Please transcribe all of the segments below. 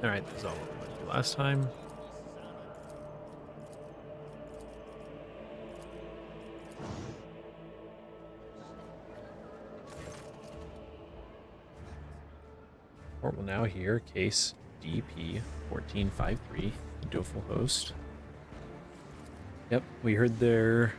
Alright, that's all what we went through last time. Court will now hear case DP 1453, the Doful host. Yep, we heard their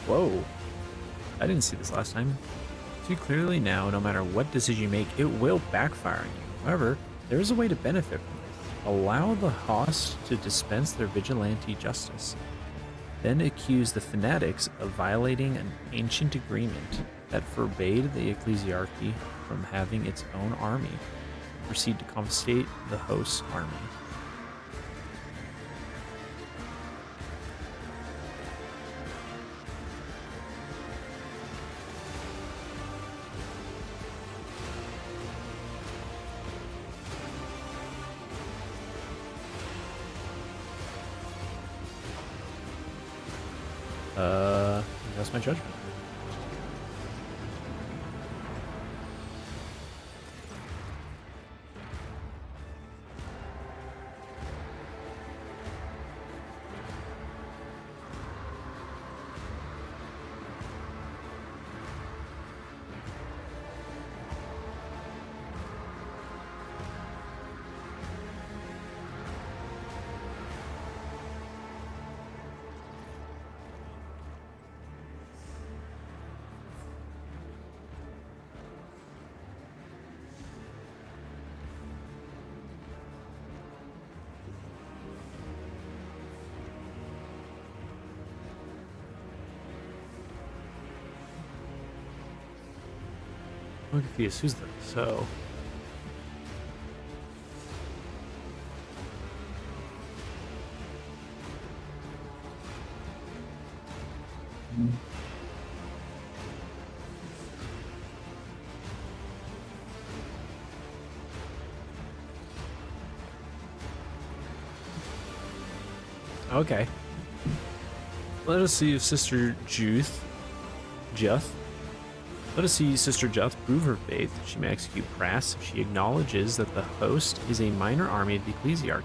Whoa. I didn't see this last time. See clearly now, no matter what decision you make, it will backfire on you. However, there is a way to benefit from this. Allow the host to dispense their vigilante justice. Then accuse the fanatics of violating an ancient agreement that forbade the ecclesiarchy from having its own army. Proceed to confiscate the host's army. That's my judgment. I'm confused. Who's the so? Okay. Let us see if Sister Juth. Let us see Sister Juth prove her faith. She may execute Prass if she acknowledges that the host is a minor army of the ecclesiarchy,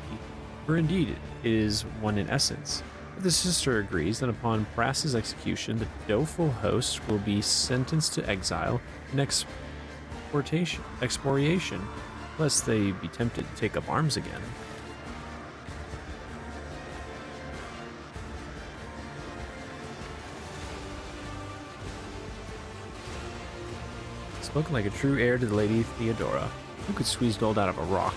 for indeed it is one in essence. If the sister agrees, then upon Prass's execution, the Doful host will be sentenced to exile and exporiation, lest they be tempted to take up arms again. Spoken like a true heir to the Lady Theodora, who could squeeze gold out of a rock.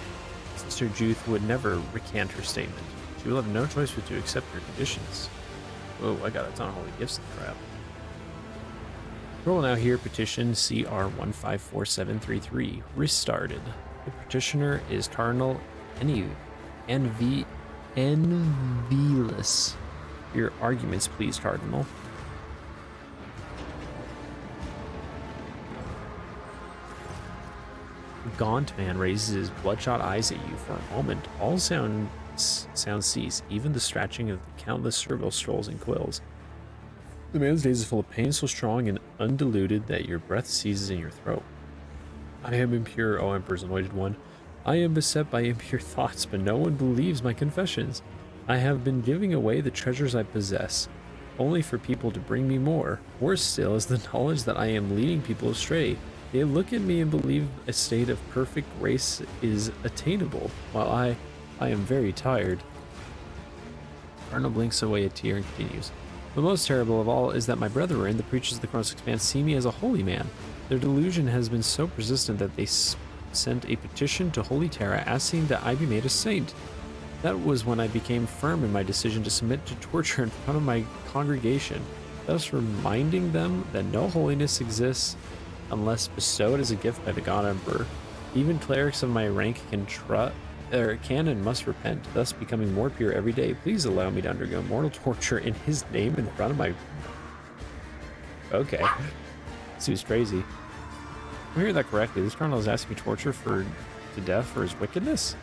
Sister Juth would never recant her statement. She will have no choice but to accept her conditions. Whoa, I got a ton of holy gifts in the crap. We will now hear petition CR 154733, restarted. The petitioner is Cardinal Envilas. Your arguments, please, Cardinal. Gaunt man raises his bloodshot eyes at you. For a moment, all sounds cease, even the scratching of the countless cerebral strolls and quills. The man's gaze is full of pain, so strong and undiluted that your breath seizes in your throat. I am impure, O Emperor's anointed one. I am beset by impure thoughts, but no one believes my confessions. I have been giving away the treasures I possess, only for people to bring me more. Worse still is the knowledge that I am leading people astray. They look at me and believe a state of perfect grace is attainable, while I am very tired. Cardinal blinks away a tear and continues. The most terrible of all is that my brethren, the preachers of the Chronos Expanse, see me as a holy man. Their delusion has been so persistent that they sent a petition to Holy Terra asking that I be made a saint. That was when I became firm in my decision to submit to torture in front of my congregation. thus reminding them that no holiness exists unless bestowed as a gift by the God Emperor. Even clerics of my rank can and must repent, thus becoming more pure every day. Please allow me to undergo mortal torture in his name in front of my... Okay. Seems crazy. If I hear that correctly, this cardinal is asking me torture to death for his wickedness?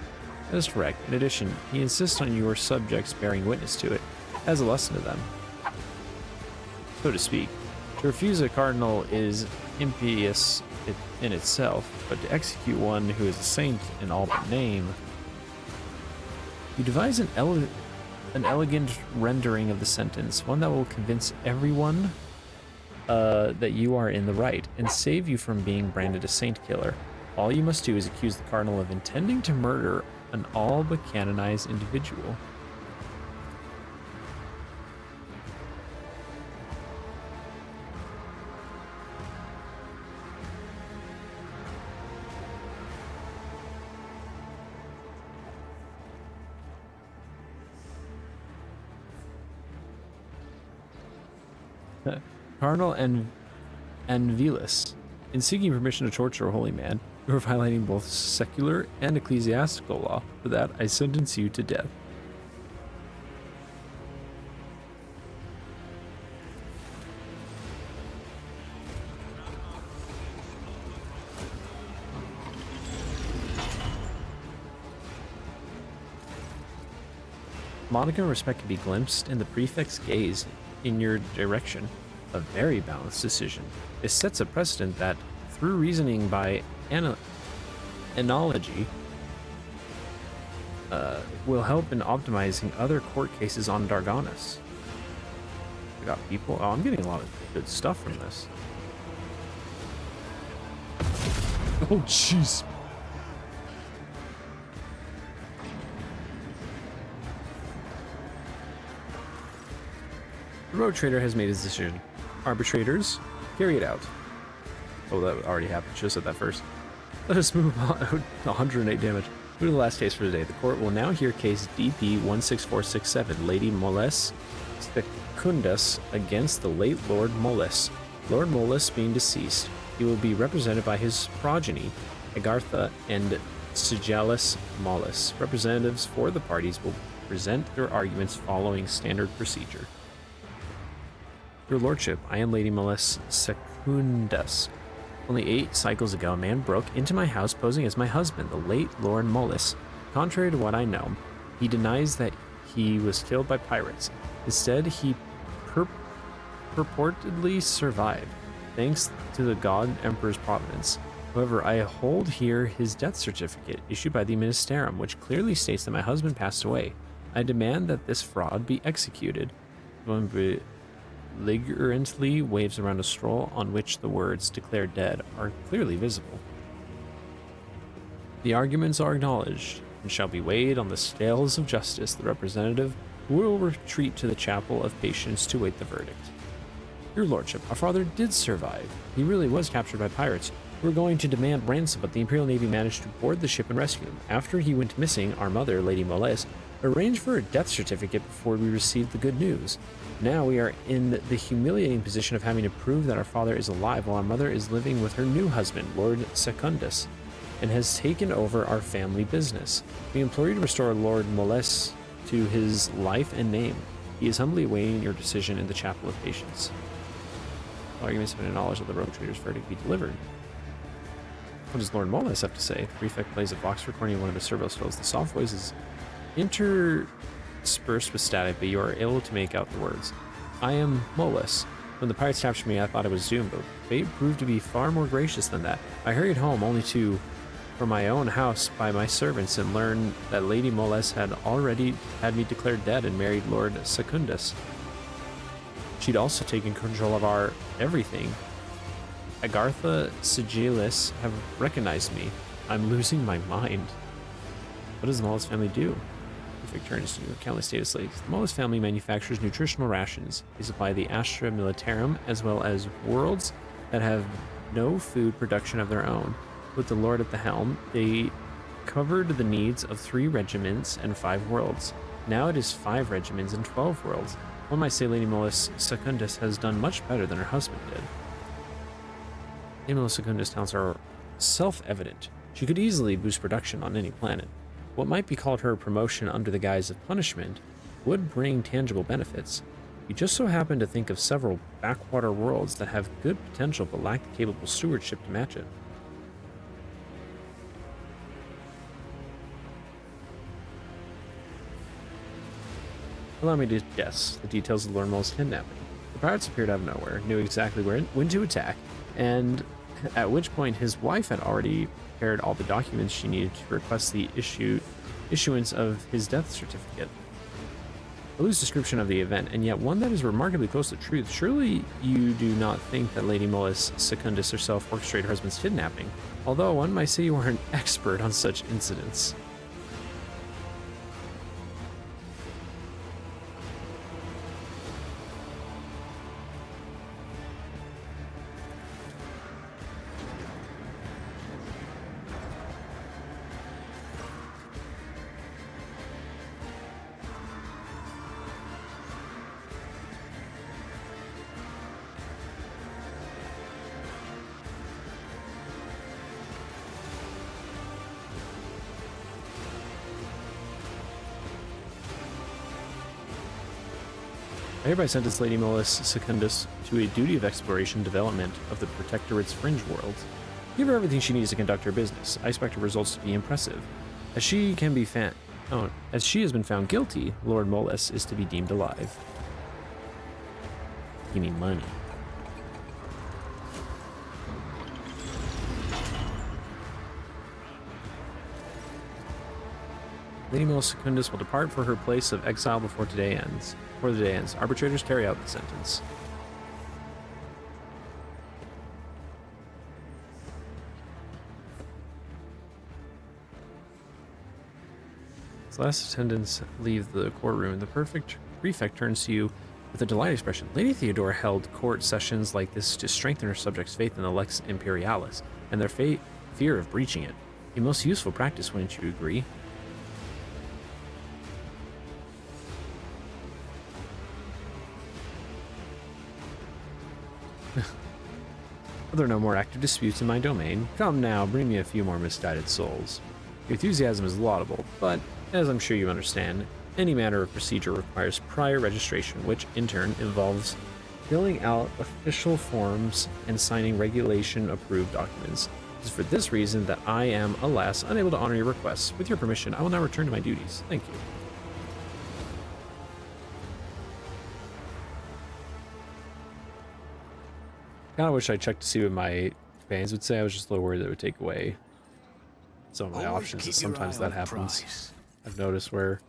That is correct. In addition, he insists on your subjects bearing witness to it, as a lesson to them, so to speak. To refuse a cardinal is impious in itself, but to execute one who is a saint in all but name... You devise an elegant rendering of the sentence, one that will convince everyone that you are in the right, and save you from being branded a saint killer. All you must do is accuse the cardinal of intending to murder an all but canonized individual. Cardinal Anvilus, in seeking permission to torture a holy man, you are violating both secular and ecclesiastical law. For that, I sentence you to death. Modicum of respect can be glimpsed in the prefect's gaze in your direction. A very balanced decision. It sets a precedent that, through reasoning by analogy, will help in optimizing other court cases on Darganas. We got people. Oh, I'm getting a lot of good stuff from this. Oh, jeez. The road trader has made his decision. Arbitrators, carry it out. Oh, that already happened. Should have said that first. Let us move on. 108 damage. Move to the last case for today. The court will now hear case DP 16467, Lady Moles Secundus against the late Lord Moles. Lord Moles being deceased, he will be represented by his progeny, Agartha and Sigillus Moles. Representatives for the parties will present their arguments following standard procedure. Your Lordship, I am Lady Moles Secundus. Only 8 cycles ago, a man broke into my house posing as my husband, the late Lord Moles. Contrary to what I know, he denies that he was killed by pirates. Instead, he purportedly survived, thanks to the God Emperor's providence. However, I hold here his death certificate, issued by the Ministerium, which clearly states that my husband passed away. I demand that this fraud be executed. Belligerently waves around a scroll on which the words "declared dead" are clearly visible. The arguments are acknowledged and shall be weighed on the scales of justice. The representative will retreat to the chapel of patience to wait the verdict. Your Lordship, our father did survive. He really was captured by pirates who were going to demand ransom, but the Imperial Navy managed to board the ship and rescue him. After he went missing, our mother, Lady Moles, arranged for a death certificate before we received the good news. Now we are in the humiliating position of having to prove that our father is alive while our mother is living with her new husband, Lord Secundus, and has taken over our family business. We implore you to restore Lord Moles to his life and name. He is humbly awaiting your decision in the Chapel of Patience. Arguments have been acknowledged that the road trader's verdict be delivered. What does Lord Moles have to say? The prefect plays a vox recording of one of his servos fills. The soft voice is interspersed with static, but you are able to make out the words. I am Moles. When the pirates captured me, I thought I was doomed, but fate proved to be far more gracious than that. I hurried home only to, from my own house by my servants, and learned that Lady Moles had already had me declared dead and married Lord Secundus. She'd also taken control of our everything. Agartha Sigillus have recognized me. I'm losing my mind. What does the Moles family do? Perfect turns to countless status slaves. The Moles family manufactures nutritional rations. They supply the Astra Militarum as well as worlds that have no food production of their own. With the Lord at the helm, they covered the needs of 3 regiments and 5 worlds. Now it is 5 regiments and 12 worlds. One might say Lady Mollis Secundus has done much better than her husband did. Lady Mollis Secundus' talents are self-evident. She could easily boost production on any planet. What might be called her promotion under the guise of punishment would bring tangible benefits. You just so happen to think of several backwater worlds that have good potential but lack the capable stewardship to match it. Allow me to guess the details of Lord Mull's kidnapping. The pirates appeared out of nowhere, knew exactly when to attack, and at which point his wife had already prepared all the documents she needed to request the issuance of his death certificate. A loose description of the event, and yet one that is remarkably close to truth. Surely you do not think that Lady Mollis Secundus herself orchestrated her husband's kidnapping, although one might say you are an expert on such incidents. I hereby sentence Lady Mollis Secundus to a duty of exploration and development of the Protectorate's fringe worlds. Give her everything she needs to conduct her business. I expect her results to be impressive. As she has been found guilty, Lord Mollis is to be deemed alive. Give me money. Lady Mollis Secundus will depart for her place of exile before the day ends. Arbitrators carry out the sentence. As last attendants leave the courtroom, the prefect turns to you with a delighted expression. Lady Theodora held court sessions like this to strengthen her subjects' faith in the Lex Imperialis and their fear of breaching it. A most useful practice, wouldn't you agree? Are there no more active disputes in my domain? Come now, bring me a few more misguided souls. Your enthusiasm is laudable, but, as I'm sure you understand, any matter of procedure requires prior registration, which in turn involves filling out official forms and signing regulation-approved documents. It is for this reason that I am, alas, unable to honor your requests. With your permission, I will now return to my duties. Thank you. I kind of wish I checked to see what my companions would say. I was just a little worried that it would take away some of my options, as sometimes that happens. Price. I've noticed where...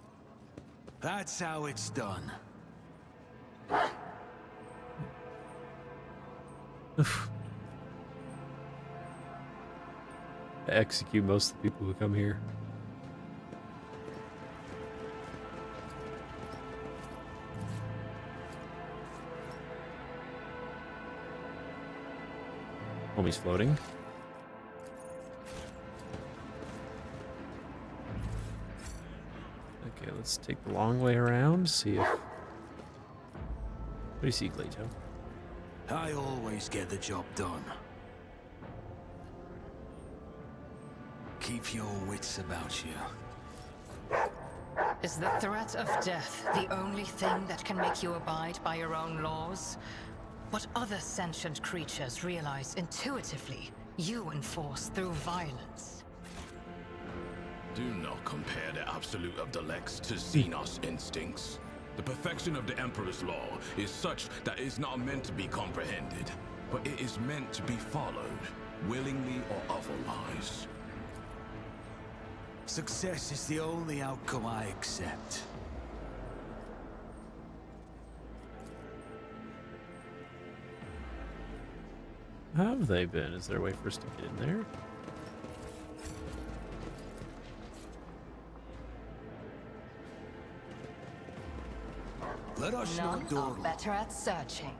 That's how it's done. I execute most of the people who come here. Homie's floating. Okay, let's take the long way around, see if... What do you see, Glato? I always get the job done. Keep your wits about you. Is the threat of death the only thing that can make you abide by your own laws? What other sentient creatures realize intuitively you enforce through violence? Do not compare the absolute of the Lex to Xenos instincts. The perfection of the Emperor's law is such that it is not meant to be comprehended, but it is meant to be followed, willingly or otherwise. Success is the only outcome I accept. How have they been? Is there a way for us to get in there? Let us None not are dawdle. better at searching.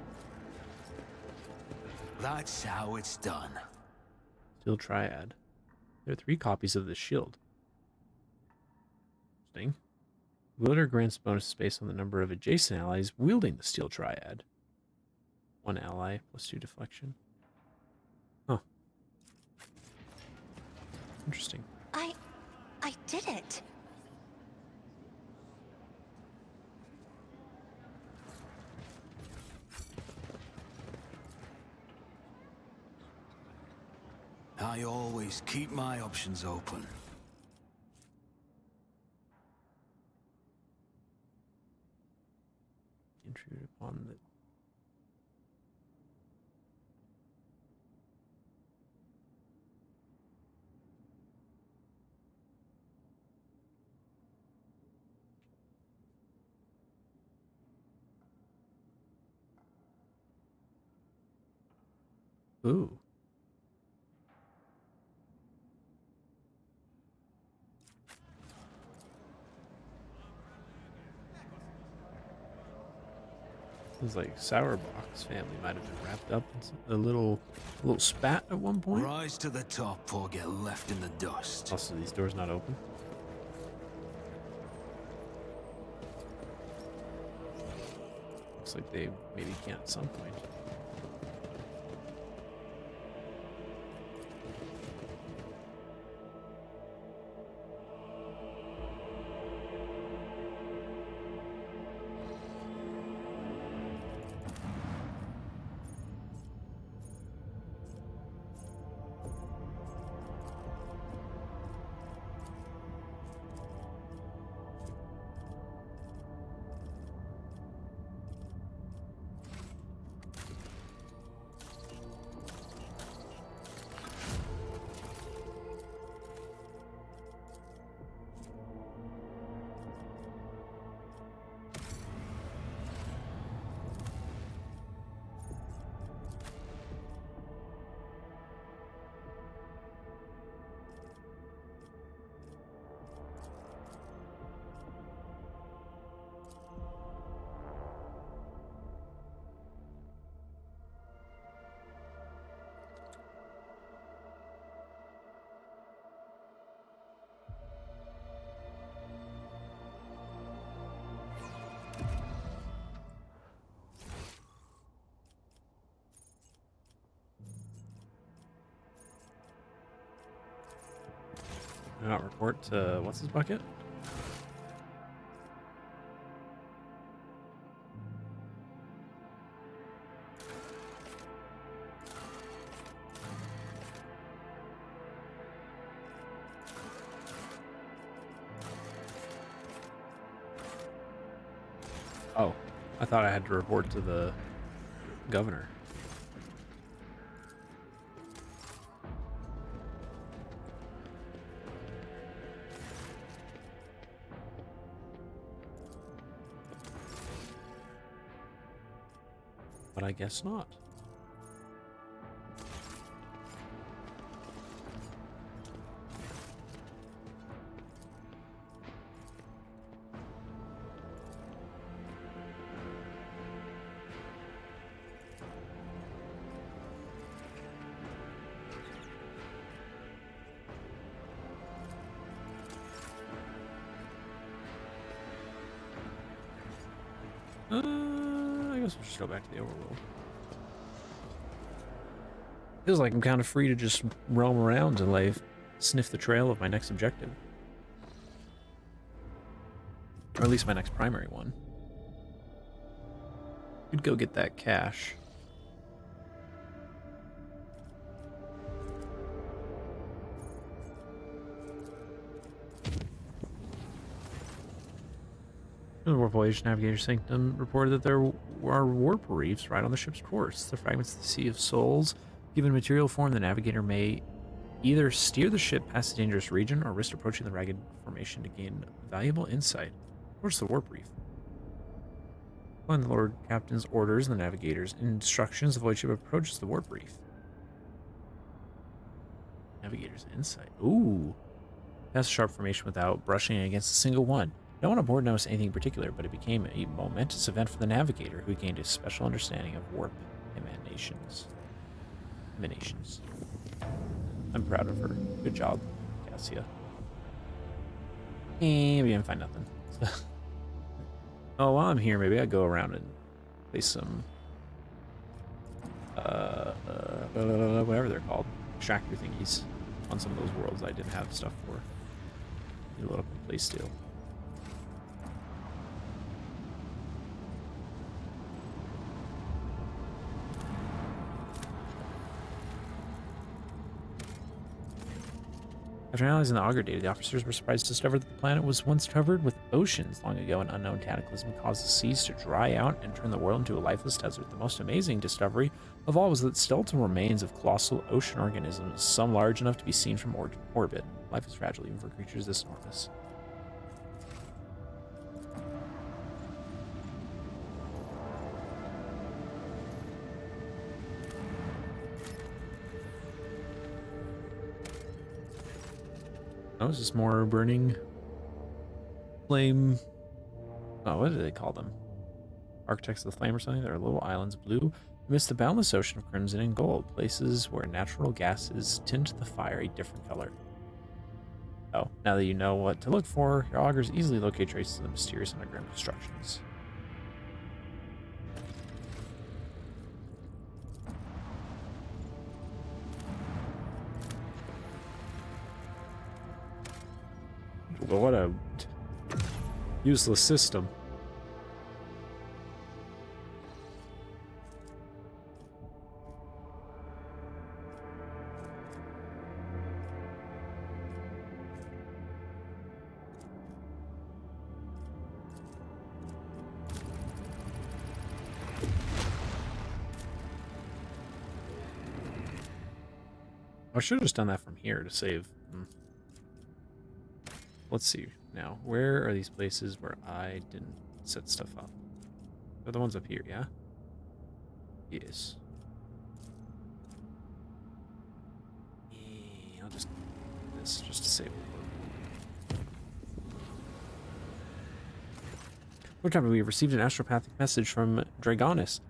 That's how it's done. Steel Triad. There are 3 copies of the shield. Interesting. Wielder grants bonus based on the number of adjacent allies wielding the steel triad. One ally plus 2 deflection. Huh. Interesting. I did it. I always keep my options open. Intrude upon the... Ooh. Seems like Sourbox family might have been wrapped up in a little spat at one point. Rise to the top or get left in the dust. Also, these doors not open. Looks like they maybe can at some point. Do not report to what's his bucket? Oh, I thought I had to report to the governor. But I guess not. I guess we'll just go back to the overworld. Feels like I'm kind of free to just roam around and sniff the trail of my next objective. Or at least my next primary one. Could go get that cash. The Warp Voyage Navigator Sanctum reported that there are warp reefs right on the ship's course. The fragments of the Sea of Souls, given material form, the navigator may either steer the ship past a dangerous region or risk approaching the ragged formation to gain valuable insight. Where's the warp reef? Following the Lord Captain's orders and the navigator's instructions, the void ship approaches the warp reef. Navigator's insight. Ooh. Pass a sharp formation without brushing against a single one. No one aboard noticed anything in particular, but it became a momentous event for the navigator, who gained a special understanding of warp emanations. I'm proud of her. Good job, Cassia. And we didn't find nothing. Oh, while I'm here, maybe I go around and play some, whatever they're called, extractor thingies on some of those worlds I didn't have stuff for. Need to load up and play still. After analyzing the auger data, the officers were surprised to discover that the planet was once covered with oceans. Long ago, an unknown cataclysm caused the seas to dry out and turn the world into a lifeless desert. The most amazing discovery of all was that skeletal remains of colossal ocean organisms, some large enough to be seen from orbit. Life is fragile even for creatures this enormous. Oh, is this more burning flame? Oh, what do they call them? Architects of the flame or something? There are little islands blue amidst the boundless ocean of crimson and gold, places where natural gases tint the fire a different color. Oh, now that you know what to look for, your augers easily locate traces of the mysterious underground constructions. Well, what a useless system. I should have just done that from here to save. Let's see now. Where are these places where I didn't set stuff up? They're the ones up here, yeah? Yes. I'll just do this just to save a little. Lord Captain, we have received an astropathic message from Dragonis.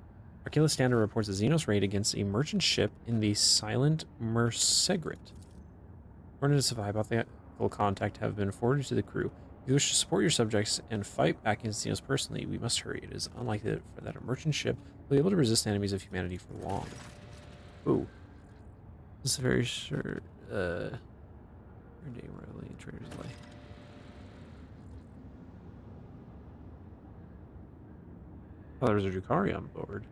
Archela's standard reports a Xenos raid against a merchant ship in the Silent Mersegrit. Coordinates of hypothetical contact have been forwarded to the crew. If you wish to support your subjects and fight back against Xenos personally, we must hurry. It is unlikely that a merchant ship will be able to resist enemies of humanity for long. Ooh. This is very short, day rarely traders delay. Oh, there's a Drukhari on board.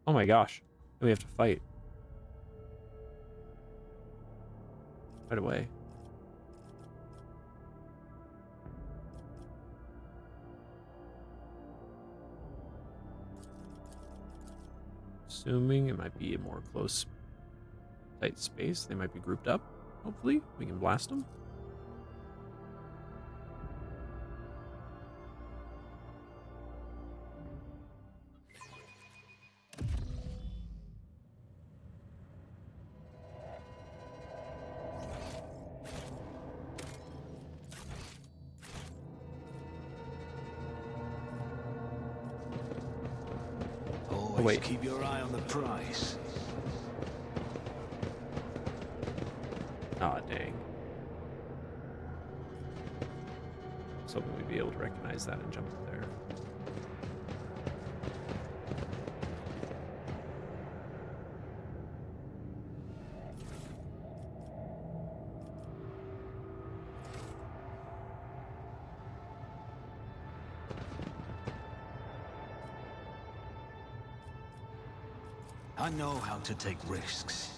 Oh my gosh. We have to fight. Right away. Assuming it might be a more close, tight space. They might be grouped up. Hopefully, we can blast them. Always wait. keep your eye on the prize. Aw, dang. I was hoping we'd be able to recognize that and jump up there. I know how to take risks.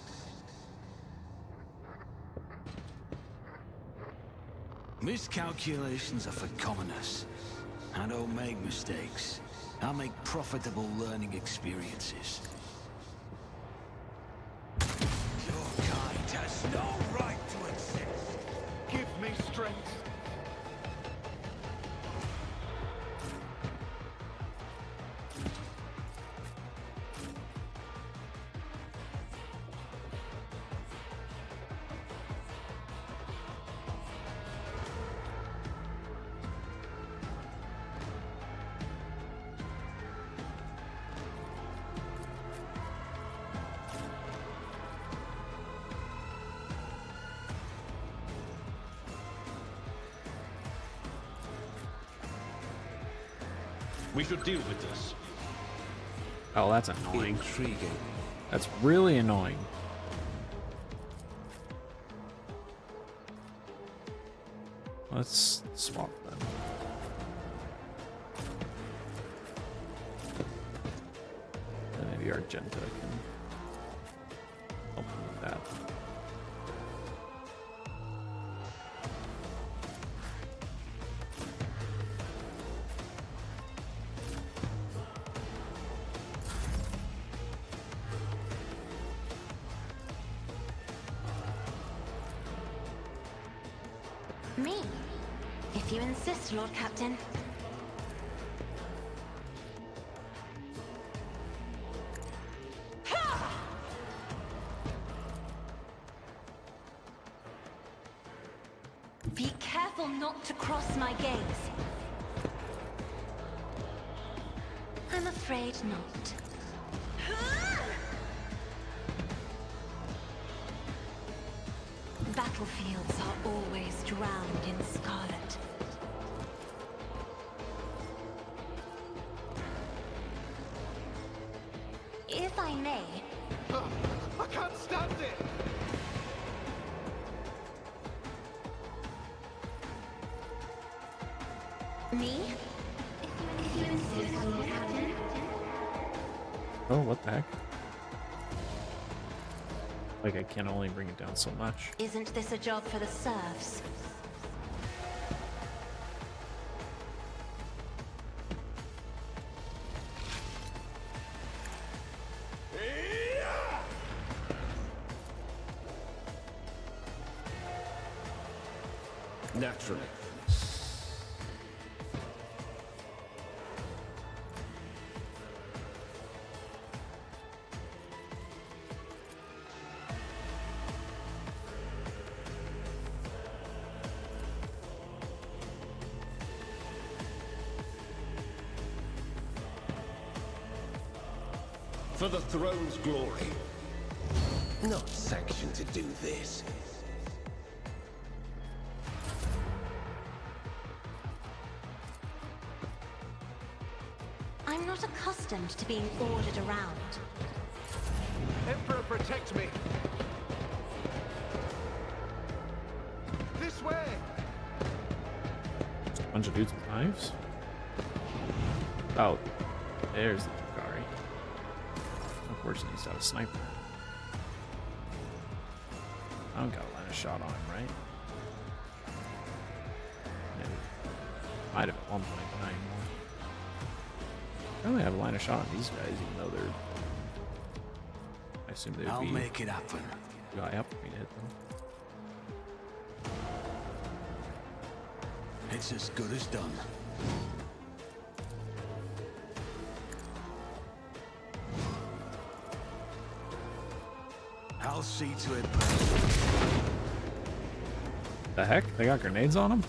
Miscalculations are for commoners. I don't make mistakes. I make profitable learning experiences. Your kind has no right to exist. Give me strength. We should deal with this. Oh, that's annoying. Intriguing. That's really annoying. Let's swap them. Then maybe Argenta can help him with that. Me? If you insist, Lord Captain. Be careful not to cross my gaze. I'm afraid not. Battlefields are always drowned in scarlet. If I may, I can't stand it! me? If you insist, Lord Captain. Oh, what the heck? Like, I can only bring it down so much. Isn't this a job for the serfs? Naturally. For the throne's glory. Not sanctioned to do this. I'm not accustomed to being ordered around. Emperor, protect me! This way! Just a bunch of dudes with knives? Oh, there's the Drakari. Unfortunately, he's got a sniper. I don't got a line of shot on him, right? No. Might have at one point, but not anymore. I only have a line of shot on these guys, even though they're... I assume they'd I'll be make it happen. guy up for me to hit them. It's as good as done. I'll see to it. The heck? They got grenades on them?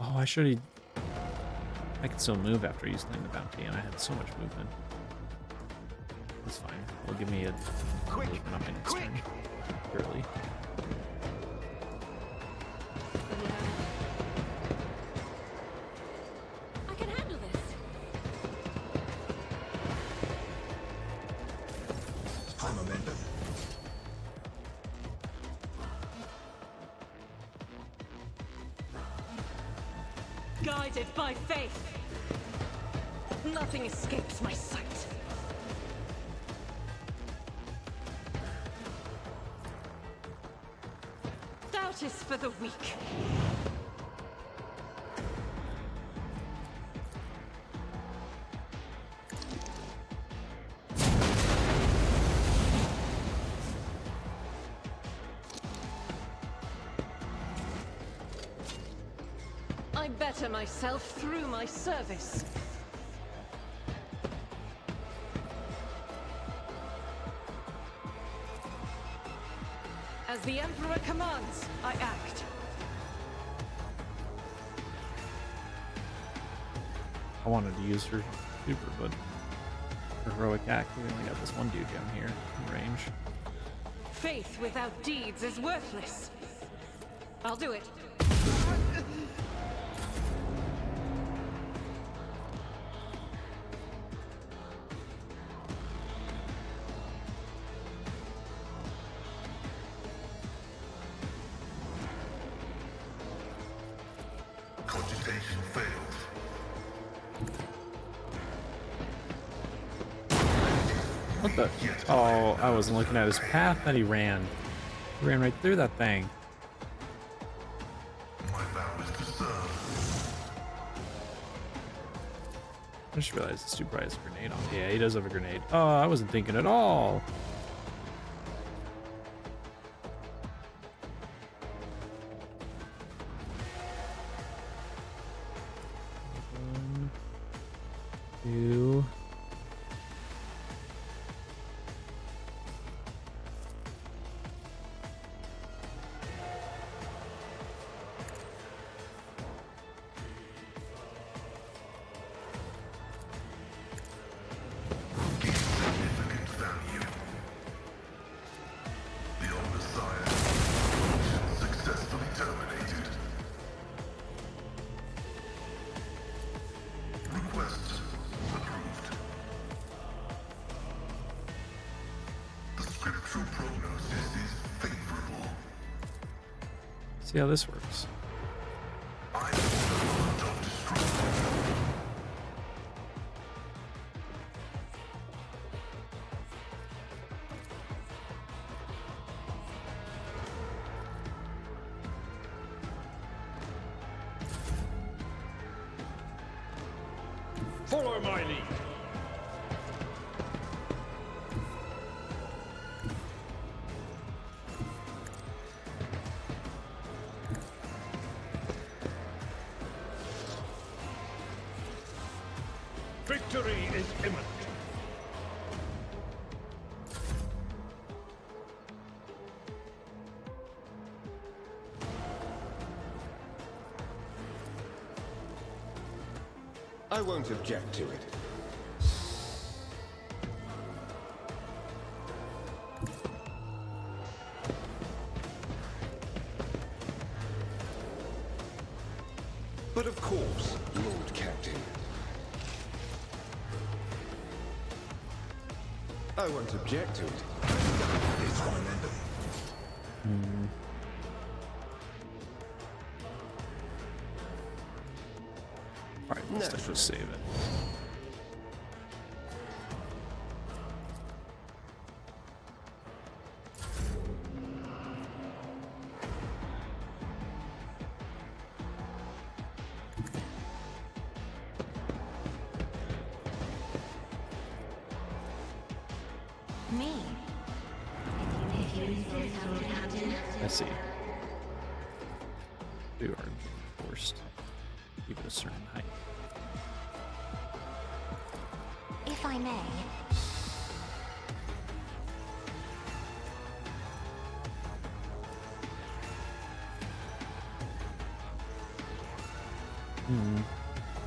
Oh, I should have... I can still move after using the bounty, and I had so much movement. That's fine. It'll give me a... Quick! Open up my next Quick! turn. Early. I can handle this. I'm a member. Guided by faith. Nothing escapes my sight. Doubt is for the weak. I better myself through my service. As the Emperor commands, I act. I wanted to use her super, but heroic act. We only got this one dude down here in range. Faith without deeds is worthless. I'll do it. Cogitation failed. What the? Oh, I wasn't looking at his path that he ran. He ran right through that thing. My vow is to serve. I just realized this dude probably has a grenade on. Yeah, he does have a grenade. Oh, I wasn't thinking at all. One, two. Significant value. The old Messiah successfully terminated. Request approved. The scriptural prognosis is favorable. See how this works. I am the servant of destruction. Follow my lead. Victory is imminent. I won't object to it. But of course, Lord Captain. I won't object to it. It's one end. Alright, let's just save it. Me? If you insist, Lord Captain. I see. We are forced to keep it a certain height. If I may.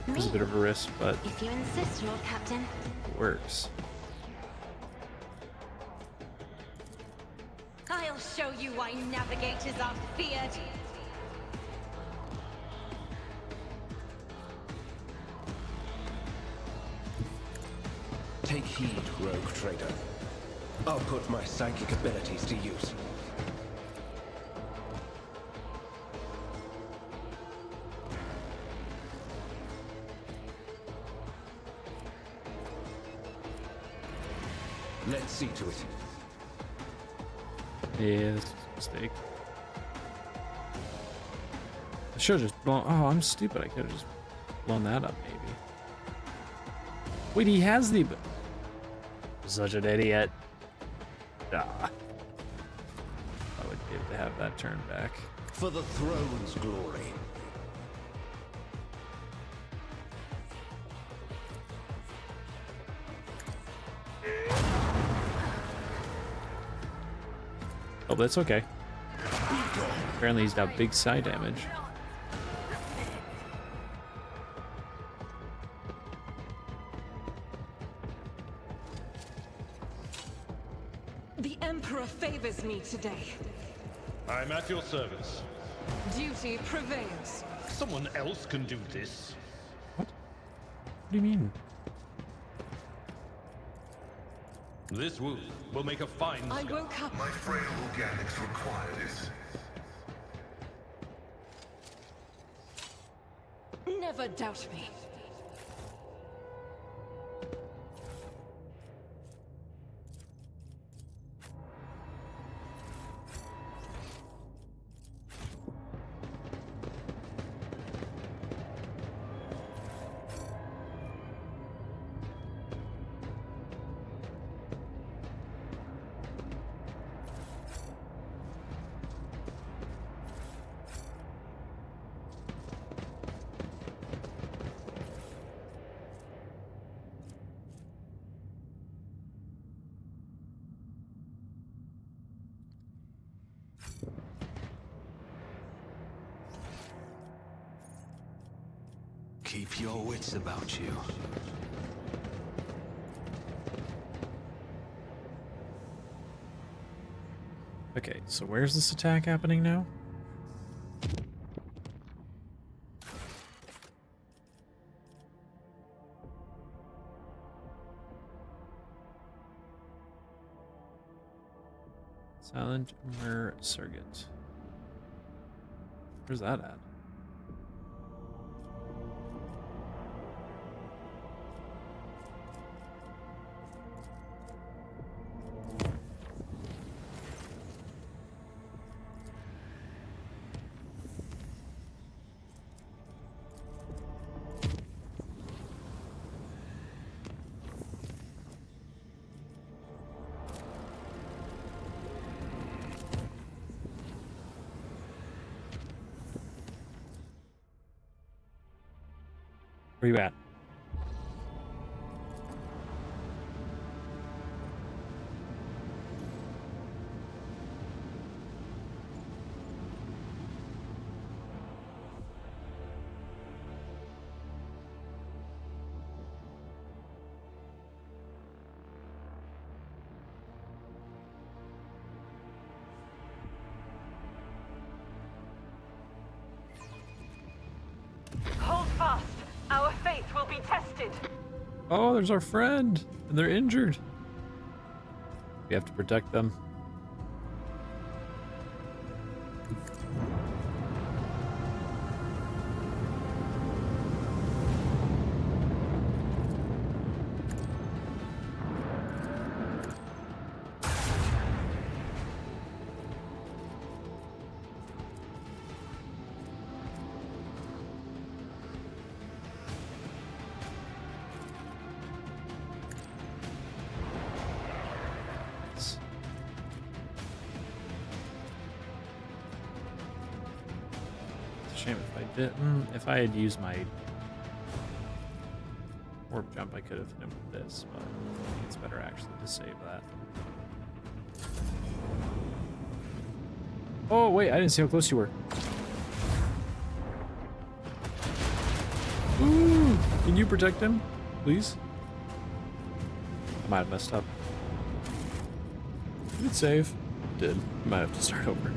It's a bit of a risk, but If you insist, Lord Captain. it works. I'll show you why navigators are feared. Take heed, rogue trader. I'll put my psychic abilities to use. Let's see to it. Yeah, this is a mistake. I should have just blown. Oh, I'm stupid. I could have just blown that up, maybe. Wait, he has the. Such an idiot. Ah. I would give to have that turned back. For the throne's glory. Oh, that's okay. Apparently he's got big side damage. The Emperor favors me today. I'm at your service. Duty prevails. Someone else can do this. What do you mean? This wound will make a fine I scar. will come. My frail organics require this. Never doubt me. Keep your wits about you. Okay, so where's this attack happening now? Silent Mer Circuit. Where's that at? Where you at? Hold fast. Our faith will be tested. Oh, there's our friend, and they're injured. We have to protect them. Shame if I didn't. If I had used my warp jump, I could have hit him with this, but I think it's better actually to save that. Oh, wait, I didn't see how close you were. Ooh, can you protect him, please? I might have messed up. Did save? Did. Might have to start over.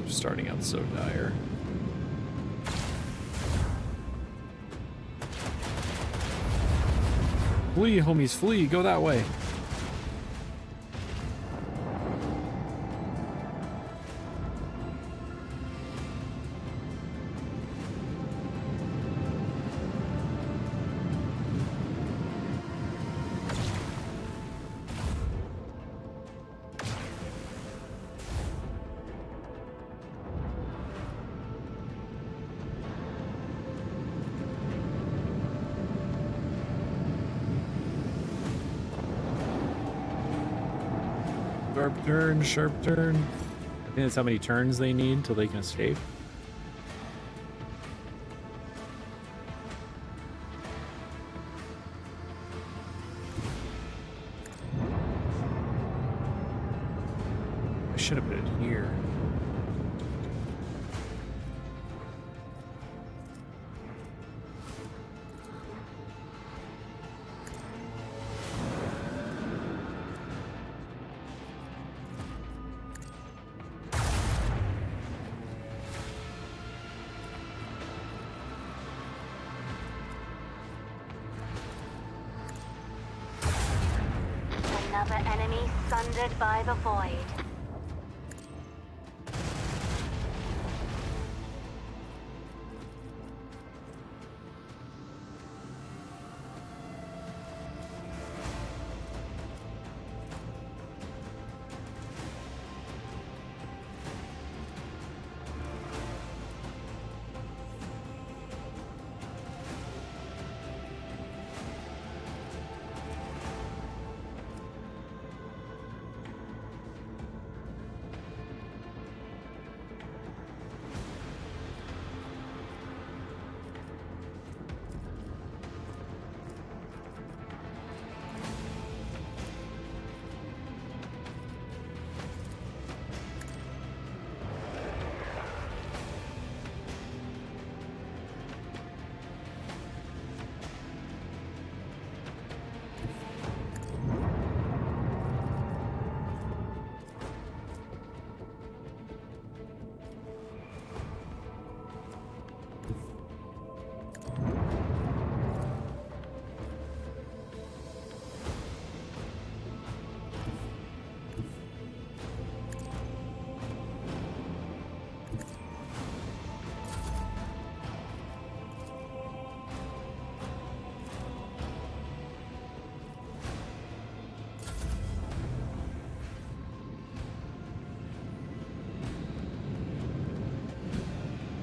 Starting out so dire. Flee, homies, flee. Go that way. Sharp turn, sharp turn. I think that's how many turns they need until they can escape. enemy sundered by the void.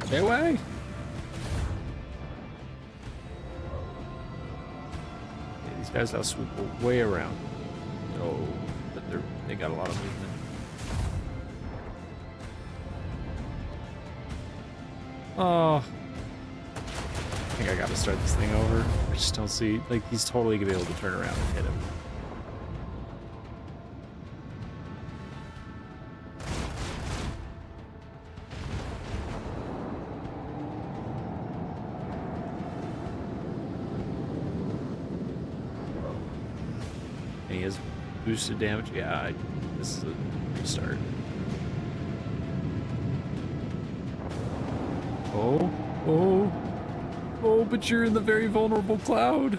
Stay away! Okay, these guys now swoop way around. Oh, but they got a lot of movement. Oh. I think I gotta start this thing over. I just don't see, like, he's totally gonna be able to turn around and hit him. And he has boosted damage. Yeah, this is a restart. Oh, oh, oh, but you're in the very vulnerable cloud.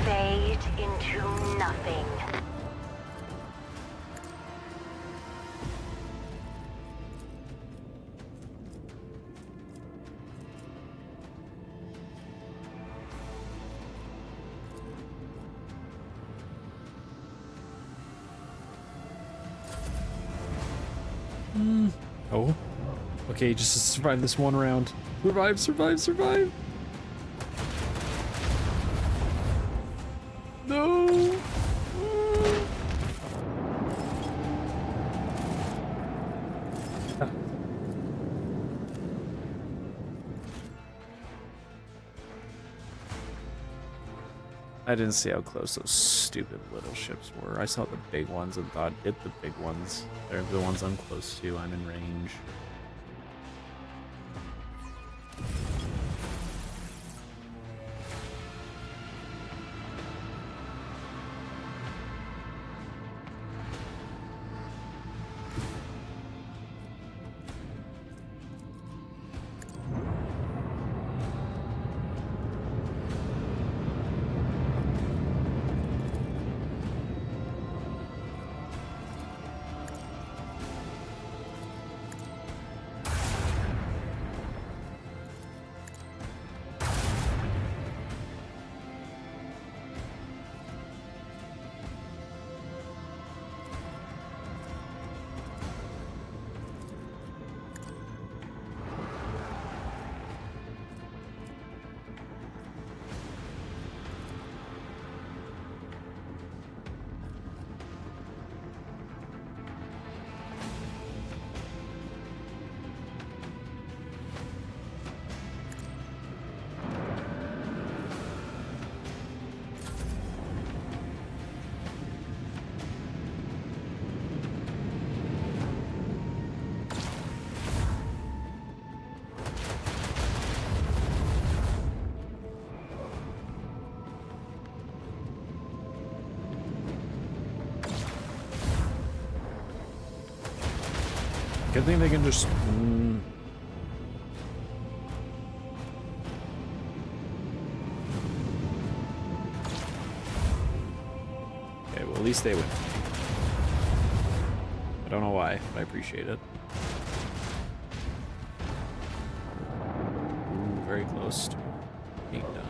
Fade into nothing. Oh. Okay, just to survive this one round. Survive, survive, survive! No! I didn't see how close those stupid little ships were. I saw the big ones and thought, hit the big ones. They're the ones I'm close to. I'm in range. Good thing they can just... Okay, well, at least they win. I don't know why, but I appreciate it. Ooh, very close to being done.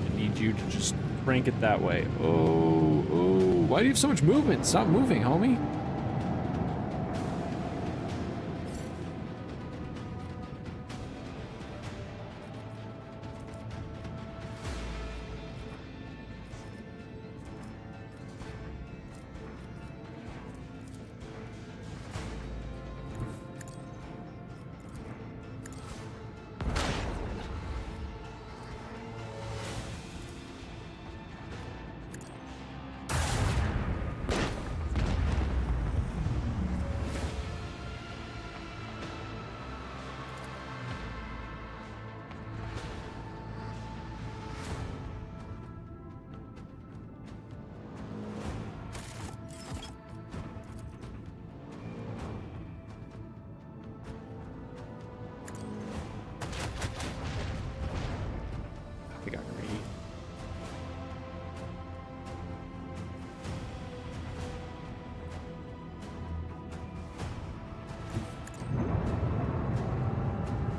I need you to just crank it that way. Oh, oh. Why do you have so much movement? Stop moving, homie. I got greedy.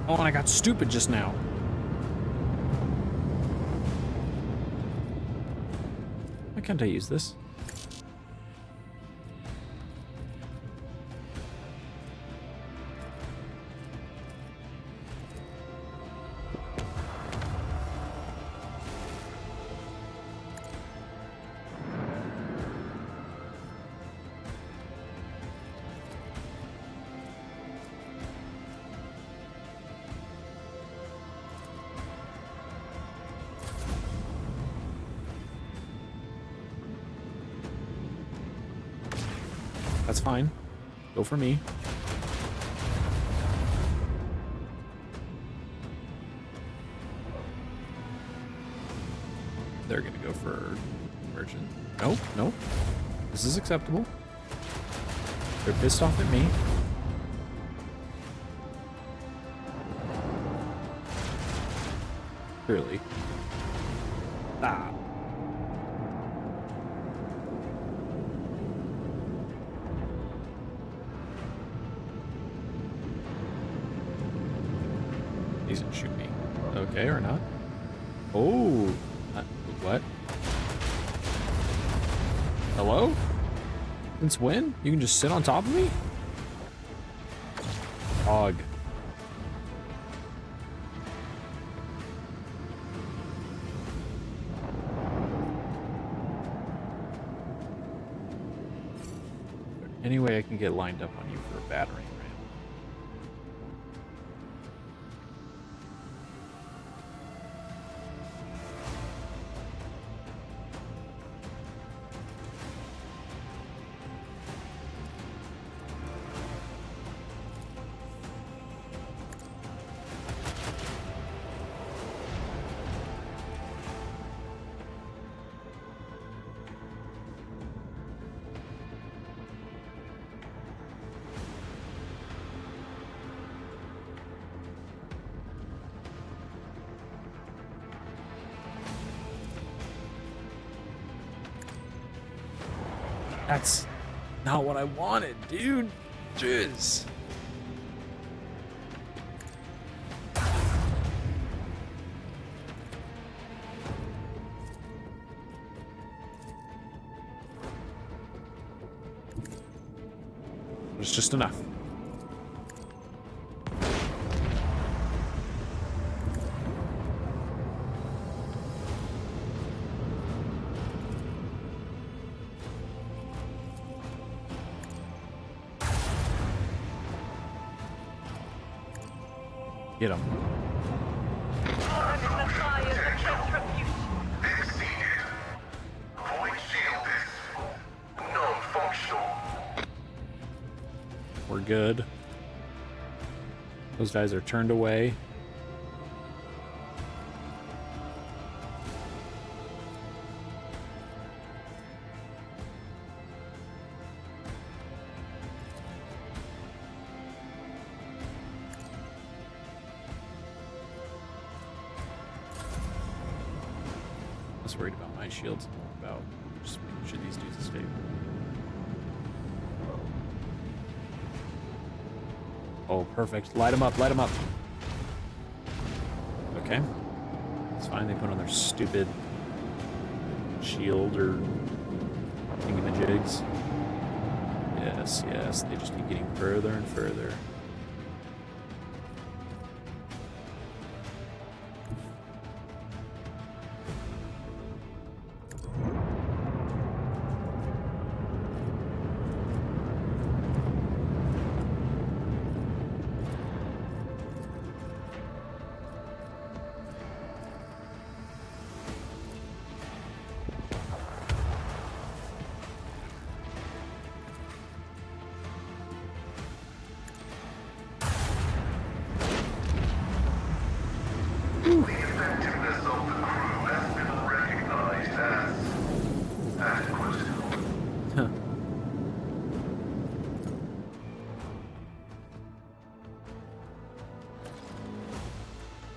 Oh, and I got stupid just now. Why can't I use this? That's fine. Go for me. They're gonna go for merchant. Nope, nope. This is acceptable. They're pissed off at me. Clearly. Ah. He's gonna shoot me. Okay, or not? Oh, what? Hello? Since when? You can just sit on top of me? Dog. Any way I can get lined up on you for a battering ram? That's not what I wanted, dude. Jizz. It's just enough. Get him. I'm in the fires of retribution. Exceeded. Void shield is non-functional. We're good. Those guys are turned away. less worried about my shields and more about just making sure these dudes escape. Oh, perfect. Light them up, light them up. Okay. It's fine. They put on their stupid shield or thingamajigs. Yes, yes. They just keep getting further and further. The effectiveness of the crew has been recognized as adequate. Huh.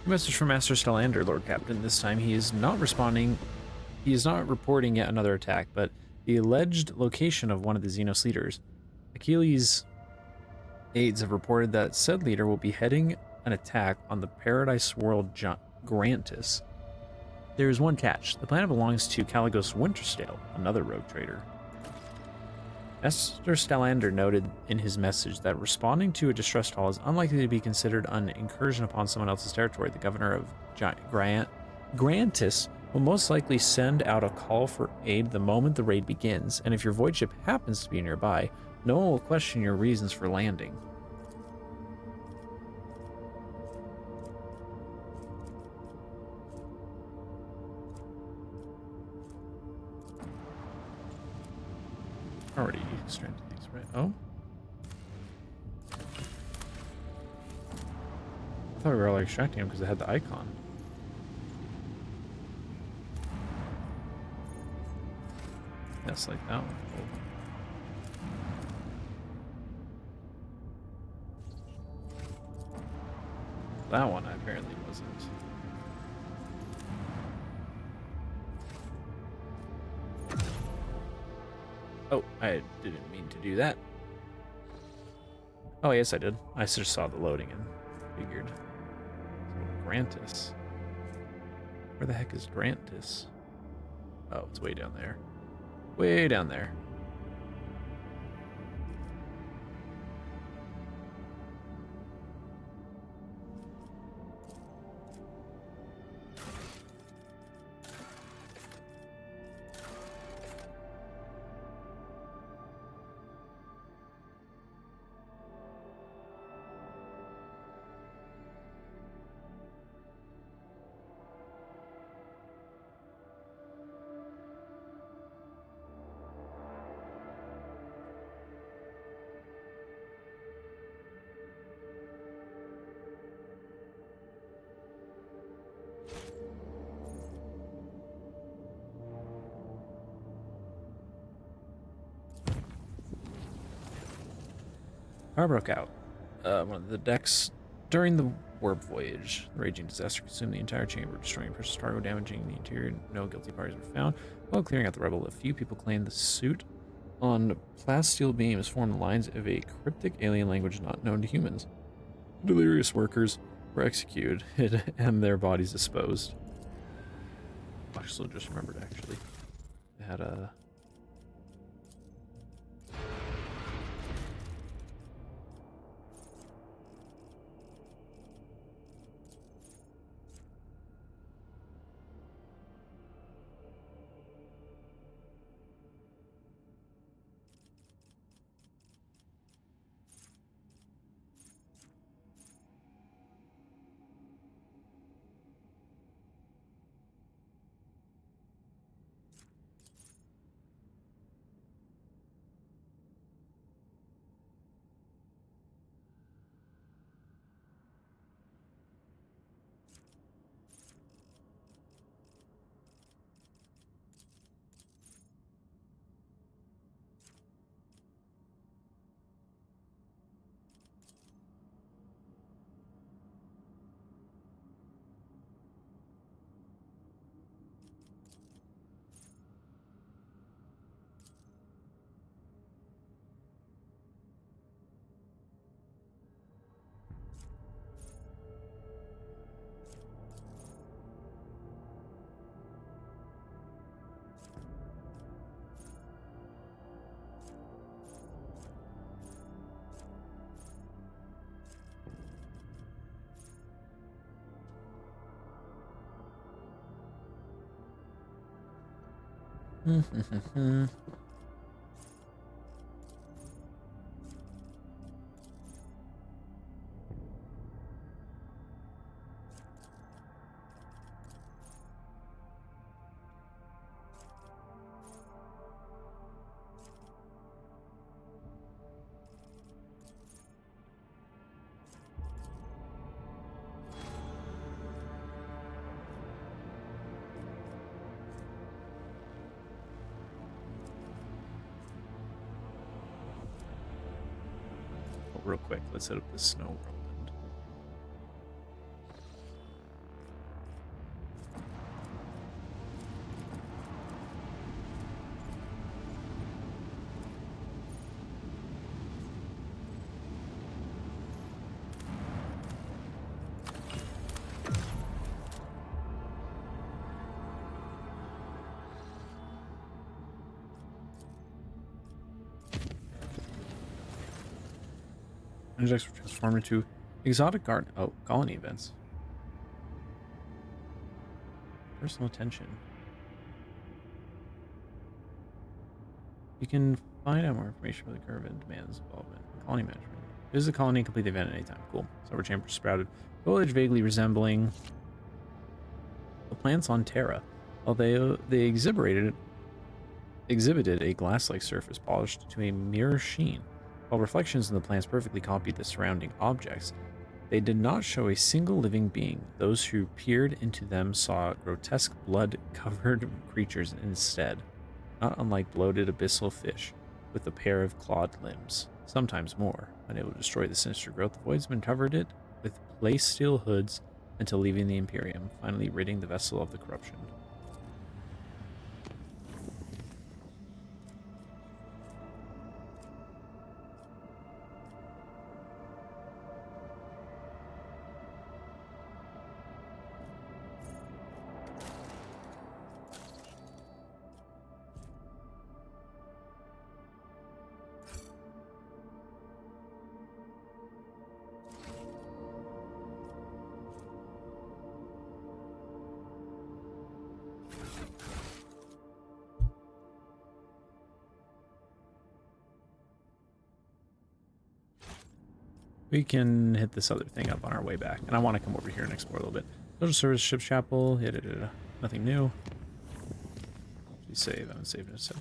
Message from Master Stellander, Lord Captain. This time he is not responding. He is not reporting yet another attack, but the alleged location of one of the Xenos leaders. Achilles' aides have reported that said leader will be heading an attack on the Paradise World Grantis. There is one catch. The planet belongs to Caligos Winterstale, another rogue trader. Master Stellander noted in his message that responding to a distress call is unlikely to be considered an incursion upon someone else's territory. The governor of Grantis will most likely send out a call for aid the moment the raid begins, and if your void ship happens to be nearby, no one will question your reasons for landing. Already extracted these, right? Oh? I thought we were already extracting them because they had the icon. Yes, like that one. Cool. That one apparently wasn't. Oh, I didn't mean to do that. Oh, yes, I did. I just saw the loading and figured. So, Grantis. Where the heck is Grantis? Oh, it's way down there. Way down there. Fire broke out. One of the decks during the warp voyage. The raging disaster consumed the entire chamber, destroying precious cargo, damaging the interior. No guilty parties were found. While clearing out the rebel, a few people claimed the suit on plasteel beams formed lines of a cryptic alien language not known to humans. Delirious workers were executed and their bodies disposed. I actually just remembered, actually. They had a... Real quick, let's hit up the snow world. Injects were transformed into exotic garden. Oh, colony events. Personal attention. You can find out more information for the curve and demands involvement in colony management. Visit the colony and complete the event at any time. Cool. Silver chamber sprouted. Foliage vaguely resembling the plants on Terra. Although they exhibited a glass-like surface polished to a mirror sheen. While reflections in the plants perfectly copied the surrounding objects, they did not show a single living being. Those who peered into them saw grotesque blood-covered creatures instead, not unlike bloated abyssal fish with a pair of clawed limbs, sometimes more. Unable to destroy the sinister growth, the voidsman covered it with place steel hoods until leaving the Imperium, finally ridding the vessel of the corruption. We can hit this other thing up on our way back, and I want to come over here and explore a little bit. Social service, ship's chapel, nothing new. Please save, I haven't saved in a sec.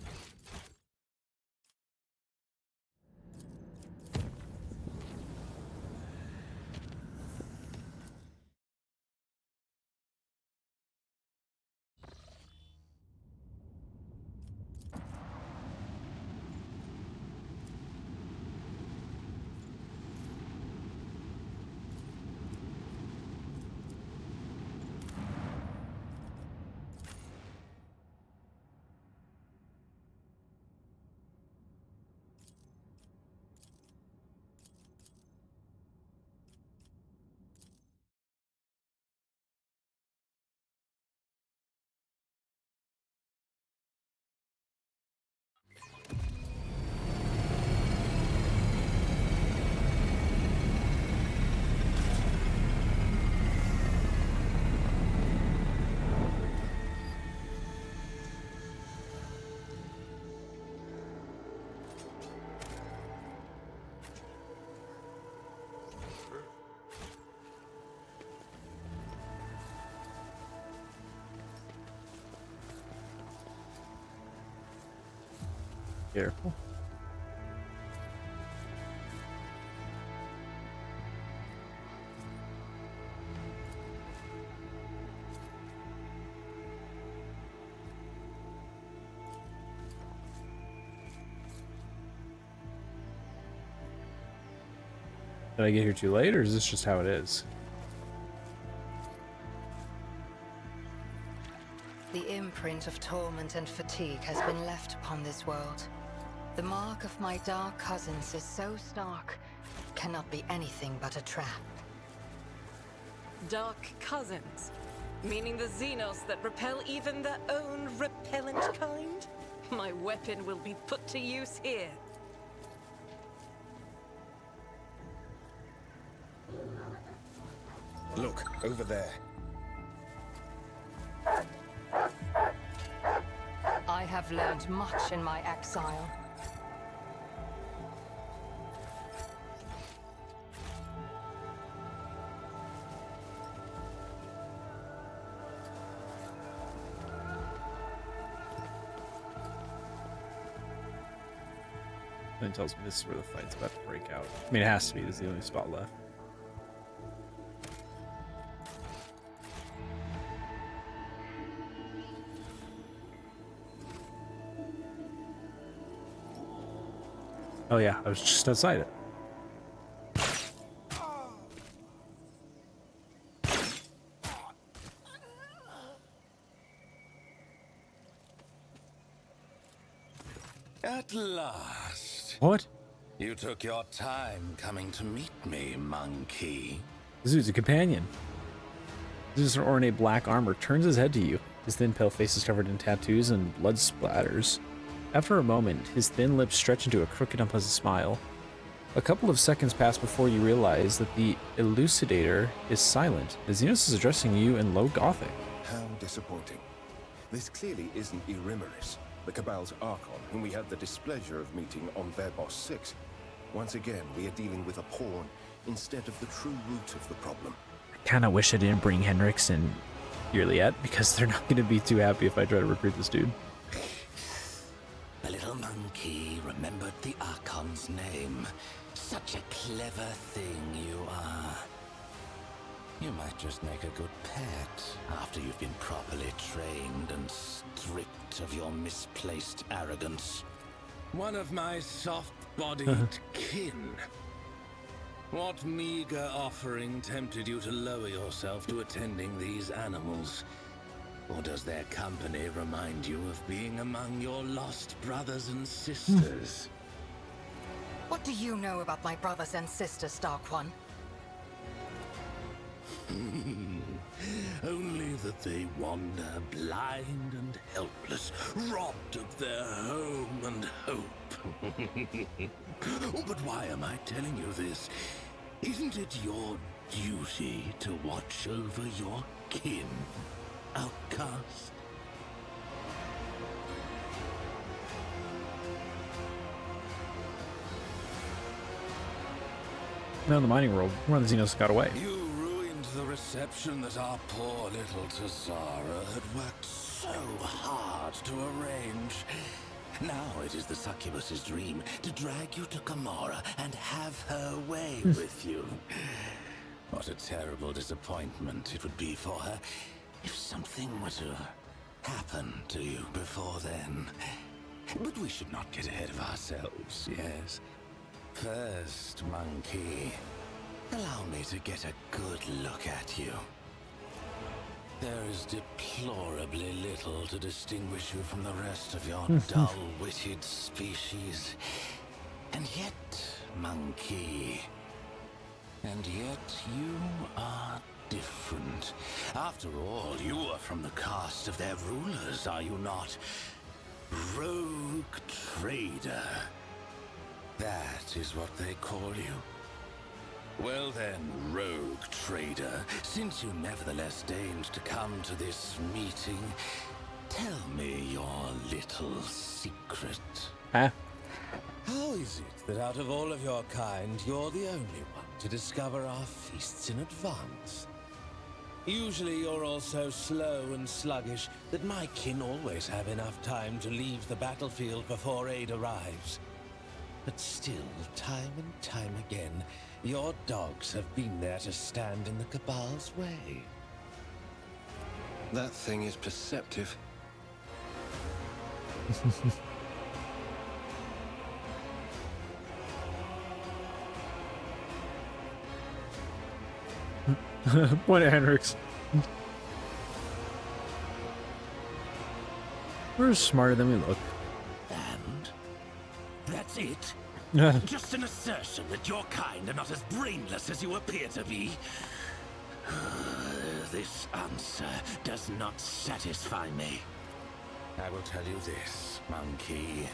Careful. Did I get here too late, or is this just how it is? The imprint of torment and fatigue has been left upon this world. The mark of my dark cousins is so stark, cannot be anything but a trap. Dark cousins? Meaning the Xenos that repel even their own repellent kind? My weapon will be put to use here. Look, over there. I have have learned much in my exile. Then tells me this is where the fight's about to break out. I mean, it has to be. This is the only spot left. Oh yeah, I was just outside it. At last. What? You took your time coming to meet me, monkey. This dude's a companion. This ornate black armor turns his head to you. His thin pale face is covered in tattoos and blood splatters. After a moment, his thin lips stretch into a crooked, unpleasant smile. A couple of seconds pass before you realize that the Elucidator is silent. The Xenos is addressing you in low Gothic. How disappointing. This clearly isn't Eurymerus, the Cabal's Archon, whom we had the displeasure of meeting on Verbos 6. Once again, we are dealing with a pawn instead of the true root of the problem. I kind of wish I didn't bring Hendrix and Juliet, because they're not going to be too happy if I try to recruit this dude. The little monkey remembered the Archon's name. Such a clever thing you are. You might just make a good pet after you've been properly trained and stripped of your misplaced arrogance. One of my soft-bodied kin. What meager offering tempted you to lower yourself to attending these animals? Or does their company remind you of being among your lost brothers and sisters? What do you know about my brothers and sisters, Dark One? Only that they wander blind and helpless, robbed of their home and hope. Oh, but why am I telling you this? Isn't it your duty to watch over your kin, outcast? No, in the mining world, one of the Xenos got away. You ruined the reception that our poor little Tazara had worked so hard to arrange. Now it is the succubus's dream to drag you to Gamora and have her way with you. What a terrible disappointment it would be for her if something were to happen to you before then. But we should not get ahead of ourselves, yes? First, monkey, allow me to get a good look at you. There is deplorably little to distinguish you from the rest of your dull-witted species. And yet, monkey, and yet you are different. After all, you are from the caste of their rulers, are you not? Rogue trader. That is what they call you. Well then, rogue trader, since you nevertheless deigned to come to this meeting, tell me your little secret. Huh? How is it that out of all of your kind, you're the only one to discover our feasts in advance? Usually you're all so slow and sluggish that my kin always have enough time to leave the battlefield before aid arrives. But still, time and time again, your dogs have been there to stand in the Cabal's way. That thing is perceptive. Point at Hendrix. We're smarter than we look. And? That's it? Just an assertion that your kind are not as brainless as you appear to be? This answer does not satisfy me. I will tell you this, monkey.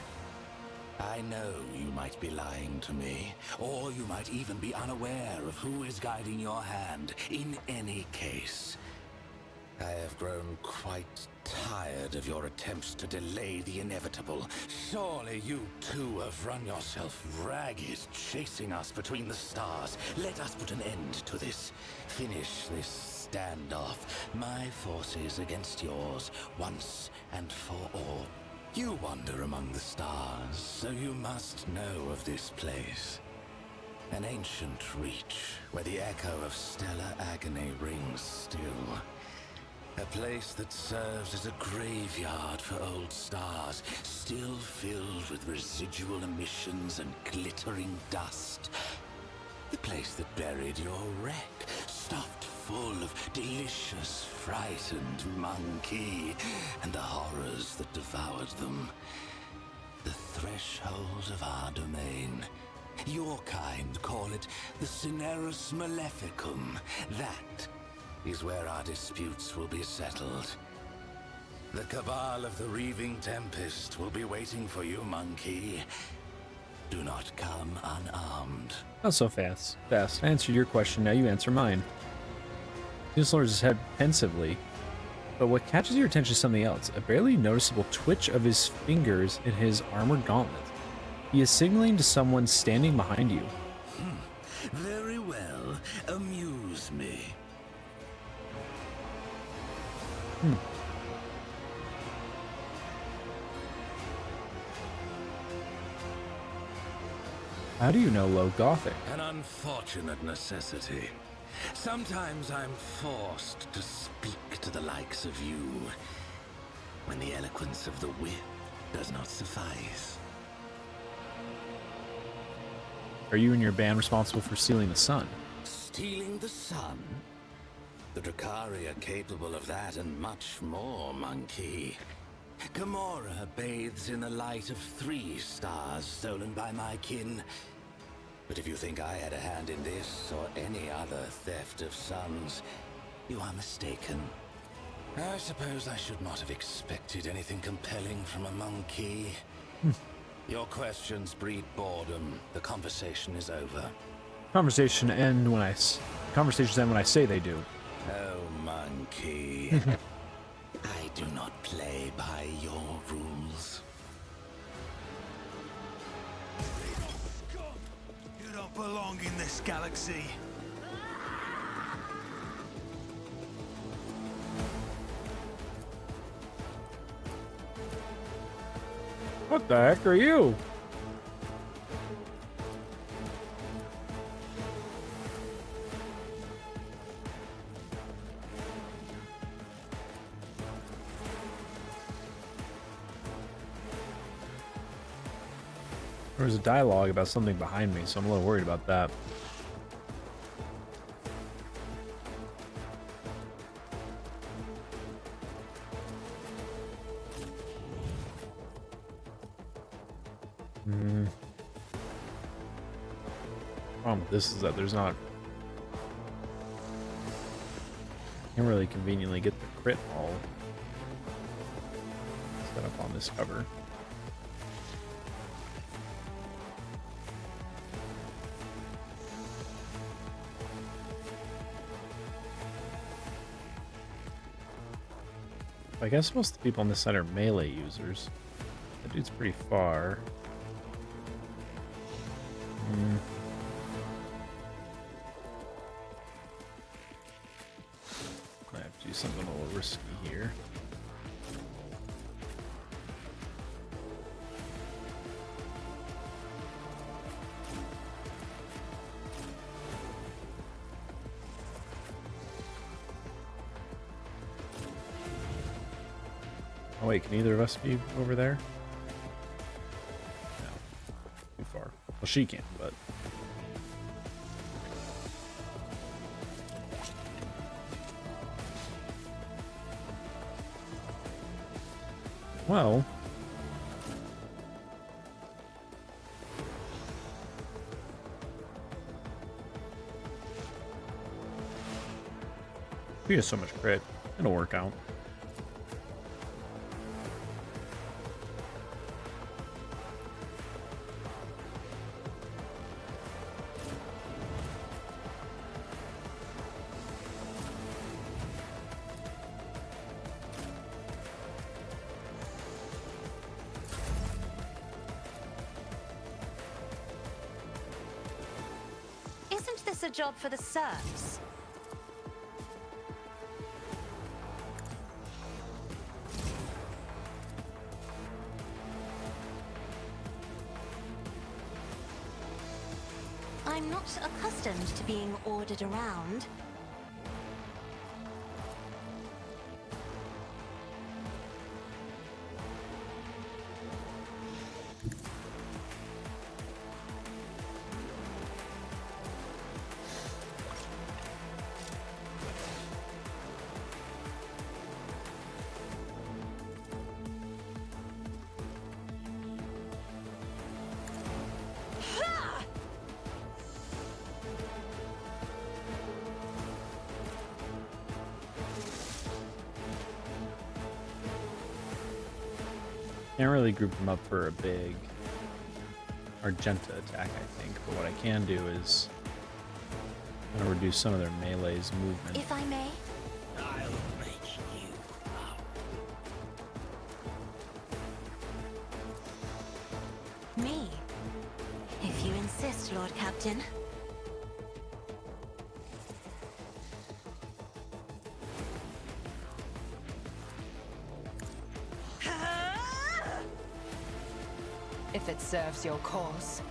I know you might be lying to me, or you might even be unaware of who is guiding your hand. In any case, I have grown quite tired of your attempts to delay the inevitable. Surely you too have run yourself ragged, chasing us between the stars. Let us put an end to this. Finish this standoff. My forces against yours, once and for all. You wander among the stars, so you must know of this place. An ancient reach, where the echo of stellar agony rings still. A place that serves as a graveyard for old stars, still filled with residual emissions and glittering dust. The place that buried your wreck, stuffed full of delicious, frightened monkey, and the horrors that devoured them. The threshold of our domain. Your kind call it the Cinerus Maleficum. That is where our disputes will be settled. The cabal of the Reaving Tempest will be waiting for you, monkey. Do not come unarmed. Not so fast. I answered your question, now you answer mine. He lowers his head pensively, but what catches your attention is something else. A barely noticeable twitch of his fingers in his armored gauntlet. He is signaling to someone standing behind you. Very well. Amuse me. How do you know Low Gothic? An unfortunate necessity. Sometimes I'm forced to speak to the likes of you, when the eloquence of the whip does not suffice. Are you and your band responsible for stealing the sun? Stealing the sun? The Drakkari are capable of that and much more, monkey. Gamora bathes in the light of 3 stars stolen by my kin. But if you think I had a hand in this or any other theft of suns, you are mistaken. I suppose I should not have expected anything compelling from a monkey. Your questions breed boredom. The conversation is over. Conversations end when I say they do. Oh, monkey. I do not play by your rules. You don't belong in this galaxy. What the heck are you? There was a dialogue about something behind me, so I'm a little worried about that. Problem with this is that there's not... Can't really conveniently get the crit all set up on this cover. I guess most of the people on this side are melee users. That dude's pretty far. I have to do something a little risky here. Oh wait, can either of us be over there? No. Too far. Well, she can, but... Well... He has so much crit. It'll work out. this a job for the serfs? I'm not accustomed to being ordered around. Can't really group them up for a big Argenta attack, I think. But what I can do is I'm gonna reduce some of their melee's movement. If I may. I'll make you Me. If you insist, Lord Captain. If it serves your cause.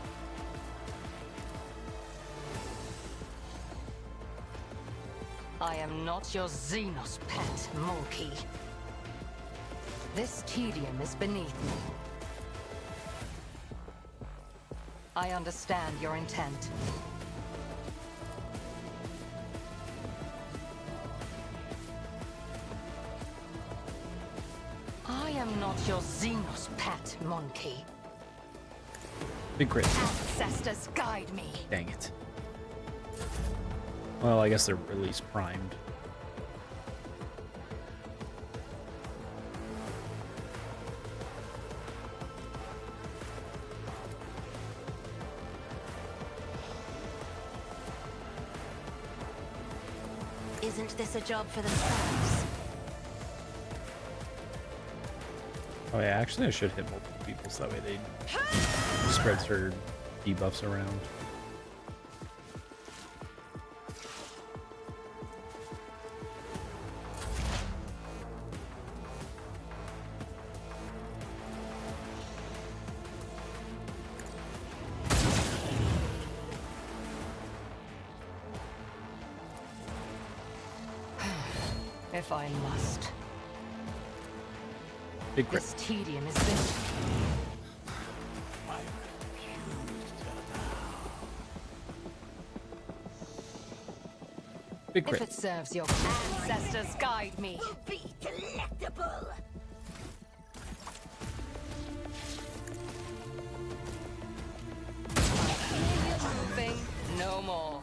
I am not your Xenos pet, monkey. This tedium is beneath me. I understand your intent. I am not your Xenos pet, monkey. Big crit. Ancestors guide me. Dang it. Well, I guess they're at least primed. Isn't this a job for the serfs? Oh yeah, actually I should hit multiple people so that way they spreads her debuffs around. If I must. Big crit. This tedium is beneath me. Big If crit. it serves your ancestors guide me. Be delectable. Moving no more.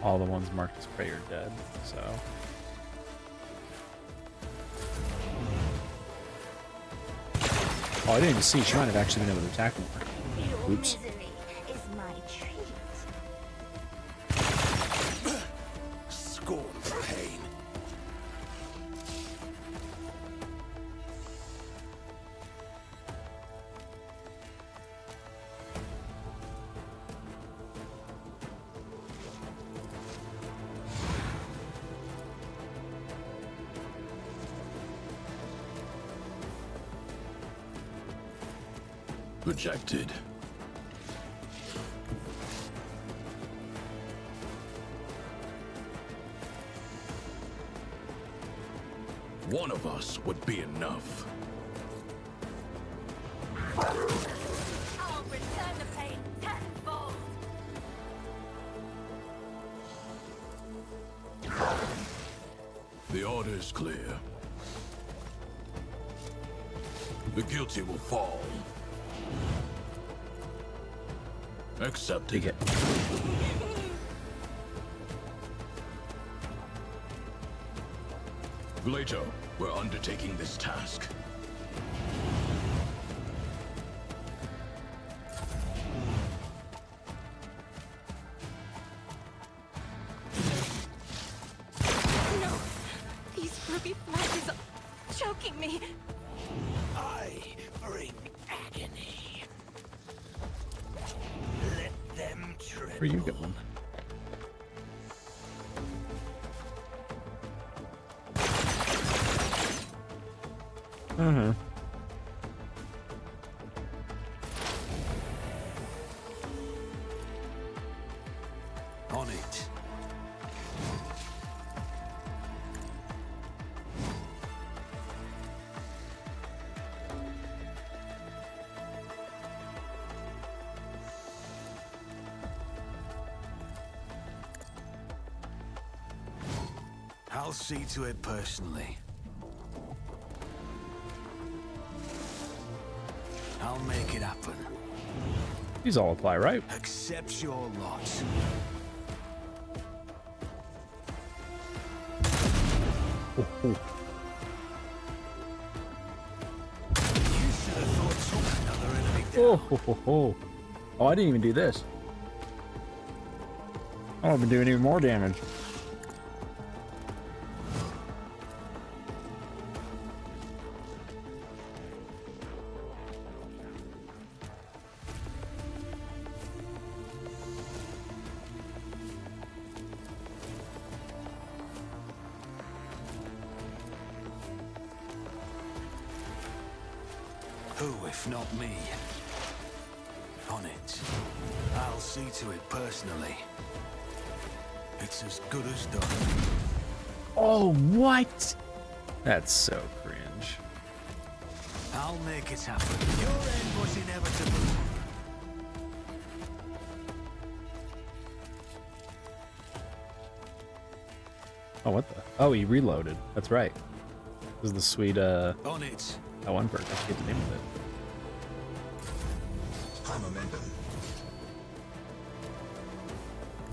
All the ones marked as prey are dead, so. Oh, I didn't even see. She might have actually been able to attack more. Oops. Misery is my treat. scorn pain. Rejected. One of us would be enough. I'll return the pain tenfold. The order is clear. The guilty will fall. Accepted. Take it. Later, we're undertaking this task. No! These ruby flashes are choking me. I bring agony. Where are you going? On it. I'll see to it personally. I'll make it happen. These all apply, right? Accept your lot. Oh, oh. You should have thought took another enemy down. Oh, ho, ho, ho. Oh, I didn't even do this. Oh, I've been doing even more damage. Who, if not me? On it. I'll see to it personally. It's as good as done. Oh, what? That's so cringe. I'll make it happen. Your end was inevitable. Oh, what the? Oh, he reloaded. That's right. This is the sweet, On it. that one perk. I forget the name of it. High momentum.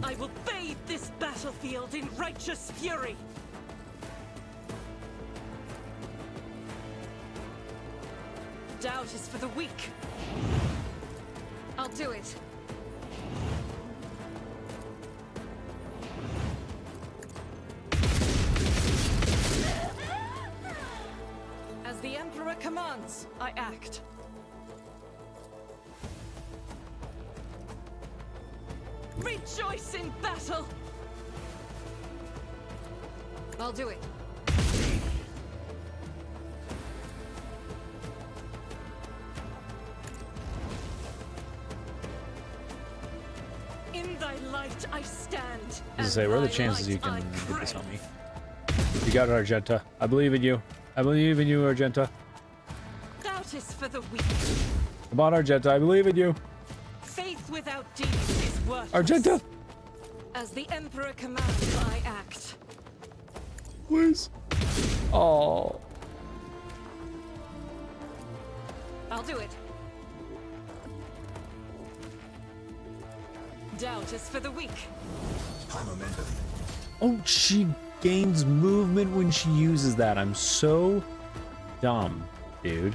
I will bathe this battlefield in righteous fury. Doubt is for the weak. I'll do it. As the Emperor commands, I act. Rejoice in battle! I'll do it. In thy light I stand. As I say, what are the chances you can get this on me? You got it, Argenta. I believe in you. I believe in you, Argenta. Doubt is for the weak. Come on, Argenta. I believe in you. Faith without deeds is worthless. Argenta! As the Emperor commands, I act. Please. Oh. I'll do it. Doubt is for the weak. High momentum. Oh, she gains movement when she uses that. I'm so dumb, dude.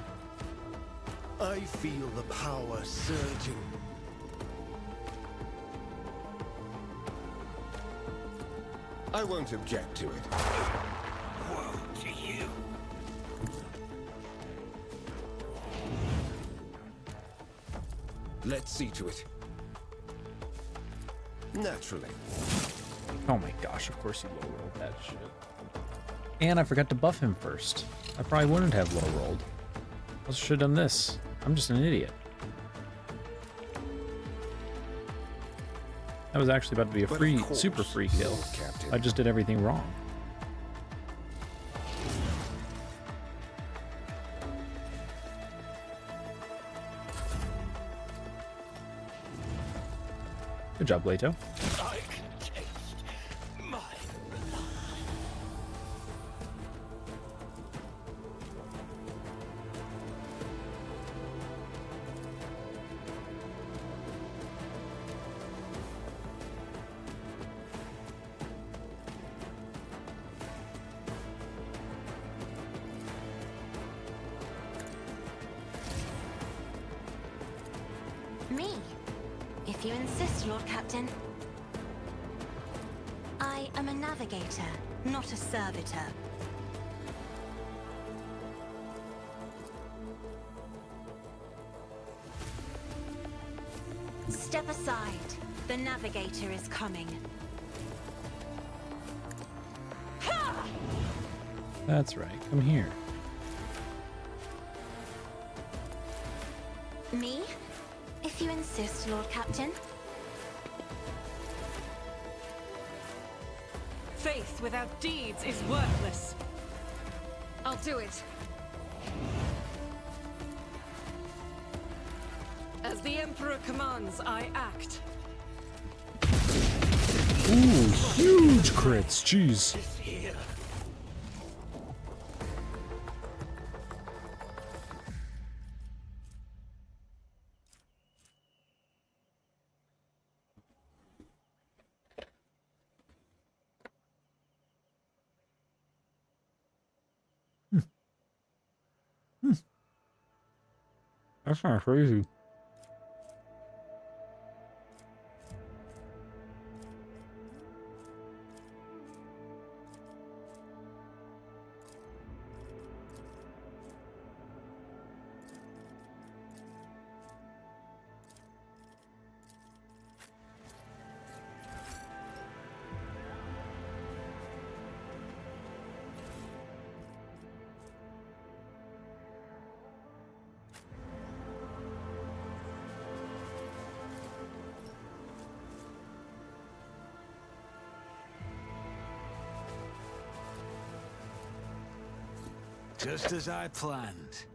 I feel the power surging. I won't object to it. Woe to you. Let's see to it. Naturally. Oh my gosh, of course he low rolled that shit. And I forgot to buff him first. I probably wouldn't have low rolled. I should have done this. I'm just an idiot. That was actually about to be a free, super free kill. Captain. I just did everything wrong. Good job, Leto. I can taste my blood. Me? If you insist, Lord Captain. I am a navigator, not a servitor. Step aside. The navigator is coming. That's right. Come here. Me? If you insist, Lord Captain. Faith without deeds is worthless. I'll do it. As the Emperor commands, I act. Ooh, huge crits. Jeez. That's not crazy. Just as I planned.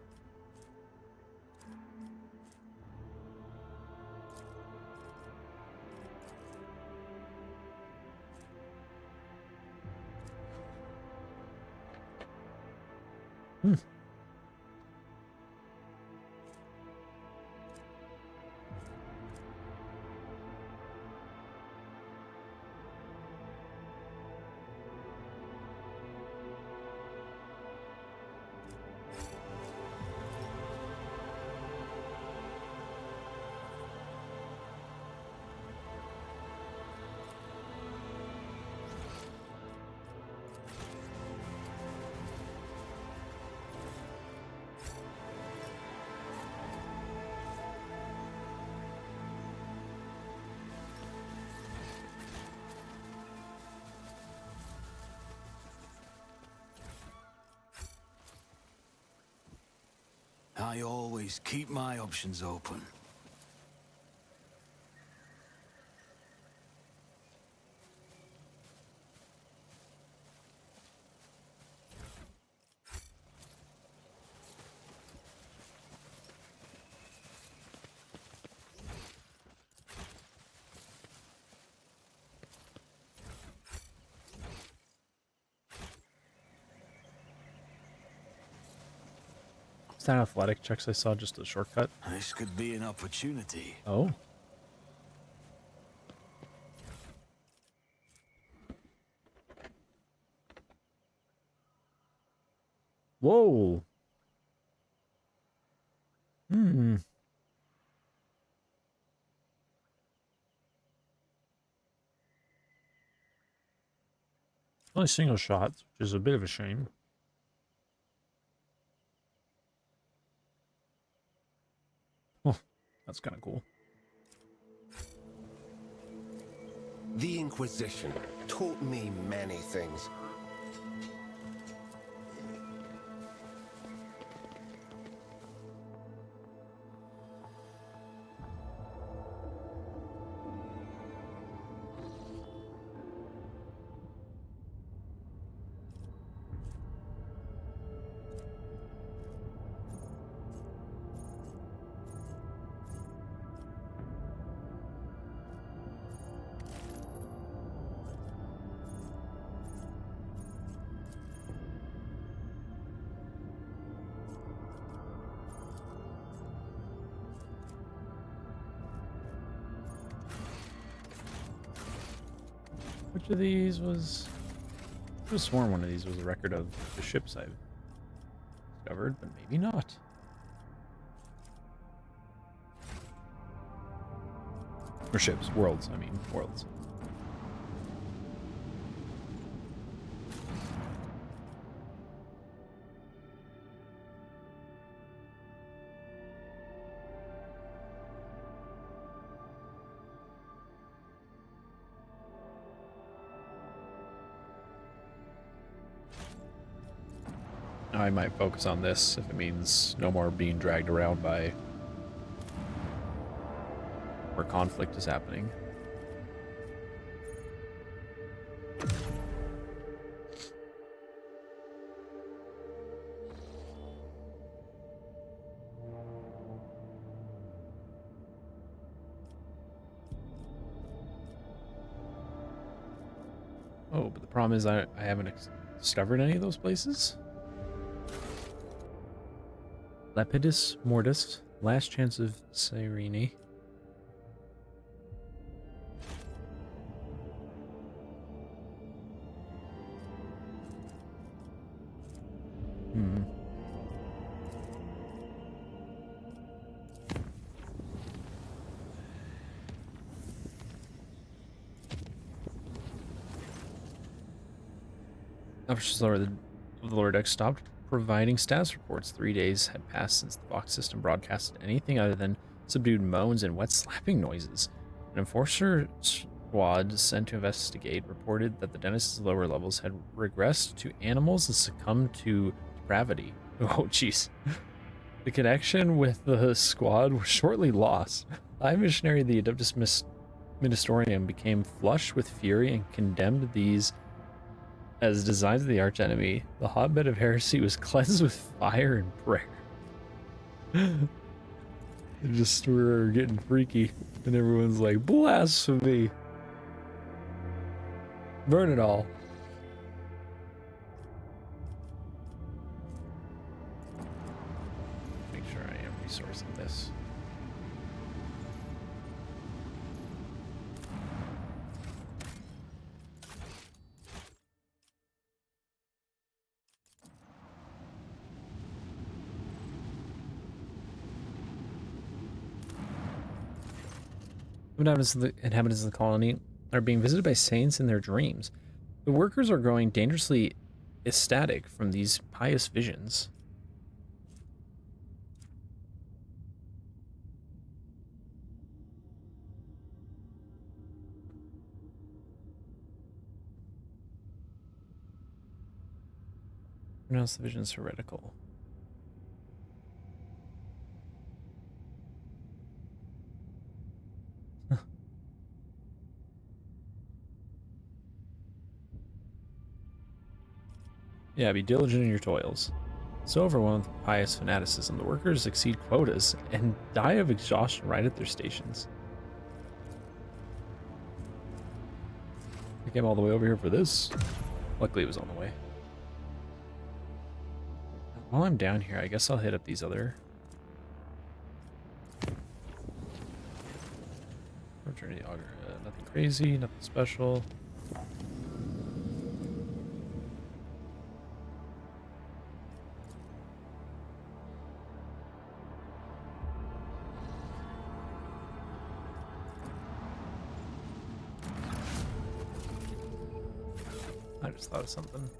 I always keep my options open. Is that athletic checks I saw just a shortcut? This could be an opportunity. Oh. Whoa. Only single shots, which is a bit of a shame. Oh, that's kind of cool. The Inquisition taught me many things. Which of these was... I could have sworn one of these was a record of the ships I've discovered, but maybe not. Or ships, worlds, I mean, worlds. I might focus on this if it means no more being dragged around by where conflict is happening. Oh, but the problem is I haven't discovered any of those places. Lepidus Mortis, Last Chance of Cyrene. Hmm. Officers of the lower deck stopped providing status reports. 3 days had passed since the Vox system broadcasted anything other than subdued moans and wet slapping noises. An enforcer squad sent to investigate reported that the dentist's lower levels had regressed to animals and succumbed to depravity. Oh, jeez. The connection with the squad was shortly lost. High Missionary of the Adeptus Ministerium became flushed with fury and condemned these as designs of the archenemy. The hotbed of heresy was cleansed with fire and prayer. We're getting freaky, and everyone's like, blasphemy! Burn it all. Make sure I am resourcing this. Inhabitants of the colony are being visited by saints in their dreams. The workers are growing dangerously ecstatic from these pious visions. Pronounce the visions heretical. Yeah, be diligent in your toils. So overwhelmed with pious fanaticism, the workers exceed quotas and die of exhaustion right at their stations. I came all the way over here for this. Luckily, it was on the way. While I'm down here, I guess I'll hit up these other... Return to the auger. Nothing crazy, nothing special. I just thought of something.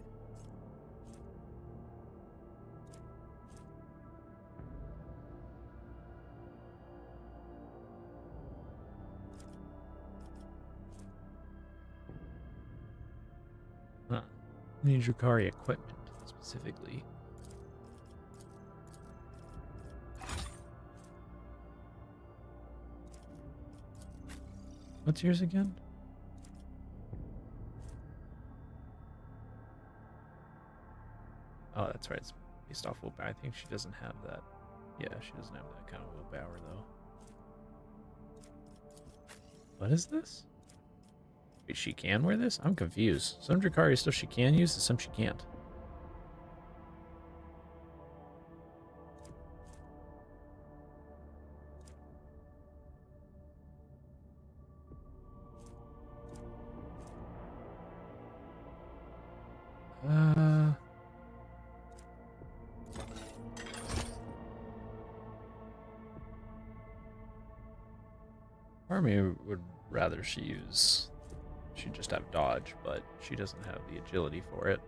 Huh. Need Drakari equipment, specifically. What's yours again? Oh, that's right. It's based off willpower. I think she doesn't have that. Yeah, she doesn't have that kind of willpower, though. What is this? Wait, she can wear this? I'm confused. Some Drakari stuff she can use, and some she can't. Army would rather she just have dodge, but she doesn't have the agility for it.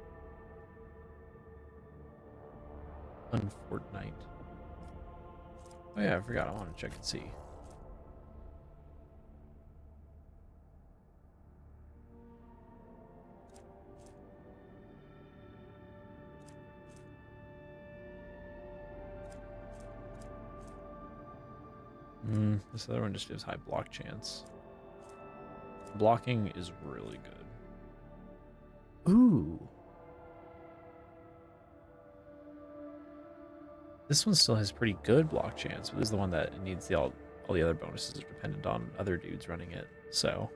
Unfortnite. Oh yeah, I forgot. I want to check and see. This other one just gives high block chance. Blocking is really good. Ooh. This one still has pretty good block chance, but this is the one that needs all the other bonuses are dependent on other dudes running it. So.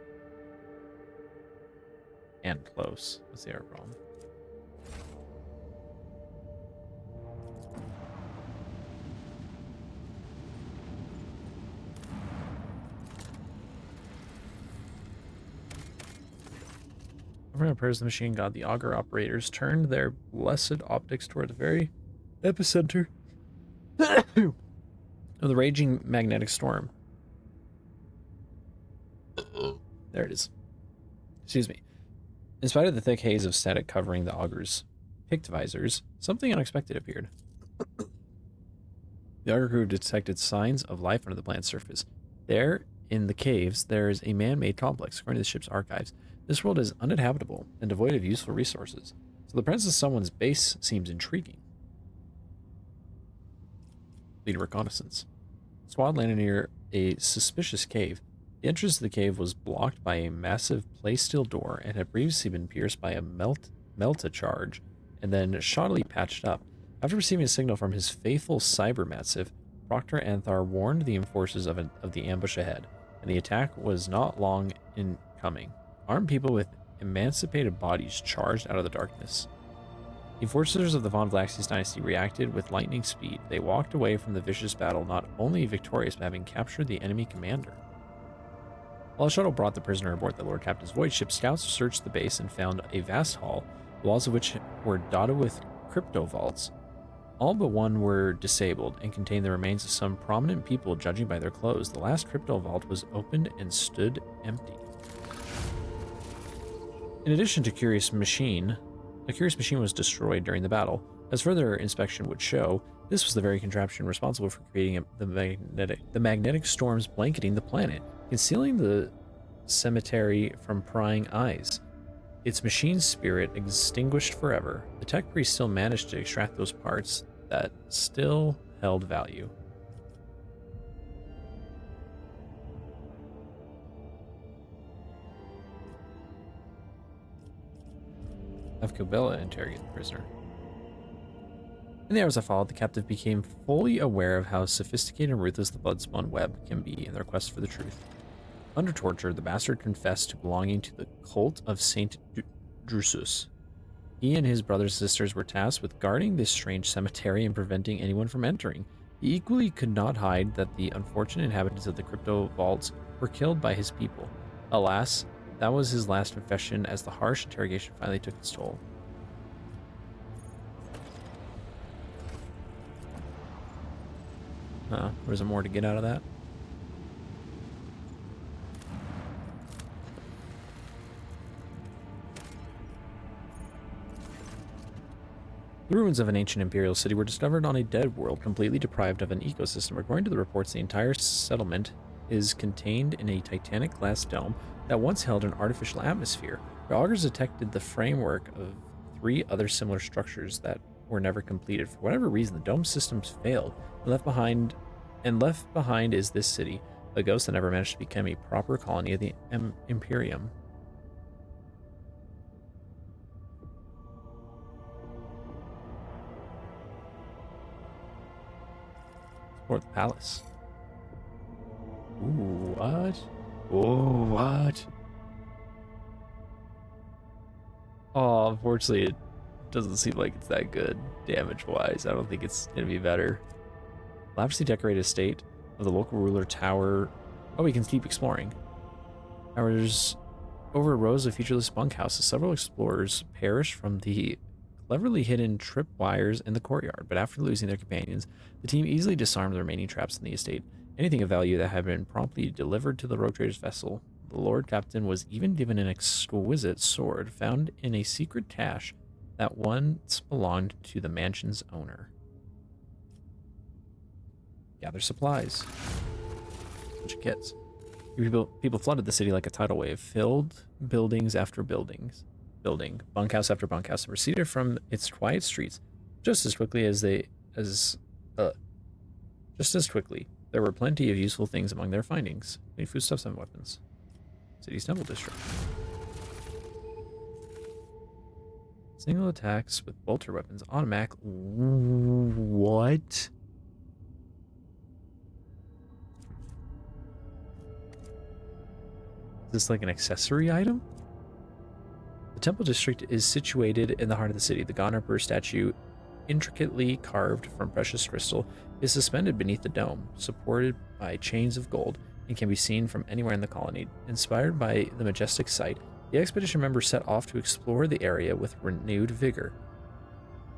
And close. That's the other problem. Over the prayers of the machine god, the augur operators turned their blessed optics toward the very epicenter of the raging magnetic storm. There it is. Excuse me. In spite of the thick haze of static covering the augur's picked visors, something unexpected appeared. The augur crew detected signs of life under the planet's surface. There, in the caves, there is a man-made complex. According to the ship's archives, this world is uninhabitable and devoid of useful resources, so the presence of someone's base seems intriguing. Lead reconnaissance. Squad landed near a suspicious cave. The entrance to the cave was blocked by a massive play-steel door and had previously been pierced by a melta charge and then shoddily patched up. After receiving a signal from his faithful cybermassive, Proctor Anthar warned the enforcers of the ambush ahead, and the attack was not long in coming. Armed people with emancipated bodies charged out of the darkness. The enforcers of the Von Vlaxis dynasty reacted with lightning speed. They walked away from the vicious battle, not only victorious, but having captured the enemy commander. While a shuttle brought the prisoner aboard the Lord Captain's void ship, scouts searched the base and found a vast hall, the walls of which were dotted with crypto vaults. All but one were disabled and contained the remains of some prominent people, judging by their clothes. The last crypto vault was opened and stood empty. In addition to a curious machine was destroyed during the battle. As further inspection would show, this was the very contraption responsible for creating the magnetic storms blanketing the planet, concealing the cemetery from prying eyes. Its machine spirit extinguished forever, the tech priest still managed to extract those parts that still held value. Avkobela interrogated the prisoner. In the hours that followed, the captive became fully aware of how sophisticated and ruthless the blood-spun web can be in their quest for the truth. Under torture, the bastard confessed to belonging to the cult of Saint Drusus. He and his brothers and sisters were tasked with guarding this strange cemetery and preventing anyone from entering. He equally could not hide that the unfortunate inhabitants of the crypto vaults were killed by his people. Alas, that was his last confession as the harsh interrogation finally took its toll. Was there more to get out of that? The ruins of an ancient imperial city were discovered on a dead world, completely deprived of an ecosystem. According to the reports, the entire settlement is contained in a titanic glass dome that once held an artificial atmosphere. The augurs detected the framework of 3 other similar structures that were never completed. For whatever reason, the dome systems failed, and left behind is this city, a ghost that never managed to become a proper colony of the Imperium. Or the palace. Ooh, what? Oh, what? Oh, unfortunately, it doesn't seem like it's that good damage-wise. I don't think it's gonna be better. Lavishly decorated estate of the local ruler tower. Oh, we can keep exploring. Towers over rows of featureless bunkhouses. Several explorers perished from the cleverly hidden tripwires in the courtyard, but after losing their companions, the team easily disarmed the remaining traps in the estate. Anything of value that had been promptly delivered to the rogue trader's vessel. The Lord Captain was even given an exquisite sword found in a secret cache that once belonged to the mansion's owner. Gather supplies. Bunch of kits. People flooded the city like a tidal wave, filled buildings after building, bunkhouse after bunkhouse, and receded from its quiet streets just as quickly There were plenty of useful things among their findings. Many foodstuffs and weapons. City's temple district. Single attacks with bolter weapons automatic. What? Is this like an accessory item? The temple district is situated in the heart of the city. The God Emperor statue, intricately carved from precious crystal, is suspended beneath the dome, supported by chains of gold, and can be seen from anywhere in the colony. Inspired by the majestic sight, the expedition members set off to explore the area with renewed vigor.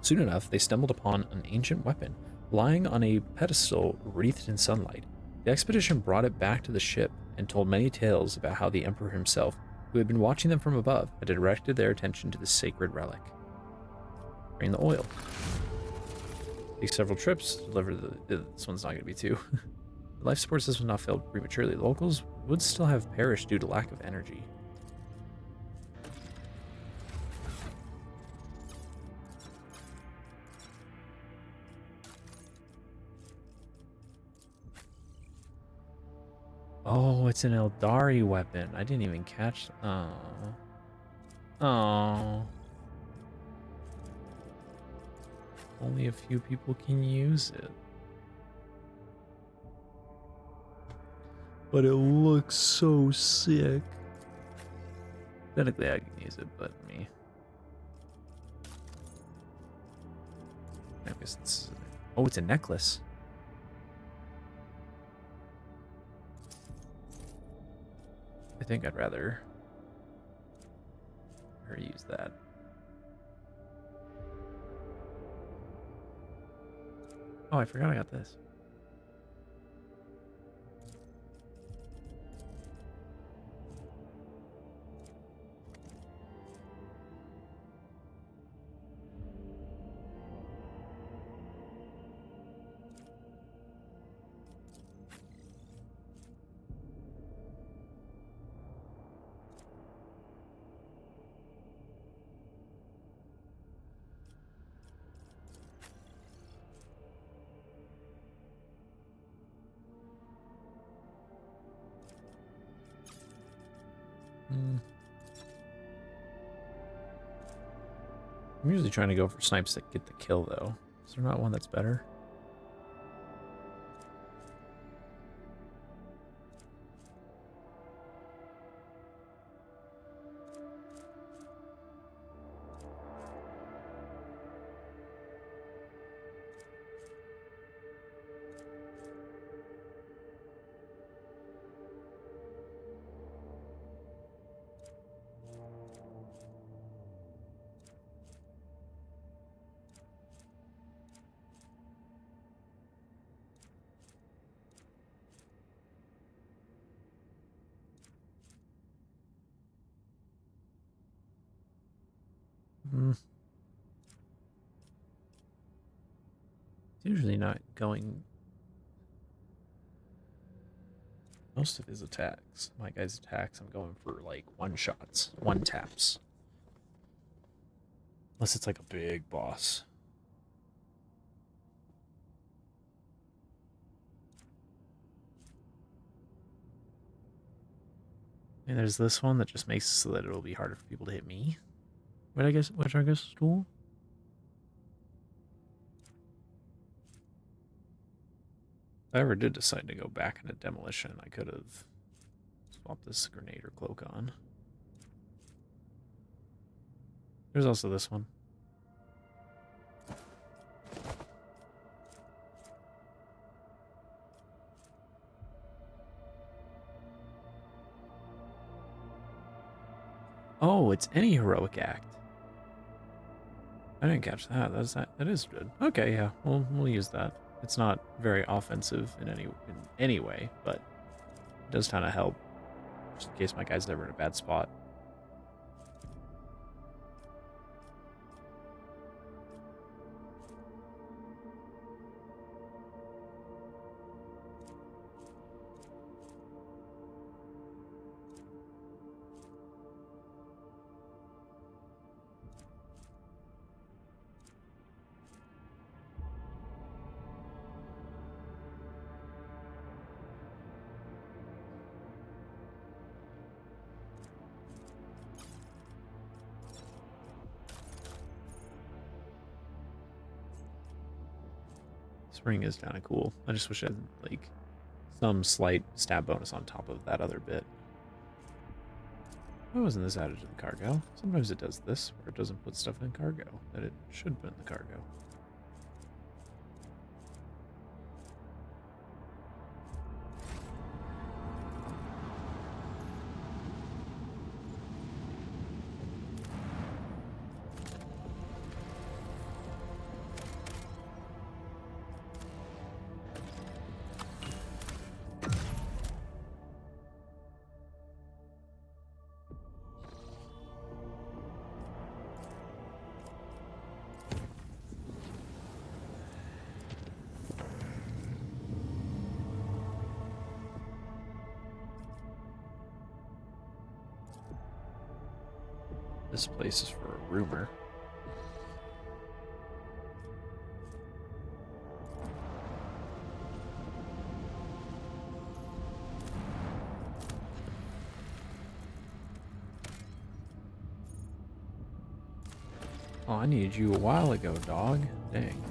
Soon enough, they stumbled upon an ancient weapon, lying on a pedestal wreathed in sunlight. The expedition brought it back to the ship and told many tales about how the Emperor himself, who had been watching them from above, had directed their attention to the sacred relic. Drain the oil. Take several trips to deliver this one's not going to be two. The life support system not failed prematurely. The locals would still have perished due to lack of energy. Oh, it's an Eldari weapon. I didn't even catch. Oh. Oh. Only a few people can use it. But it looks so sick. Technically, I can use it, but me. I guess it's. Oh, it's a necklace. I think I'd rather her use that. Oh, I forgot I got this. I'm usually trying to go for snipes that get the kill, though. Is there not one that's better? It's usually not going. Most of his attacks, my guy's attacks, I'm going for like one shots, one taps. Unless it's like a big boss. And there's this one that just makes it so that it'll be harder for people to hit me. Which I guess is cool. If I ever did decide to go back into demolition, I could have swapped this grenade or cloak on. There's also this one. Oh, it's any heroic act. I didn't catch that. That is good. Okay, yeah, we'll use that. It's not very offensive in any way, but it does kind of help, just in case my guy's ever in a bad spot. This ring is kind of cool. I just wish I had, like, some slight stab bonus on top of that other bit. Why wasn't this added to the cargo? Sometimes it does this, where it doesn't put stuff in cargo that it should put in the cargo. This place is for a rumor. Oh, I needed you a while ago, dog. Dang.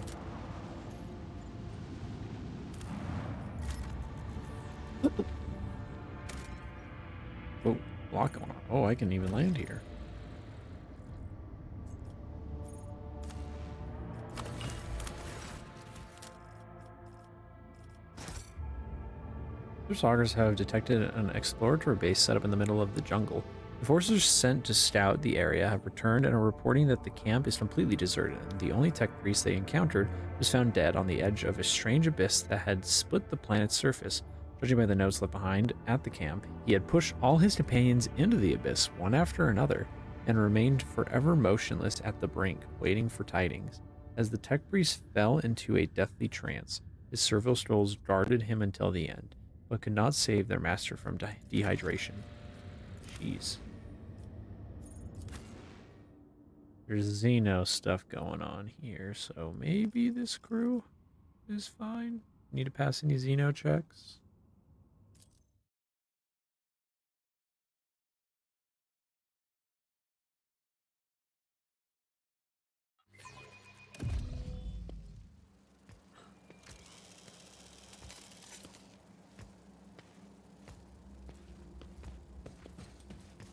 Oh, block going on. Oh, I can even land here. The Saugers have detected an exploratory base set up in the middle of the jungle. The forces sent to scout the area have returned and are reporting that the camp is completely deserted, and the only tech priest they encountered was found dead on the edge of a strange abyss that had split the planet's surface. Judging by the notes left behind at the camp, he had pushed all his companions into the abyss, one after another, and remained forever motionless at the brink, waiting for tidings. As the tech priest fell into a deathly trance, his servile scrolls guarded him until the end, but could not save their master from dehydration. Jeez. There's Xeno stuff going on here, so maybe this crew is fine. Need to pass any Xeno checks?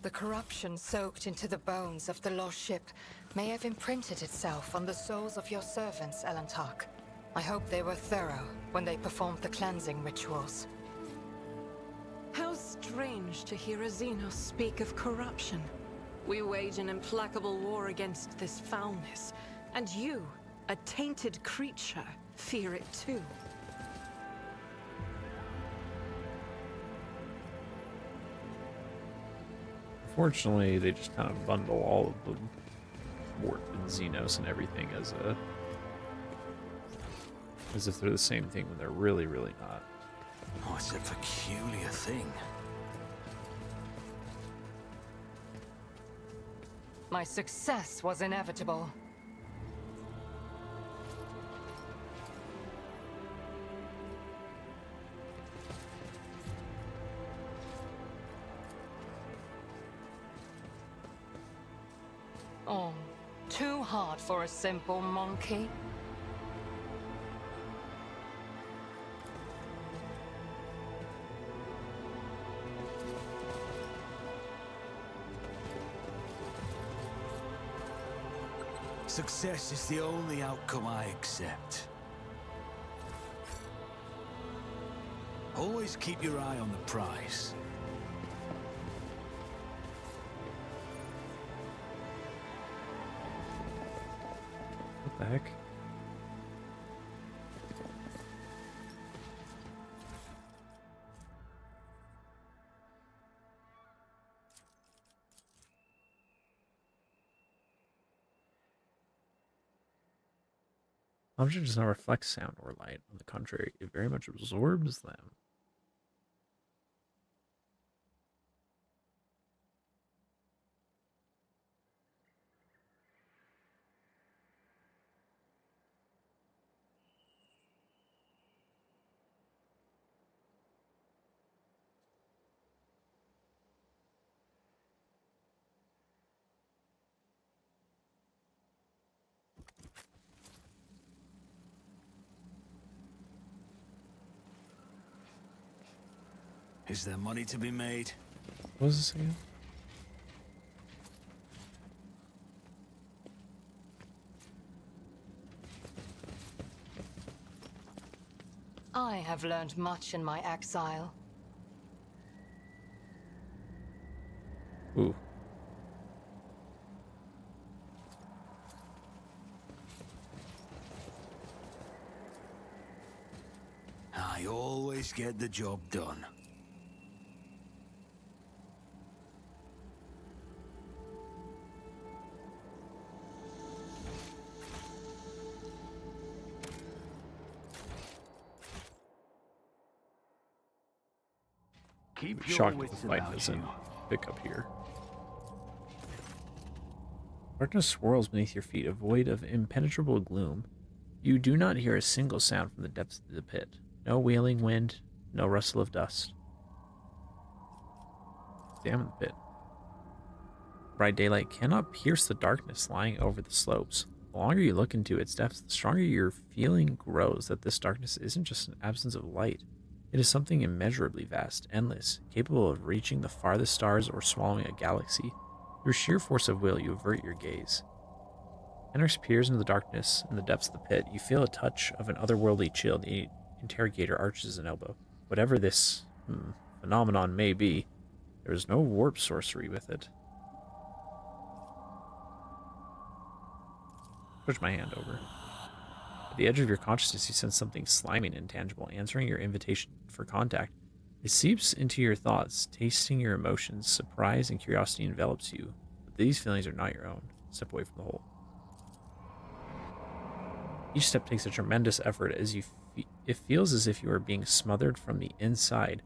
The corruption soaked into the bones of the lost ship may have imprinted itself on the souls of your servants, Elantark. I hope they were thorough when they performed the cleansing rituals. How strange to hear a Xenos speak of corruption. We wage an implacable war against this foulness, and you, a tainted creature, fear it too. Unfortunately, they just kind of bundle all of the warp and Xenos and everything as if they're the same thing when they're really, really not. Oh, it's a peculiar thing. My success was inevitable. Oh, too hard for a simple monkey. Success is the only outcome I accept. Always keep your eye on the prize. What the heck? Object does not reflect sound or light. On the contrary, it very much absorbs them. Is there money to be made? What was this again? I have learned much in my exile. Ooh. I always get the job done. Keep shocked if the fight doesn't pick up here. Darkness swirls beneath your feet, a void of impenetrable gloom. You do not hear a single sound from the depths of the pit. No wailing wind, no rustle of dust. Examine the pit. Bright daylight cannot pierce the darkness lying over the slopes. The longer you look into its depths, the stronger your feeling grows that this darkness isn't just an absence of light. It is something immeasurably vast, endless, capable of reaching the farthest stars or swallowing a galaxy. Through sheer force of will, you avert your gaze. Henrix peers into the darkness in the depths of the pit. You feel a touch of an otherworldly chill. The interrogator arches an elbow. Whatever this phenomenon may be, there is no warp sorcery with it. Push my hand over. At the edge of your consciousness, you sense something slimy and intangible, answering your invitation for contact. It seeps into your thoughts, tasting your emotions. Surprise and curiosity envelops you. But these feelings are not your own. Step away from the hole. Each step takes a tremendous effort as it feels as if you are being smothered from the inside,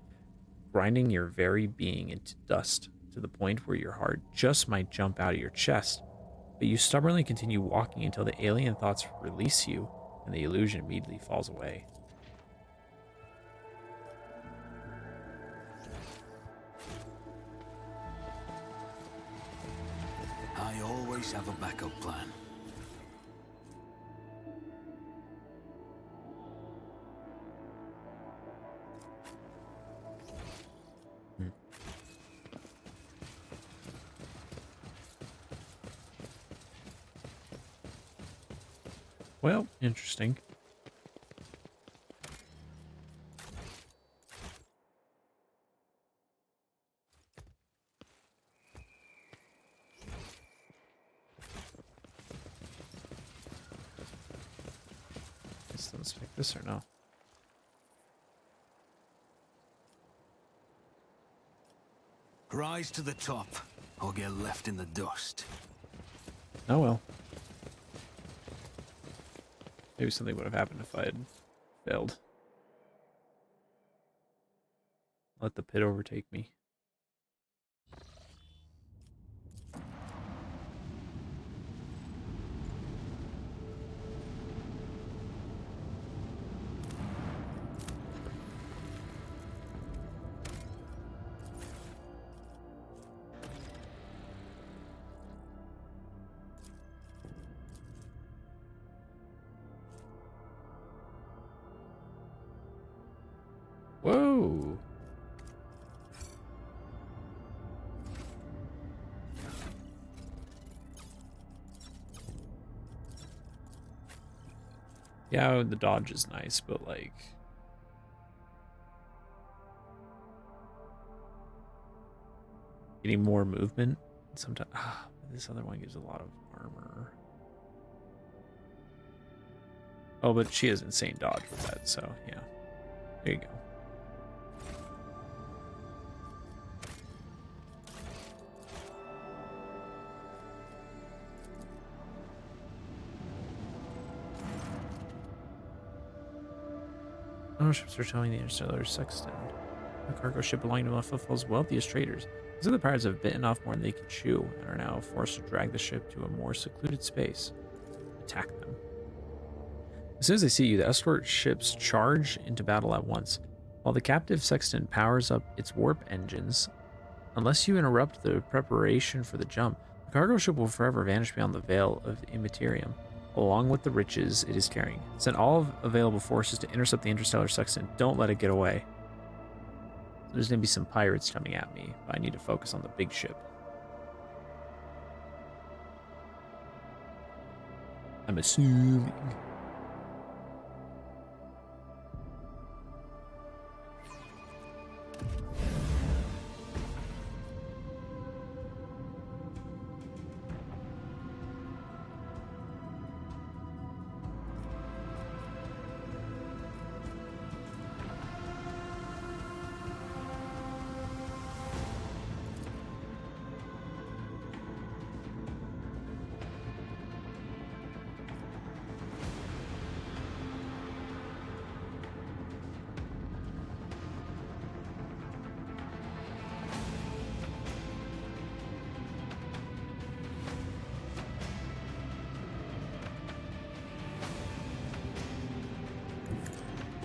grinding your very being into dust to the point where your heart just might jump out of your chest. But you stubbornly continue walking until the alien thoughts release you and the illusion immediately falls away. I always have a backup plan. Well, interesting. Let's pick this or no? Rise to the top, or get left in the dust. Oh well. Maybe something would have happened if I had failed. Let the pit overtake me. Whoa! Yeah, the dodge is nice, but like... getting more movement. Sometimes... this other one gives a lot of armor. Oh, but she has insane dodge with that, so yeah. There you go. Ships are towing the Interstellar Sexton. A cargo ship belonging to one of Fulfill's wealthiest traders. These other pirates have bitten off more than they can chew and are now forced to drag the ship to a more secluded space. Attack them. As soon as they see you, the escort ships charge into battle at once. While the captive Sexton powers up its warp engines, unless you interrupt the preparation for the jump, the cargo ship will forever vanish beyond the veil of Immaterium, along with the riches it is carrying. Send all available forces to intercept the Interstellar Sexton. Don't let it get away. There's gonna be some pirates coming at me, but I need to focus on the big ship. I'm assuming.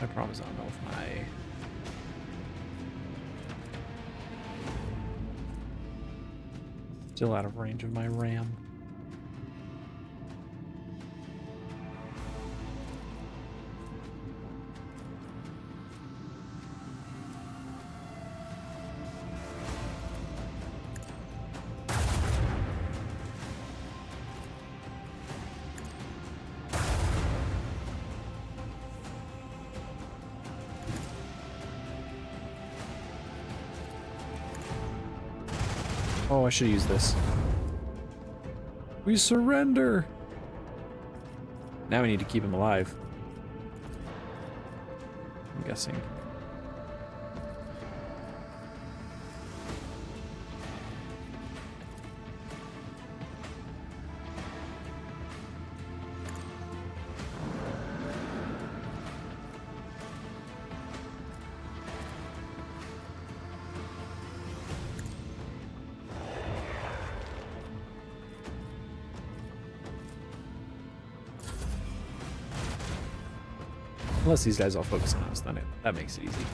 I promise I don't know if my... Still out of range of my ram. Oh, I should use this. We surrender! Now we need to keep him alive. I'm guessing. Unless these guys all focus on us, then that makes it easy.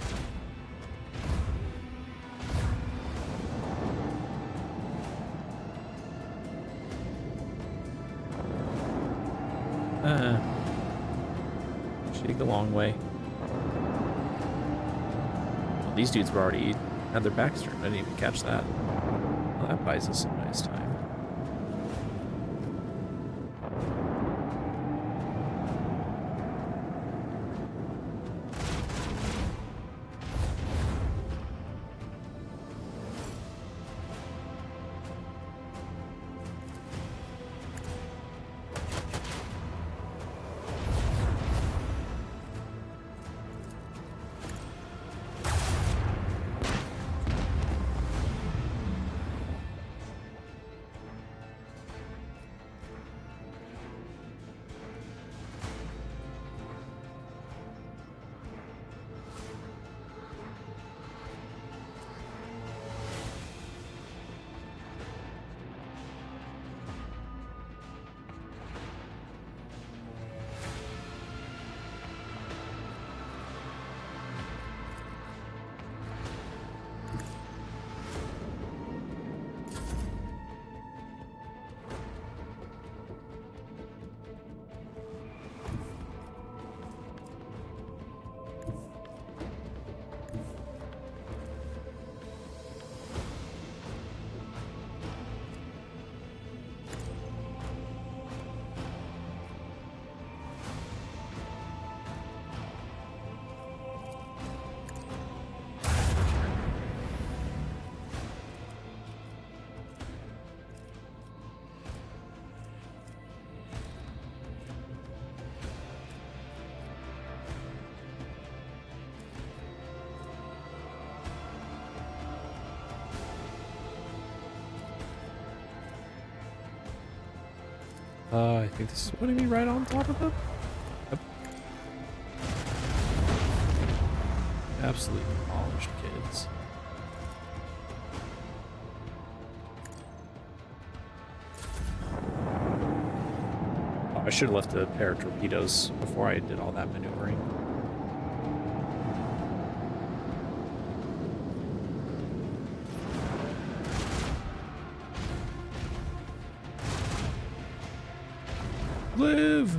Shake the long way. Well, these dudes were already had their backs turned. I didn't even catch that. Well, that buys us some nice time. I think this is putting me right on top of them. Yep. Absolutely polished kids. Oh, I should have left a pair of torpedoes before I did all that maneuvering. Live!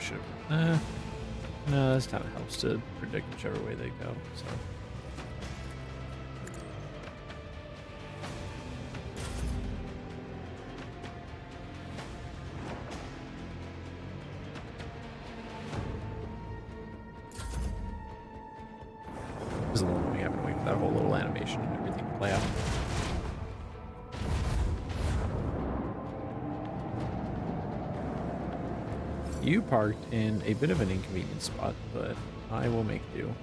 should have. No, this kind of helps to predict whichever way they go. So. It was a little annoying having to wait for that whole little animation and everything to play out. You parked in a bit of an inconvenient spot, but I will make do.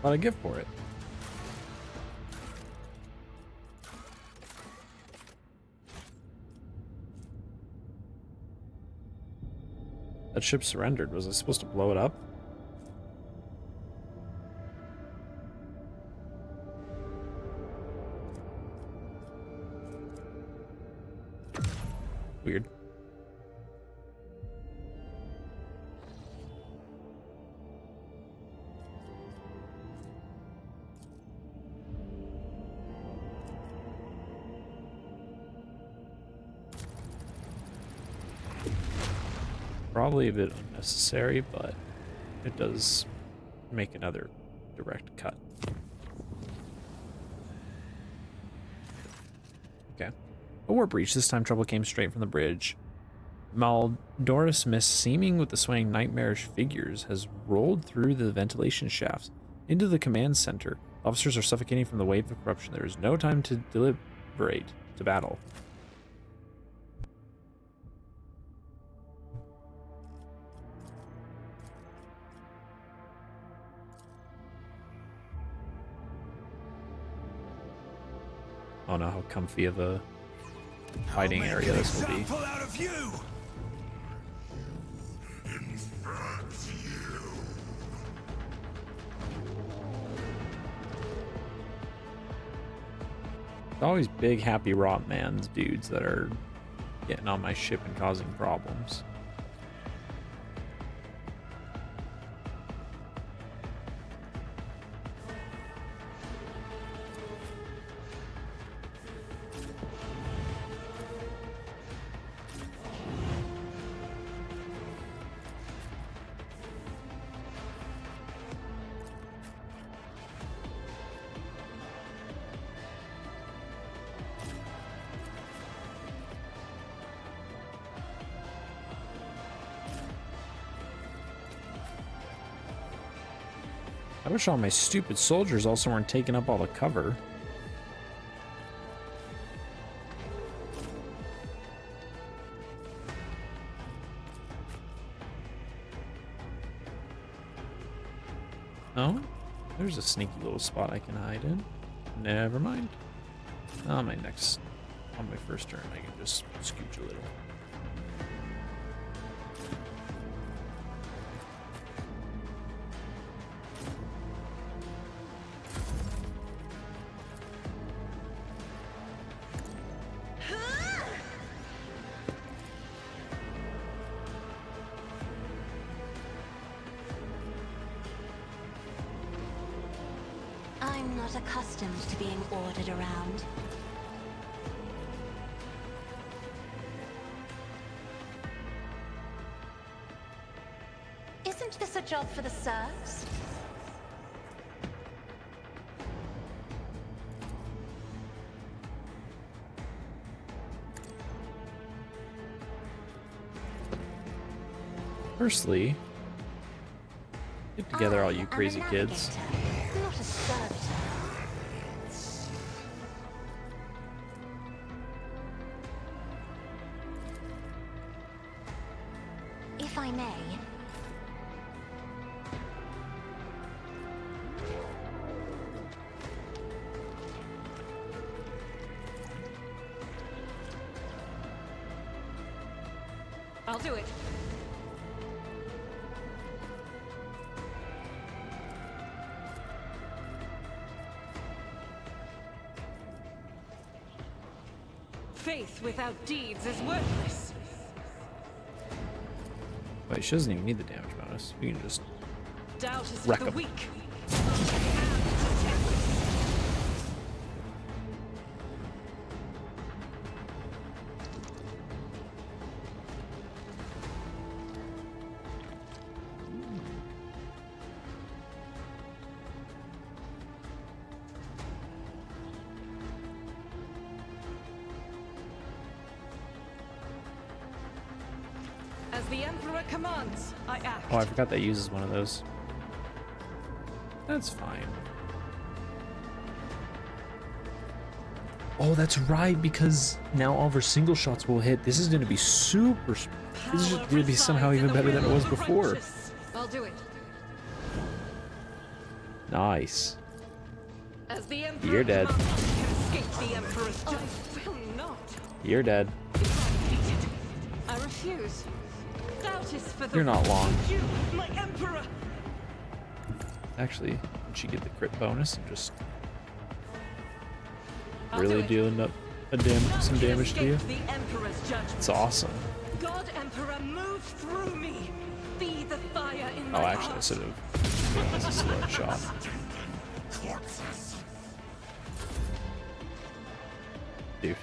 What I give for it? That ship surrendered. Was I supposed to blow it up? Weird. Probably a bit unnecessary, but it does make another direct cut. Okay. A war breach. This time trouble came straight from the bridge. Maldorus Mist, seeming with the swaying nightmarish figures, has rolled through the ventilation shafts into the command center. Officers are suffocating from the wave of corruption. There is no time to deliberate, to battle. I don't know how comfy of a fighting area this will be. Out of you. It's always big, happy, rot man's dudes that are getting on my ship and causing problems. I wish all my stupid soldiers also weren't taking up all the cover. Oh, there's a sneaky little spot I can hide in. Never mind. On my first turn, I can just scooch a little. I'm not accustomed to being ordered around. Isn't this a job for the serfs? Firstly, get together, all you crazy kids. Not a servitor. If I may. I'll do it. Faith without deeds is worthless. Wait, she doesn't even need the damage bonus. We can just Doubt is wreck for the 'em. weak. As the Emperor commands, I act. Oh, I forgot that uses one of those. That's fine. Oh, that's right, because now all of our single shots will hit. This is going to be super... This is going to be somehow even better than it was before. I'll do it. Nice. As the Emperor You're dead. commands, can escape the Emperor's I will not. You're dead. I refuse. Doubt is for the You're not long. You, my Emperor. Actually, did she get the crit bonus and just I'll really do it. dealing up some damage to you? The Emperor's judgment. It's awesome. God Emperor, move through me. Be the fire in Oh, my actually, I heart. should have. This is a slow shot. Dude,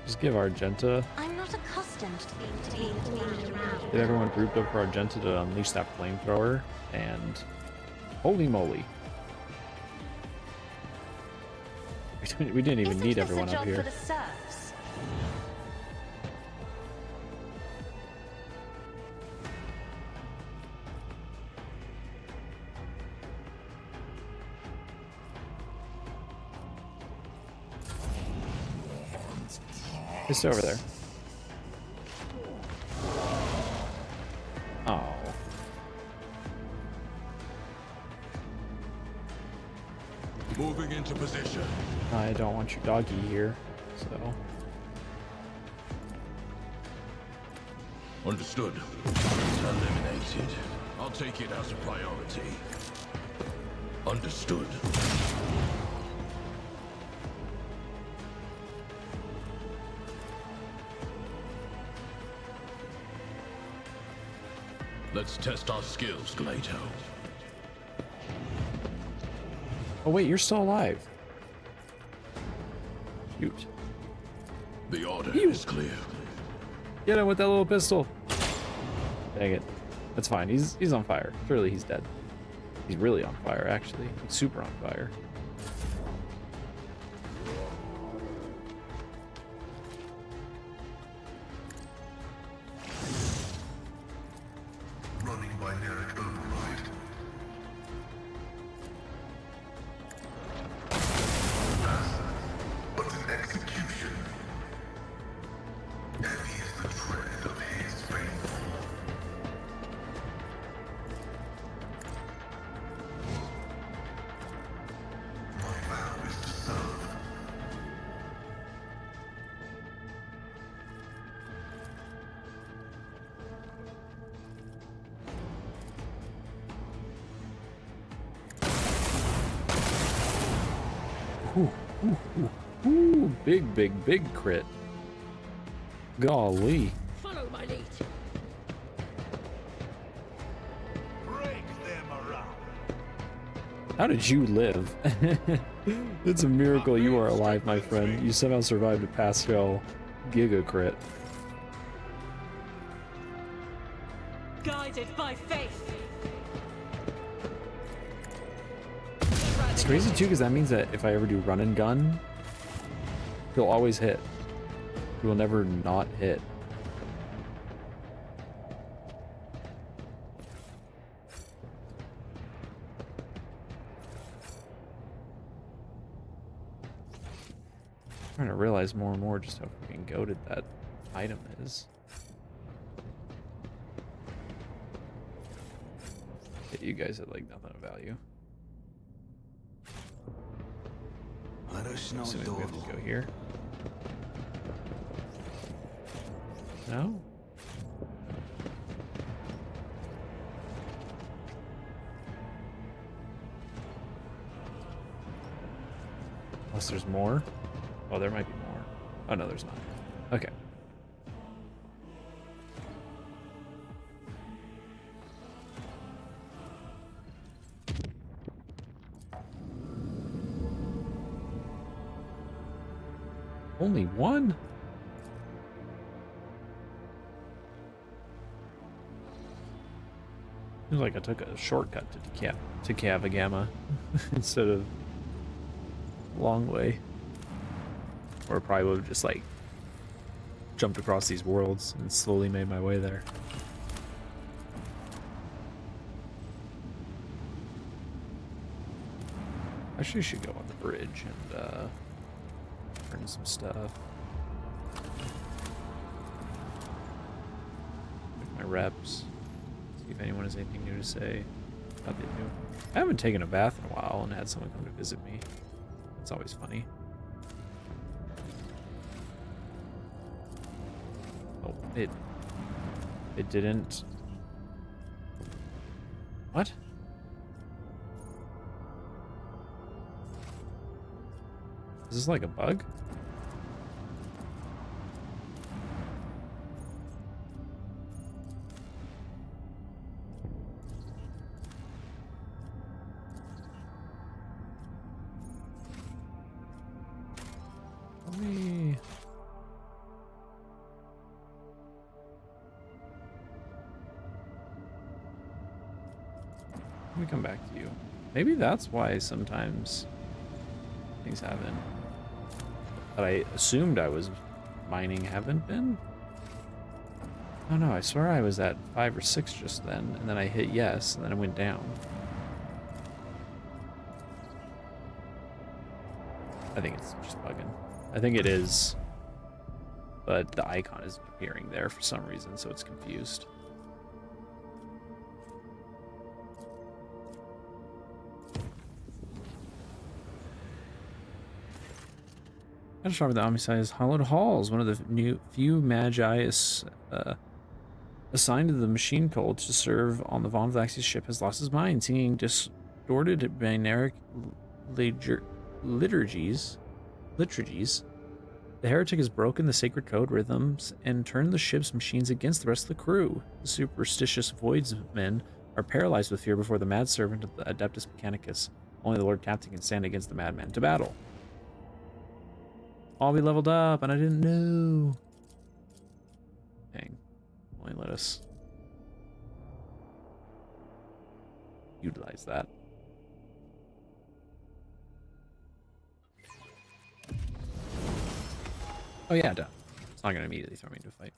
just give Argenta. I'm not accustomed to being around. Get everyone grouped up for Argenta to unleash that flamethrower, and holy moly. We didn't even need everyone up here. For the serfs? Just over there. Oh. Moving into position. I don't want your doggy here, so. Understood. Eliminated. I'll take it as a priority. Understood. Let's test our skills, Glato. Oh wait, you're still alive. Shoot. The order Ew. is clear. Get him with that little pistol. Dang it. That's fine. He's on fire. Surely he's dead. He's really on fire, actually. He's super on fire. Running binaric override. Fast, but in execution. Heavy is the tread of his faithful. My vow is to serve. Ooh, big crit. Golly. Follow my lead. Break them around. How did you live? It's a miracle you are alive, my friend. You somehow survived a Pascal Giga crit. Guided by faith. It's crazy too, because that means that if I ever do run and gun, he'll always hit. He will never not hit. I'm trying to realize more and more just how freaking goated that item is. Yeah, you guys had like nothing of value. Assuming we have to go here. No? Unless there's more. Oh, there might be more. Oh, no, there's not. Only one? Seems like I took a shortcut to Cavagama instead of long way. Or probably would have just like jumped across these worlds and slowly made my way there. Actually should go on the bridge and turn some stuff. Check my reps. See if anyone has anything new to say. Not they do. I haven't taken a bath in a while and had someone come to visit me. That's always funny. Oh, it didn't. What? Is this like a bug? Let me come back to you. Maybe that's why sometimes things happen. That I assumed I was mining haven't been. Oh no, I swear I was at 5 or 6 just then, and then I hit yes, and then it went down. I think it's just bugging. I think it is, but the icon is appearing there for some reason, so it's confused. I just remember the Omniscience Hollowed Halls, one of the few magi assigned to the machine cult to serve on the Von Vlaxis ship, has lost his mind, singing distorted binaric liturgies. The heretic has broken the sacred code rhythms and turned the ship's machines against the rest of the crew. The superstitious voids men are paralyzed with fear before the mad servant of the Adeptus Mechanicus. Only the Lord Captain can stand against the madman. To battle. All be leveled up, and I didn't know. Dang. Only let us utilize that. Oh yeah, duh. It's not going to immediately throw me into a fight.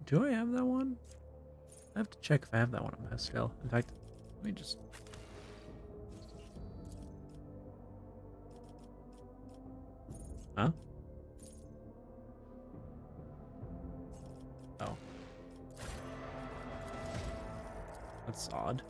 Do I have that one? I have to check if I have that one on Pascal. In fact, let me just... Huh? Oh. That's odd.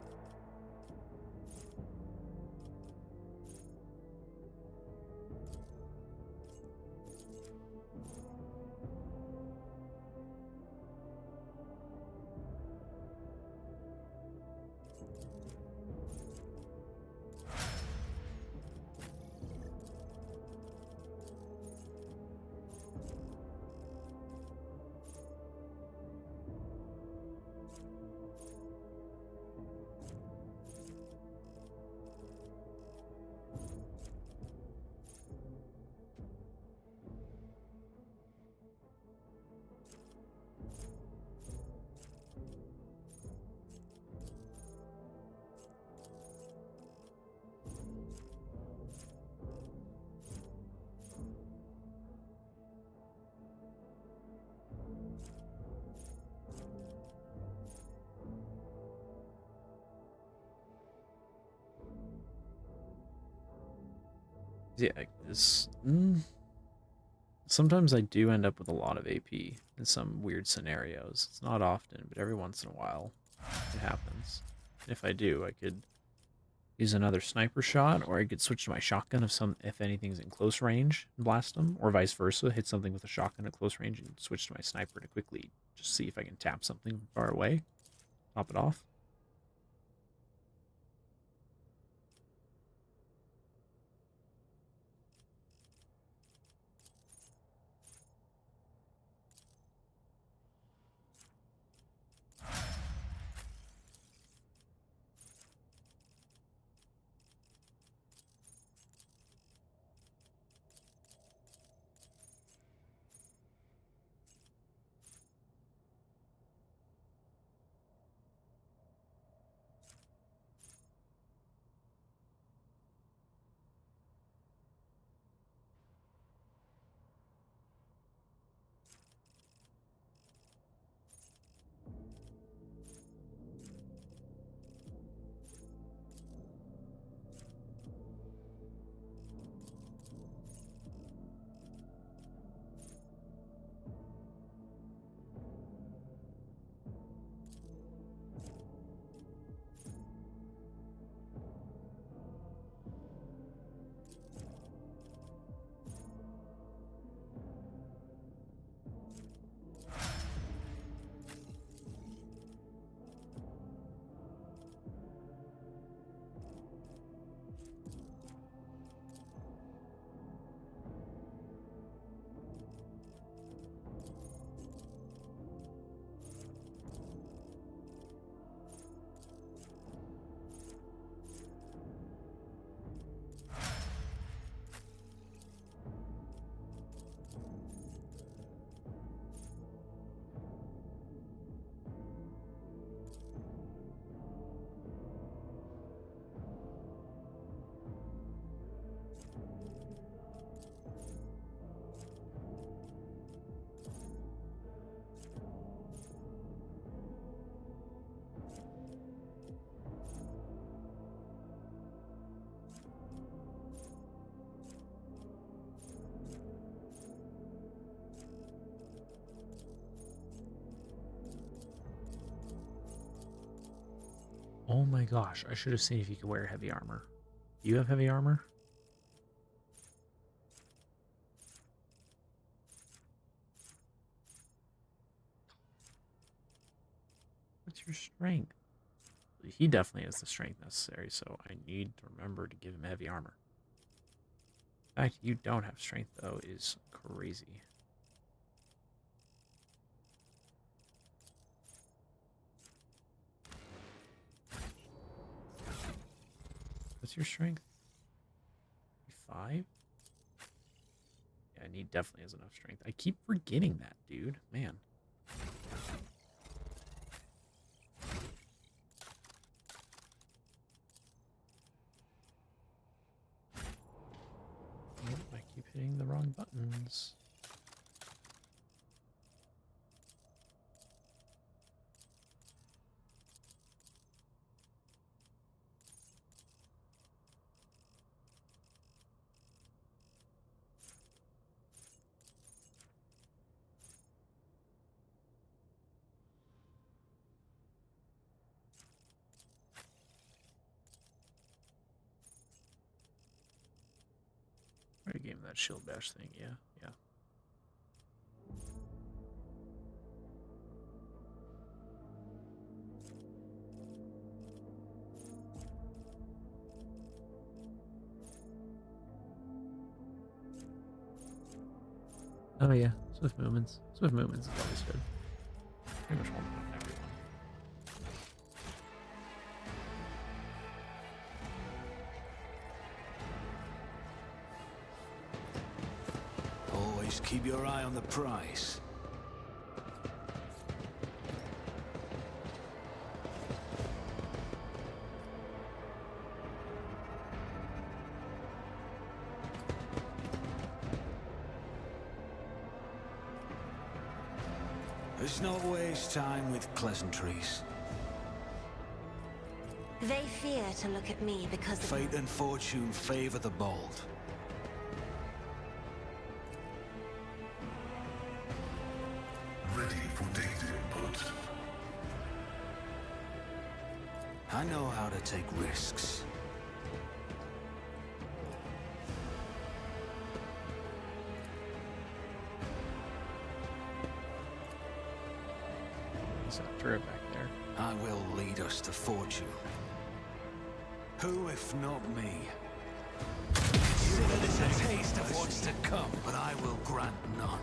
Yeah, this... Sometimes I do end up with a lot of AP in some weird scenarios. It's not often, but every once in a while it happens. if I do. I could use another sniper shot, or I could switch to my shotgun if anything's in close range and blast them, or vice versa, hit something with a shotgun at close range and switch to my sniper to quickly just see if I can tap something from far away, top it off. Oh my gosh, I should have seen if you could wear heavy armor. Do you have heavy armor? What's your strength? He definitely has the strength necessary, so I need to remember to give him heavy armor. The fact you don't have strength, though, is crazy. What's your strength? 5? Yeah, and he definitely has enough strength. I keep forgetting that, dude. Man. Nope, I keep hitting the wrong buttons. I gave him that shield bash thing, yeah, yeah. Oh yeah, swift movements. Swift movements is always good. Pretty much one on everyone. Always keep your eye on the prize. Let's not waste time with pleasantries. They fear to look at me because of... Fate and fortune favor the bold. Ready for data input. I know how to take risks. There's a turret back there. I will lead us to fortune. Who, if not me? Consider this a taste of what's to come, but I will grant none.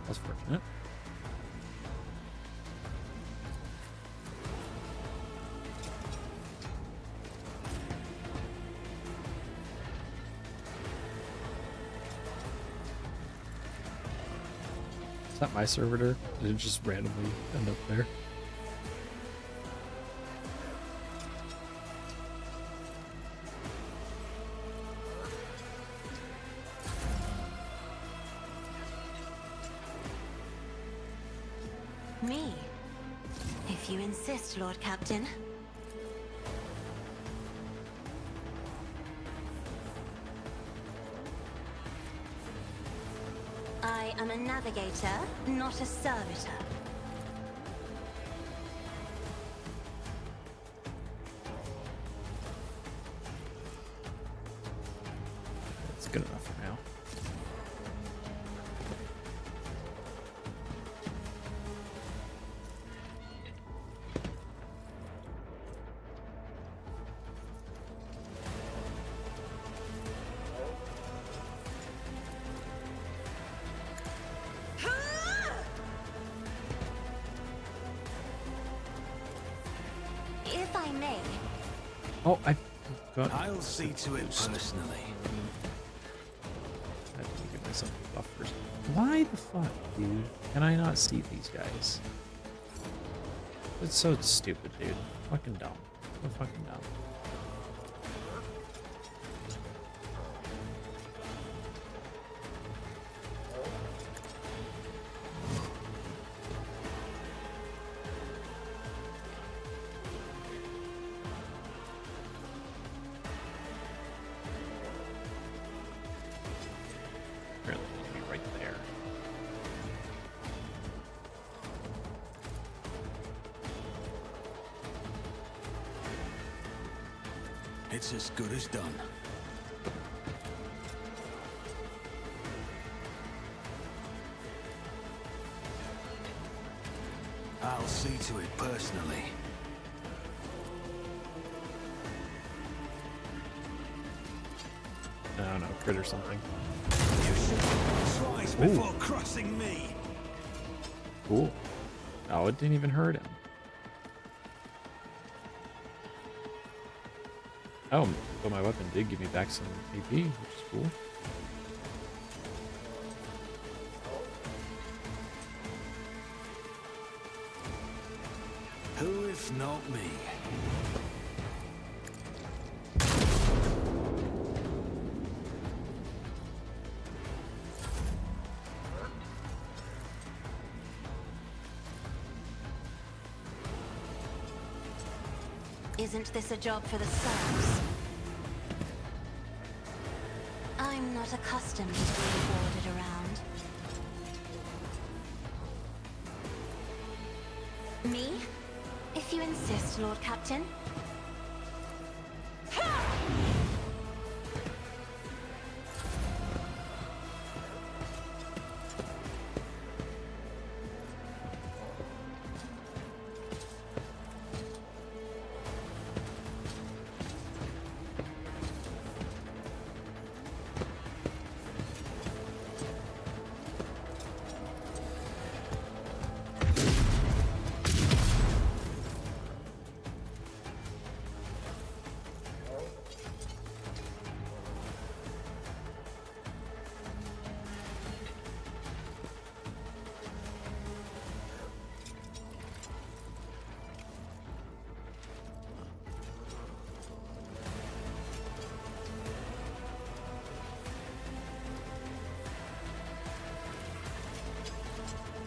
That's fortunate. Is that my servitor? Did it just randomly end up there? Me? If you insist, Lord Captain. I am a navigator, not a servitor. It's good enough for now. If I may. Oh, I got. I'll see to it personally. I have to give myself a buff first. Why the fuck, dude? Can I not see these guys? It's so stupid, dude. Fucking dumb. So fucking dumb. Apparently, it needs to be right there. It's as good as done. I'll see to it personally. I don't know, crit or something. You should think twice before crossing me. Cool. Oh, it didn't even hurt him. Oh, but my weapon did give me back some AP, which is cool. Who if not me? Isn't this a job for the serfs? I'm not accustomed to being ordered around. Me? If you insist, Lord Captain.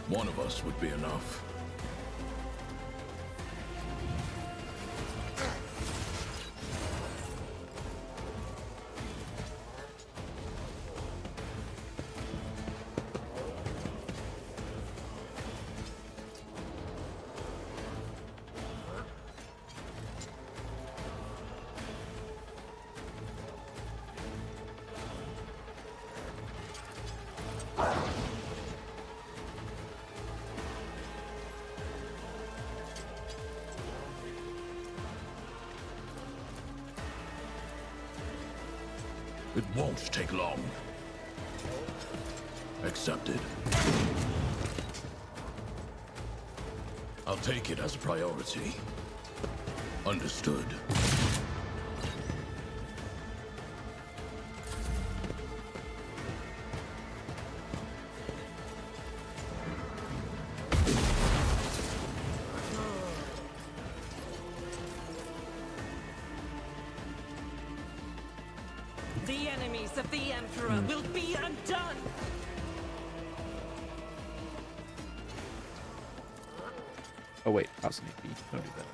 One of us would be enough. It won't take long. Accepted. I'll take it as a priority. Understood. The enemies of the Emperor will be undone! Oh wait, House Sneak Peek. Don't do that.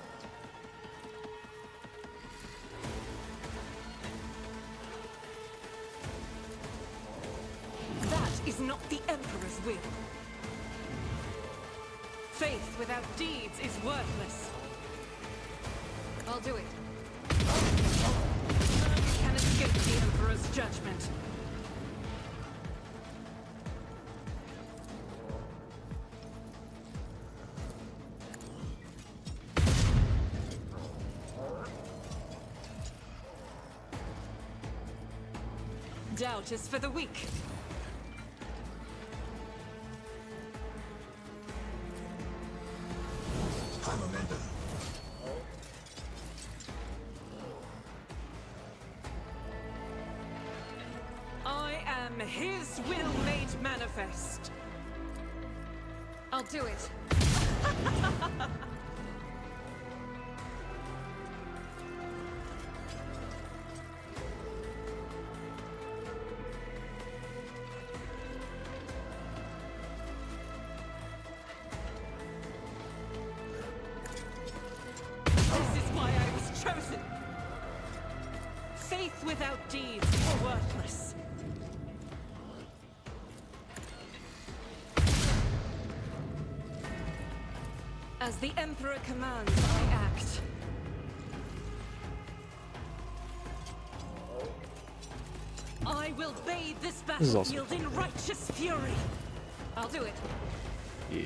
That is not the Emperor's will. Faith without deeds is worthless. I'll do it. None can escape the Emperor's judgment. Doubt is for the weak. I am his will made manifest. I'll do it. This is why I was chosen. Faith without deeds is worthless. As the Emperor commands, I act. I will bathe this is also battlefield in righteous fury. I'll do it. Yeah.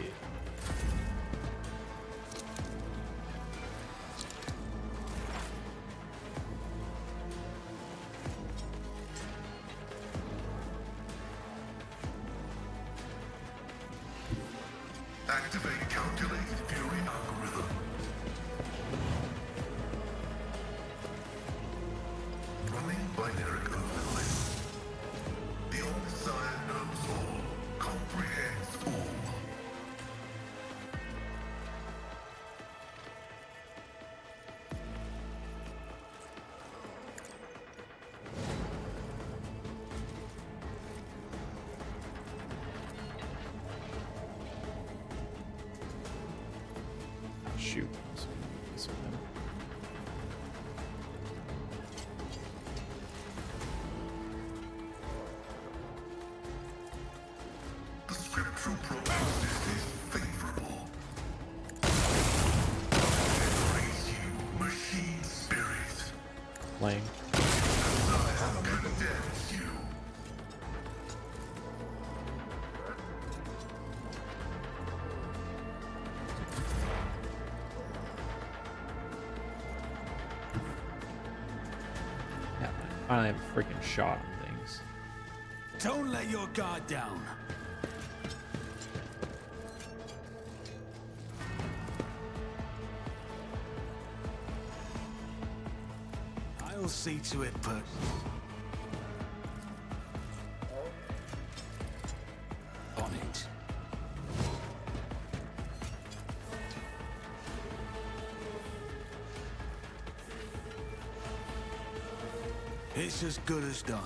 Activate calculated fury algorithm. Running binary overlay. The Omnissiah knows all, comprehends all. Shoot. The scriptural prognosis is favorable. Embrace you, machine spirit. Playing. Messiah condemns you. Yeah, I finally have a freaking shot on things. Don't let your guard down. I'll see to it, but on it. It's as good as done.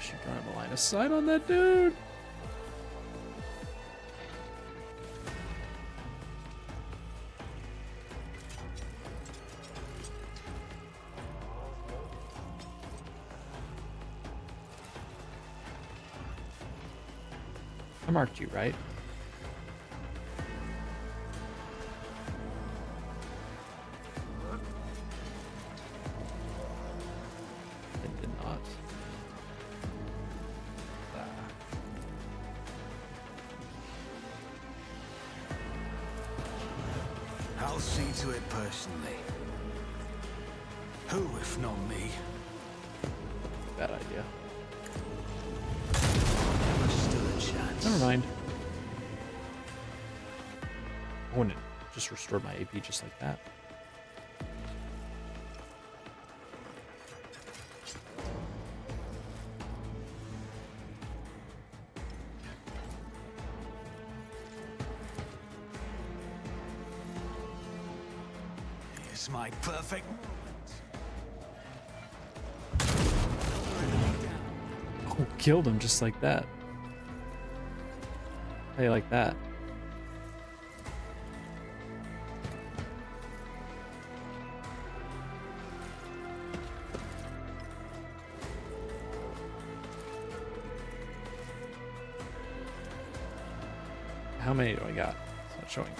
gosh, you don't have a line of sight on that dude. I marked you, right? I did not. I'll see to it personally. Who, if not me? Bad idea. There's still a chance. Never mind. I wouldn't just restored my AP just like that. It's my perfect moment. Oh, killed him just like that. How you like that? How many do I got? It's not showing me.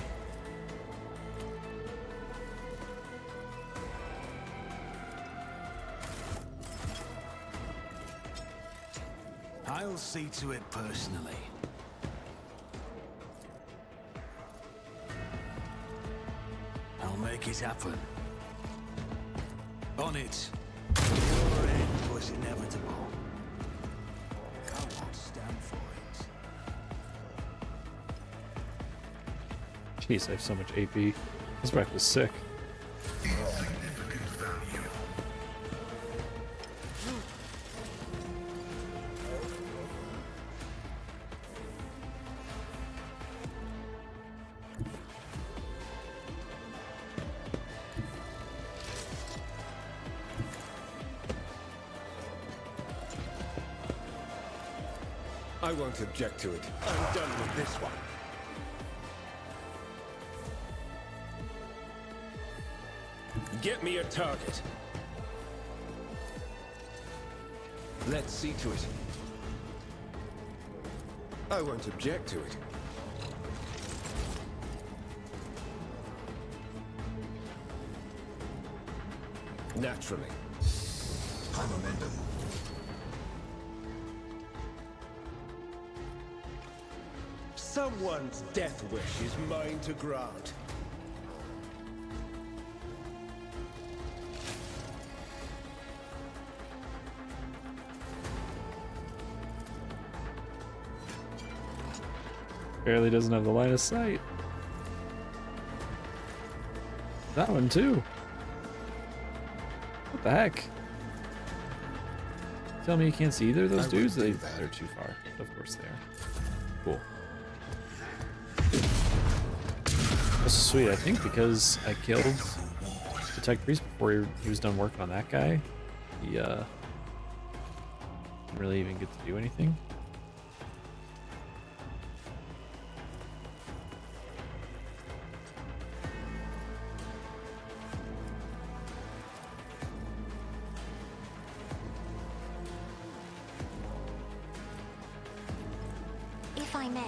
I'll see to it personally. I'll make it happen. On it. Your end was inevitable. I won't stand for it. Jeez, I have so much AP. This wreck was sick. Insignificant value. I won't object to it. I'm done with this one. Get me a target. Let's see to it. I won't object to it. Naturally. High momentum. Someone's death wish is mine to grant. Barely doesn't have the line of sight. That one too. What the heck? Tell me you can't see either of those dudes? They're too far. Of course they are. Cool. This is sweet, I think, because I killed the Tech Priest before he was done working on that guy. He didn't really even get to do anything. If I may.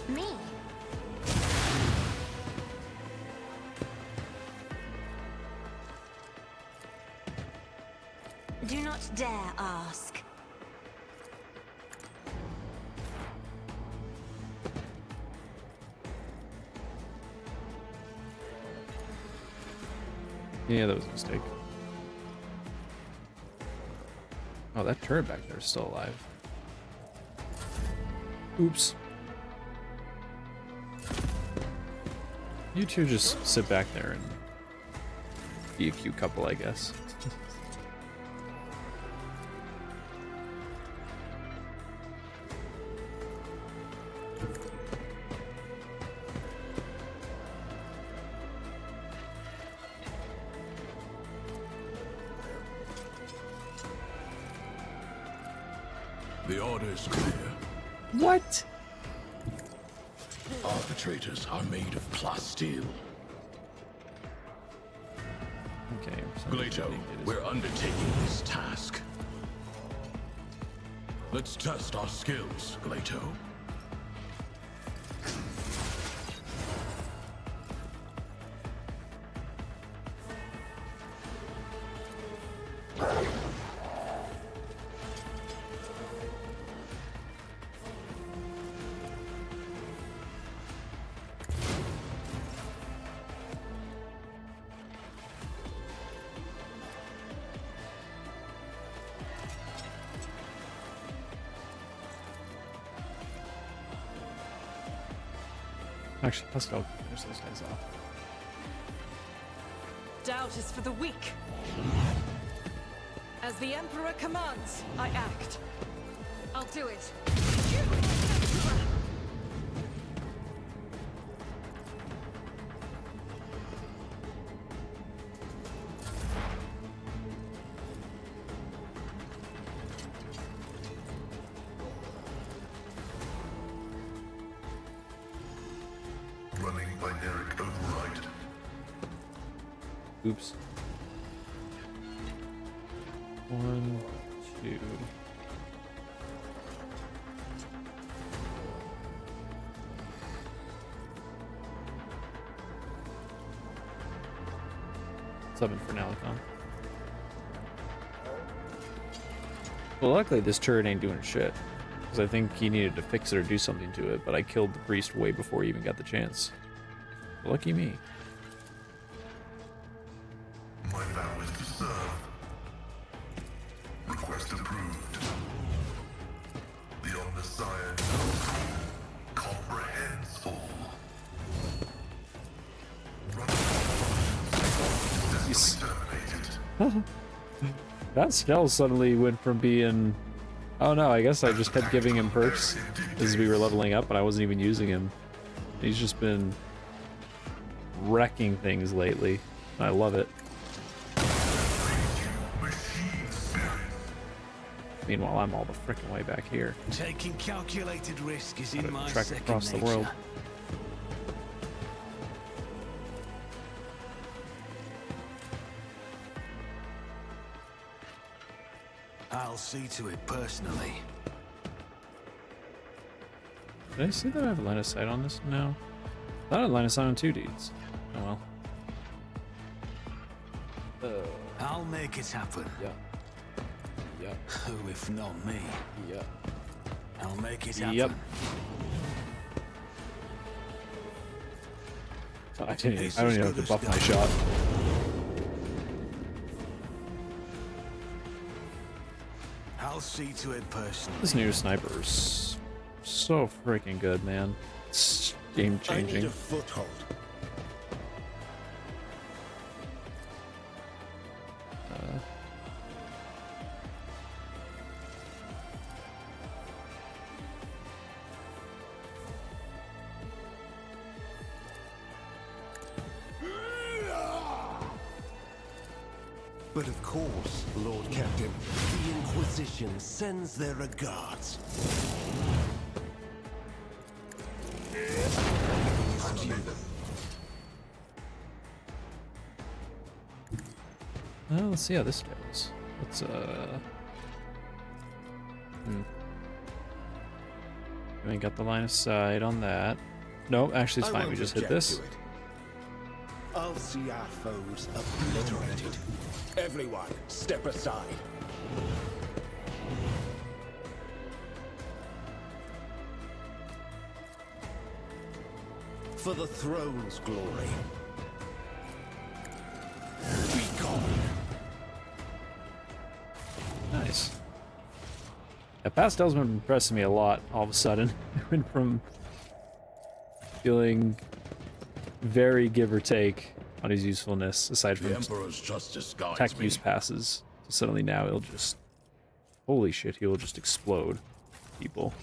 Me? Do not dare ask. Yeah, that was a mistake. Oh, that turret back there is still alive. Oops. You two just sit back there and be a cute couple, I guess. order is clear. What? Arbitrators are made of plasteel. Okay. Glato, we're undertaking this task. Let's test our skills, Glato. Actually, let's go finish those guys off. Doubt is for the weak. As the Emperor commands, I act. I'll do it. Running binaric override. Oops. 1, 2. Seven for Nalicon. Well, luckily this turret ain't doing shit. Because I think he needed to fix it or do something to it, but I killed the priest way before he even got the chance. Lucky me. My vow is to serve. Request approved. The Omniscient comprehends all. Yes. Terminated. That spell suddenly went from being... Oh no, I guess I just kept giving him perks as we were leveling up, and I wasn't even using him. He's just been wrecking things lately. I love it. Meanwhile, I'm all the frickin' way back here. Taking calculated risk is in my Trek second across the nature. world. I'll see to it personally. Did I see that I have a line of sight on this? No. I thought I had line of sight on 2 dudes. Oh well. I'll make it happen. Yeah. Yep. Who if not me? Yep. I'll make it happen. Yep. I don't even have to buff my shot. I'll see to it personally. This new sniper is so freaking good, man. It's game I need changing. a foothold. But of course, Lord Captain, the Inquisition sends their regards. Well, let's see how this goes. Let's We ain't got the line of sight on that. No, actually it's I fine. We won't just hit object this. to it. I'll see our foes obliterated. Everyone, step aside. For the throne's glory. Be gone. Nice. Yeah, Pastel's been impressing me a lot all of a sudden. It went from feeling very give or take on his usefulness, aside The from Emperor's justice guides tech me. use passes. So suddenly now he'll just... Holy shit, he will just explode people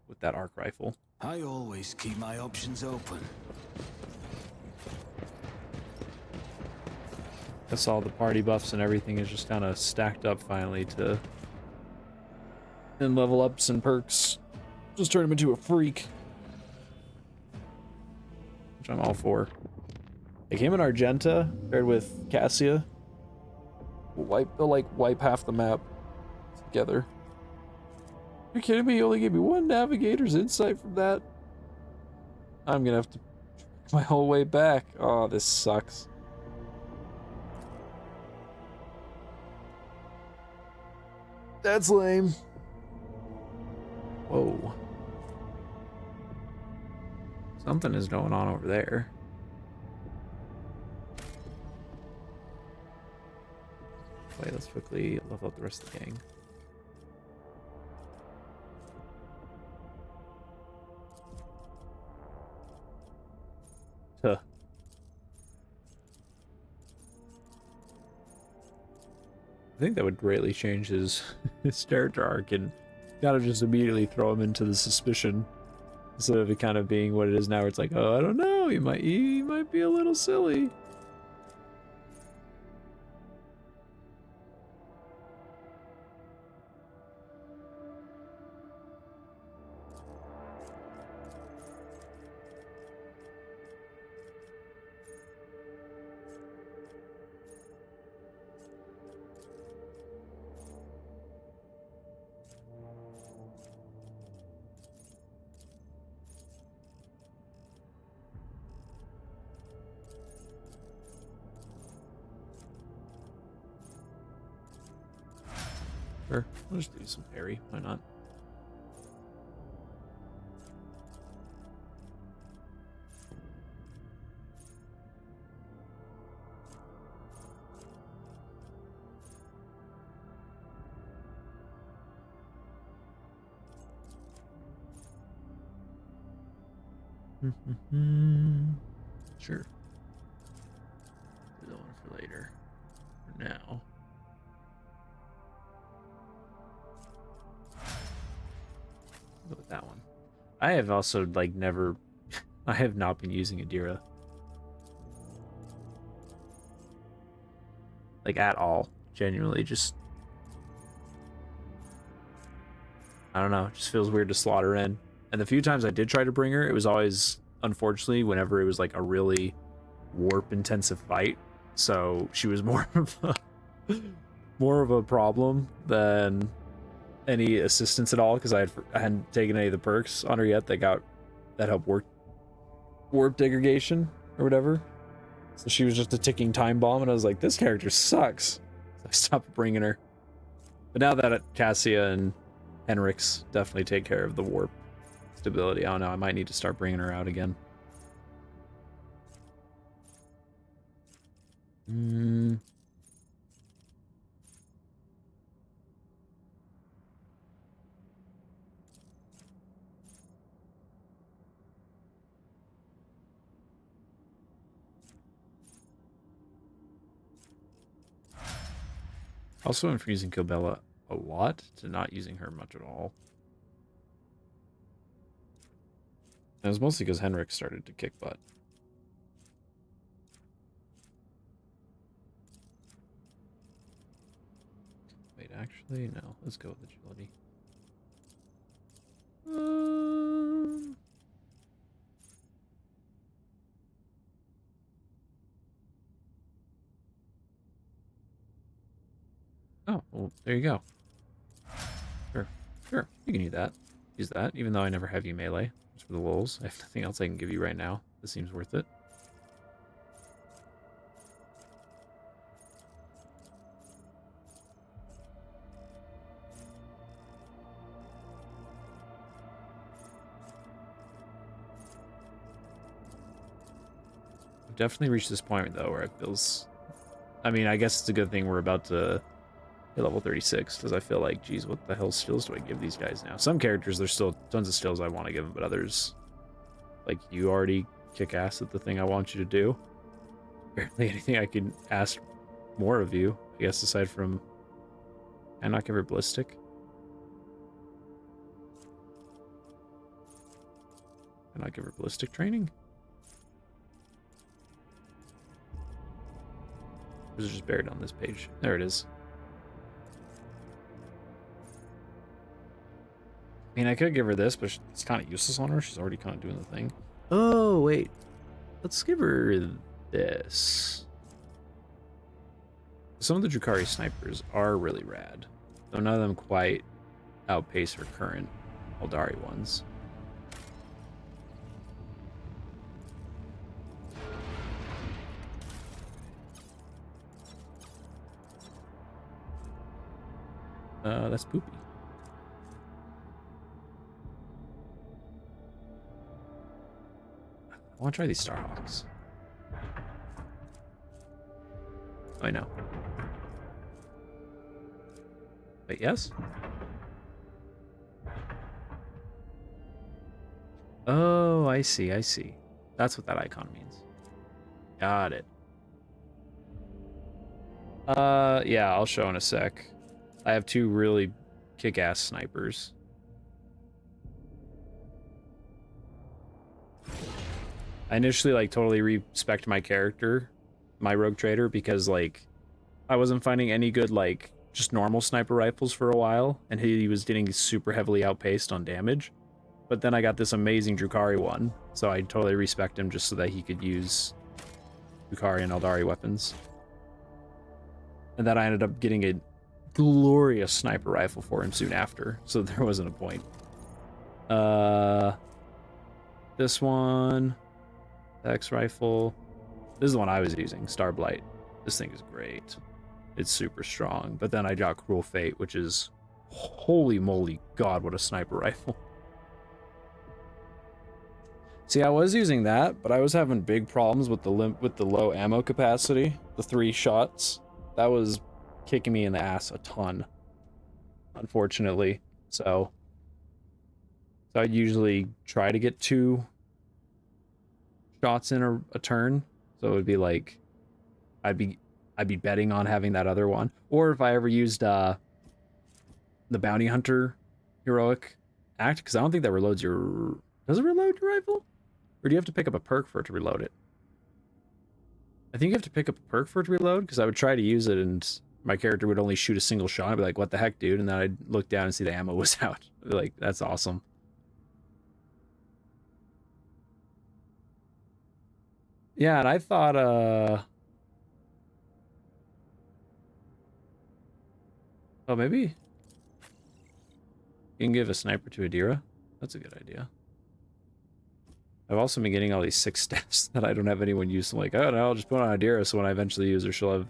with that arc rifle. I always keep my options open. Guess all the party buffs and everything is just kind of stacked up finally to and level ups and perks. Just turn him into a freak. Which I'm all for. Like him and Argenta paired with Cassia. They'll like wipe half the map together. You're kidding me? You only gave me one navigator's insight from that? I'm gonna have to track my whole way back. Oh, this sucks. That's lame. Whoa. Something is going on over there. Wait, let's quickly level up the rest of the gang. Huh. I think that would greatly change his character arc and kind of just immediately throw him into the suspicion instead of it kind of being what it is now. Where it's like, oh, I don't know, he might be a little silly. Sure, I'll just do some parry. Why not? Sure. Do that one for later. For now. Go with that one. I have also like never I have not been using Adira. Like at all. Genuinely just I don't know, it just feels weird to slot her in. And the few times I did try to bring her, it was always, unfortunately, whenever it was like a really warp-intensive fight. So she was more of a problem than any assistance at all, because I hadn't taken any of the perks on her yet that helped warp degradation or whatever. So she was just a ticking time bomb, and I was like, this character sucks. So I stopped bringing her. But now that Cassia and Henrik's definitely take care of the warp stability. I don't know, I might need to start bringing her out again. Also, went from using Kobella a lot to not using her much at all. And it was mostly because Henrik started to kick butt. Wait, actually, no. Let's go with agility. Oh, well, there you go. Sure, you can use that, even though I never have you melee. Just for the lulz. I have nothing else I can give you right now. This seems worth it. I've definitely reached this point, though, where it feels... I mean, I guess it's a good thing we're about to hit level 36, because I feel like, geez, what the hell skills do I give these guys now? Some characters, there's still tons of skills I want to give them, but others, like, you already kick ass at the thing I want you to do. Barely anything I can ask more of you, I guess, aside from... Can I not give her ballistic? Can I not give her ballistic training? Or is it just buried on this page? There it is. mean, I could give her this, but it's kind of useless on her. She's already kind of doing the thing. Oh, wait. Let's give her this. Some of the Drukhari snipers are really rad, though none of them quite outpace her current Eldari ones. That's poopy. I want to try these Starhawks. I know. Wait, yes? Oh, I see, I see. That's what that icon means. Got it. Yeah, I'll show in a sec. I have two really kick-ass snipers. I initially, like, totally respect my character, my rogue trader, because, like, I wasn't finding any good, like, just normal sniper rifles for a while, and he was getting super heavily outpaced on damage. But then I got this amazing Drukhari one, so I totally respect him just so that he could use Drukhari and Eldari weapons. And then I ended up getting a glorious sniper rifle for him soon after, so there wasn't a point. This one, X rifle. This is the one I was using, Starblight. This thing is great. It's super strong. But then I got Cruel Fate, which is, holy moly, God, what a sniper rifle. See, I was using that, but I was having big problems with the low ammo capacity. The 3 shots, that was kicking me in the ass a ton, unfortunately. So I usually try to get 2 shots in a turn. So it would be like I'd be betting on having that other one. Or if I ever used the Bounty Hunter heroic act, because I don't think that reloads your... Does it reload your rifle? Or do you have to pick up a perk for it to reload it? I think you have to pick up a perk for it to reload, because I would try to use it and my character would only shoot a single shot. I'd be like, what the heck, dude? And then I'd look down and see the ammo was out. I'd be like, that's awesome. Yeah, and I thought, oh, maybe you can give a sniper to Adira. That's a good idea. I've also been getting all these 6 stats that I don't have anyone use. I'm like, oh no, I'll just put on Adira, so when I eventually use her, she'll have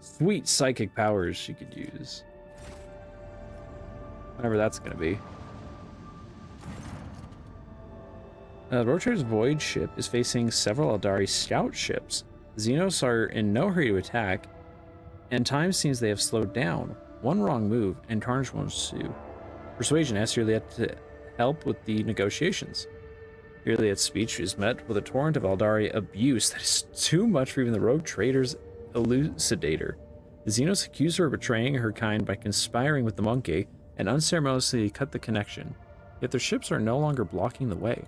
sweet psychic powers she could use. Whatever that's gonna be. Rogue Trader's Void ship is facing several Eldari scout ships. The Xenos are in no hurry to attack, and time seems they have slowed down. One wrong move, and carnage will ensue. Persuasion asks Iliad to help with the negotiations. Iliad's speech is met with a torrent of Eldari abuse that is too much for even the Rogue Trader's elucidator. The Xenos accuse her of betraying her kind by conspiring with the monkey and unceremoniously cut the connection. Yet their ships are no longer blocking the way.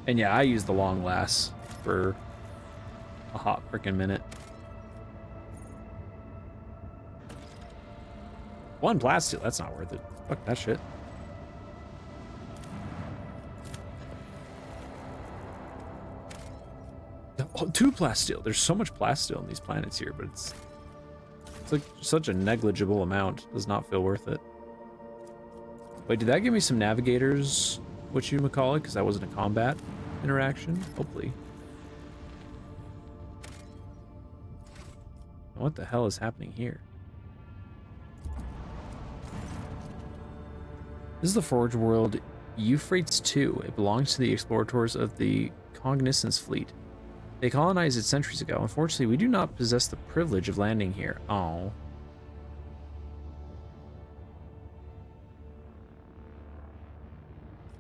And yeah, I use the long lass for a hot frickin' minute. 1 plasteel, that's not worth it. Fuck that shit. Oh, 2 plasteel. There's so much plasteel in these planets here, but it's like such a negligible amount. Does not feel worth it. Wait, did that give me some navigators, what you would call it? Because that wasn't a combat interaction? Hopefully. What the hell is happening here? This is the Forge World Euphrates II. It belongs to the explorators of the Cognizance Fleet. They colonized it centuries ago. Unfortunately, we do not possess the privilege of landing here. Oh.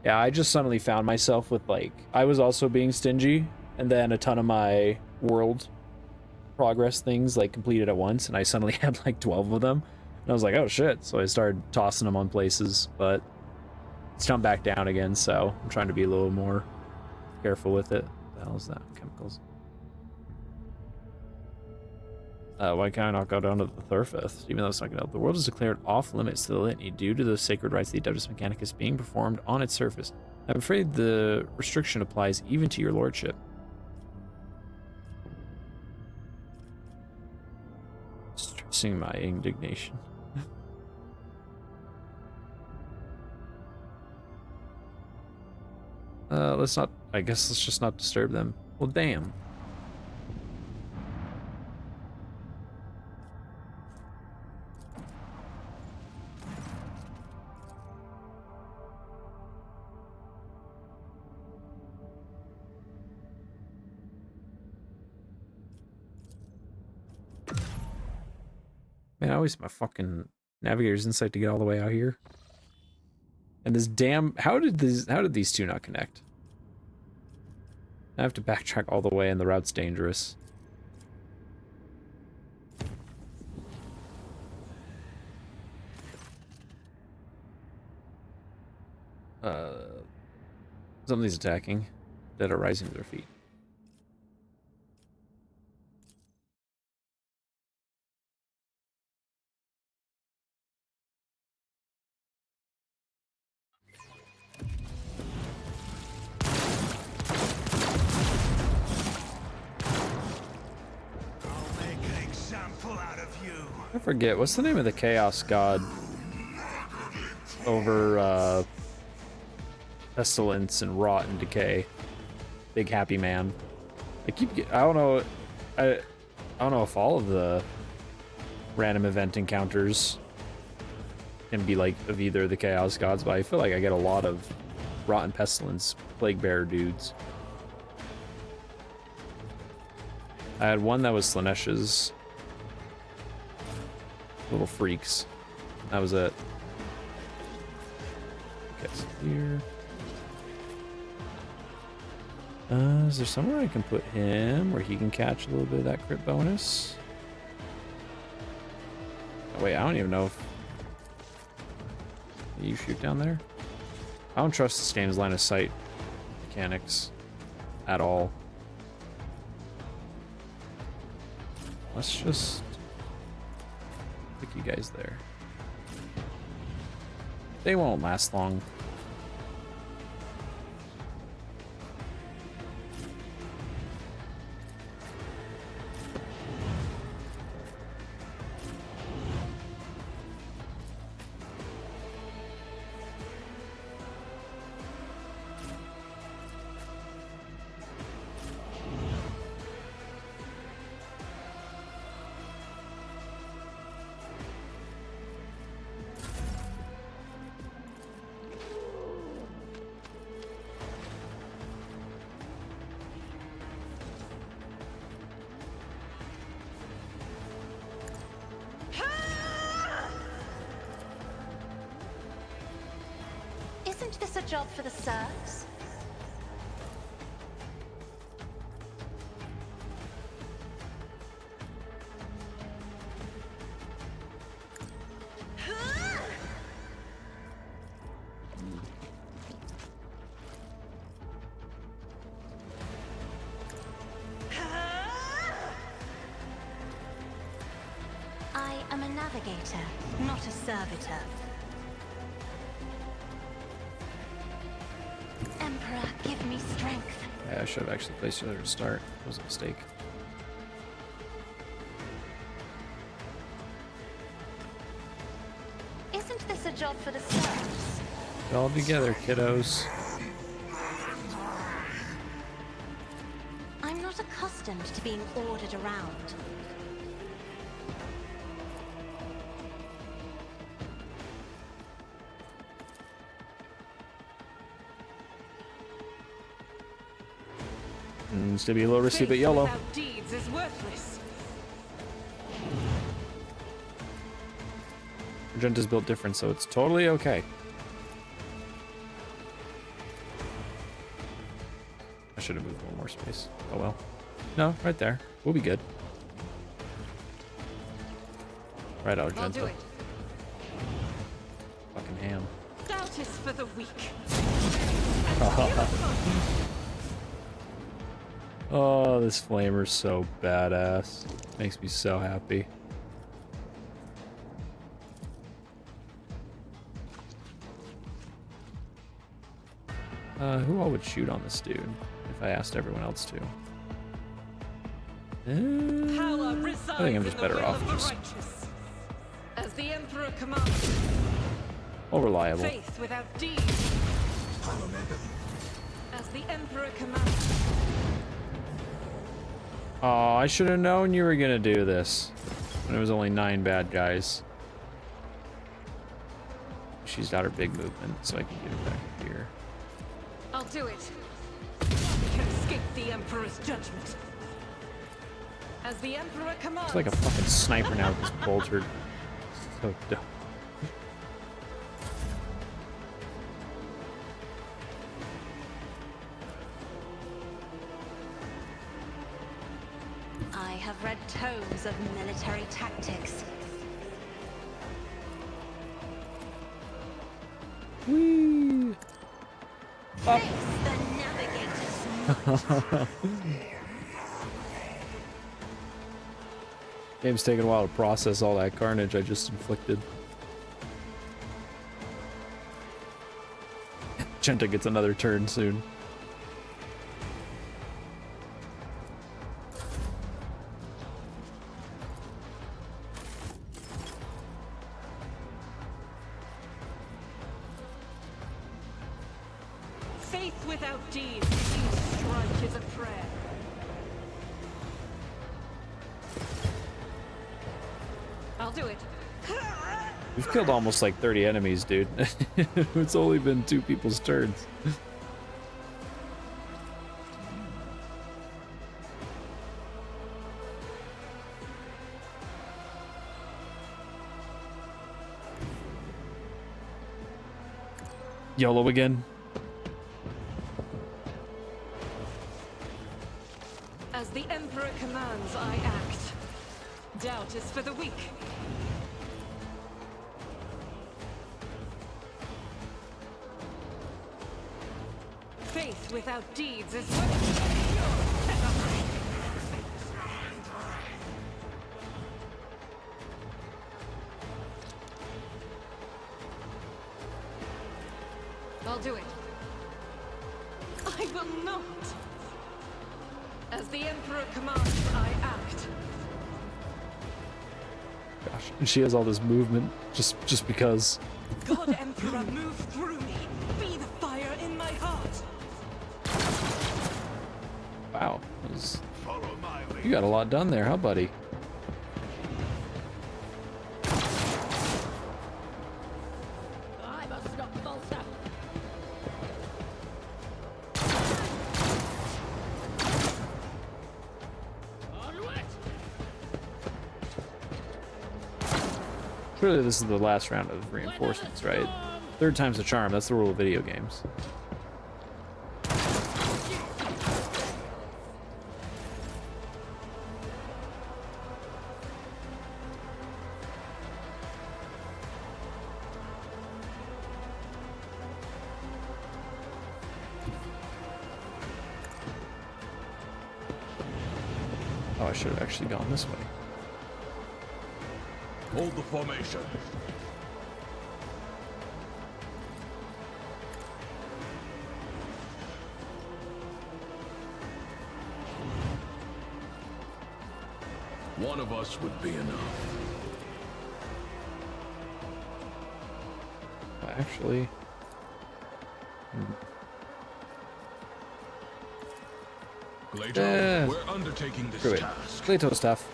Yeah, I just suddenly found myself with, like, I was also being stingy, and then a ton of my world progress things, like, completed at once, and I suddenly had, like, 12 of them. And I was like, oh shit. So I started tossing them on places, but it's come back down again, so I'm trying to be a little more careful with it. What the hell is that? Chemicals. Why can't I not go down to the surface? Even though it's not going to help. The world is declared off limits to the litany due to the sacred rites the Adeptus Mechanicus being performed on its surface. I'm afraid the restriction applies even to your lordship. Stressing my indignation. Let's not, I guess let's just not disturb them. Well, damn. Man, I waste my fucking navigator's insight to get all the way out here. And this damn, how did these two not connect? I have to backtrack all the way and the route's dangerous. Somebody's attacking. Dead are rising to their feet. I forget, what's the name of the Chaos God over Pestilence and Rot and Decay? Big happy man. I don't know, I don't know if all of the random event encounters can be like of either of the Chaos Gods, but I feel like I get a lot of Rot and Pestilence Plague Bearer dudes. I had one that was Slanesh's. Little freaks. That was it. Okay, so here. Is there somewhere I can put him where he can catch a little bit of that crit bonus? Oh, wait, I don't even know if you shoot down there. I don't trust this game's line of sight mechanics at all. Let's just pick you guys there. They won't last long. Isn't this a job for the serfs? I am a navigator, not a servitor. Emperor, give me strength. Yeah, I should have actually placed you there to start. It was a mistake. Isn't this a job for the serfs? Get all together, kiddos. I'm not accustomed to being ordered around. Needs to be a little risky, but yellow. Without deeds is worthless. Argenta's built different, so it's totally okay. I should have moved one more space. Oh well. No, right there. We'll be good. Right, I'll do Argenta. it. Fucking ham. Doubt is for the weak. Oh, Oh, this flamer's so badass. Makes me so happy. Who all would shoot on this dude if I asked everyone else to? I think I'm just better off just as the Emperor commands. all reliable. Faith without deed. As the Emperor commands. Oh, I should have known you were gonna do this. When it was only 9 bad guys. She's got her big movement, so I can get her back here. I'll do it. We can escape the Emperor's judgment. As the Emperor commands. It's like a fucking sniper now with this bolter. So dope. I have read tomes of military tactics. Whee! Up. Face the navigator's Game's taking a while to process all that carnage I just inflicted. Genta gets another turn soon. Faith without deeds. Each strike is a prayer. I'll do it. We've killed almost like 30 enemies, dude. It's only been 2 people's turns. YOLO again. As the Emperor commands, I act. Doubt is for the weak. Faith without deeds is I'll do it. I will not. As the Emperor commands, I act. Gosh, and she has all this movement just because. God Emperor, move through me. Be the fire in my heart. Wow, you got a lot done there, huh, buddy? I must not falter. Surely this is the last round of reinforcements, right? 3rd time's the charm. That's the rule of video games. Oh, I should have actually gone this way. Hold the formation. One of us would be enough. Actually, Glato, we're undertaking this screw it. task. Glato stuff.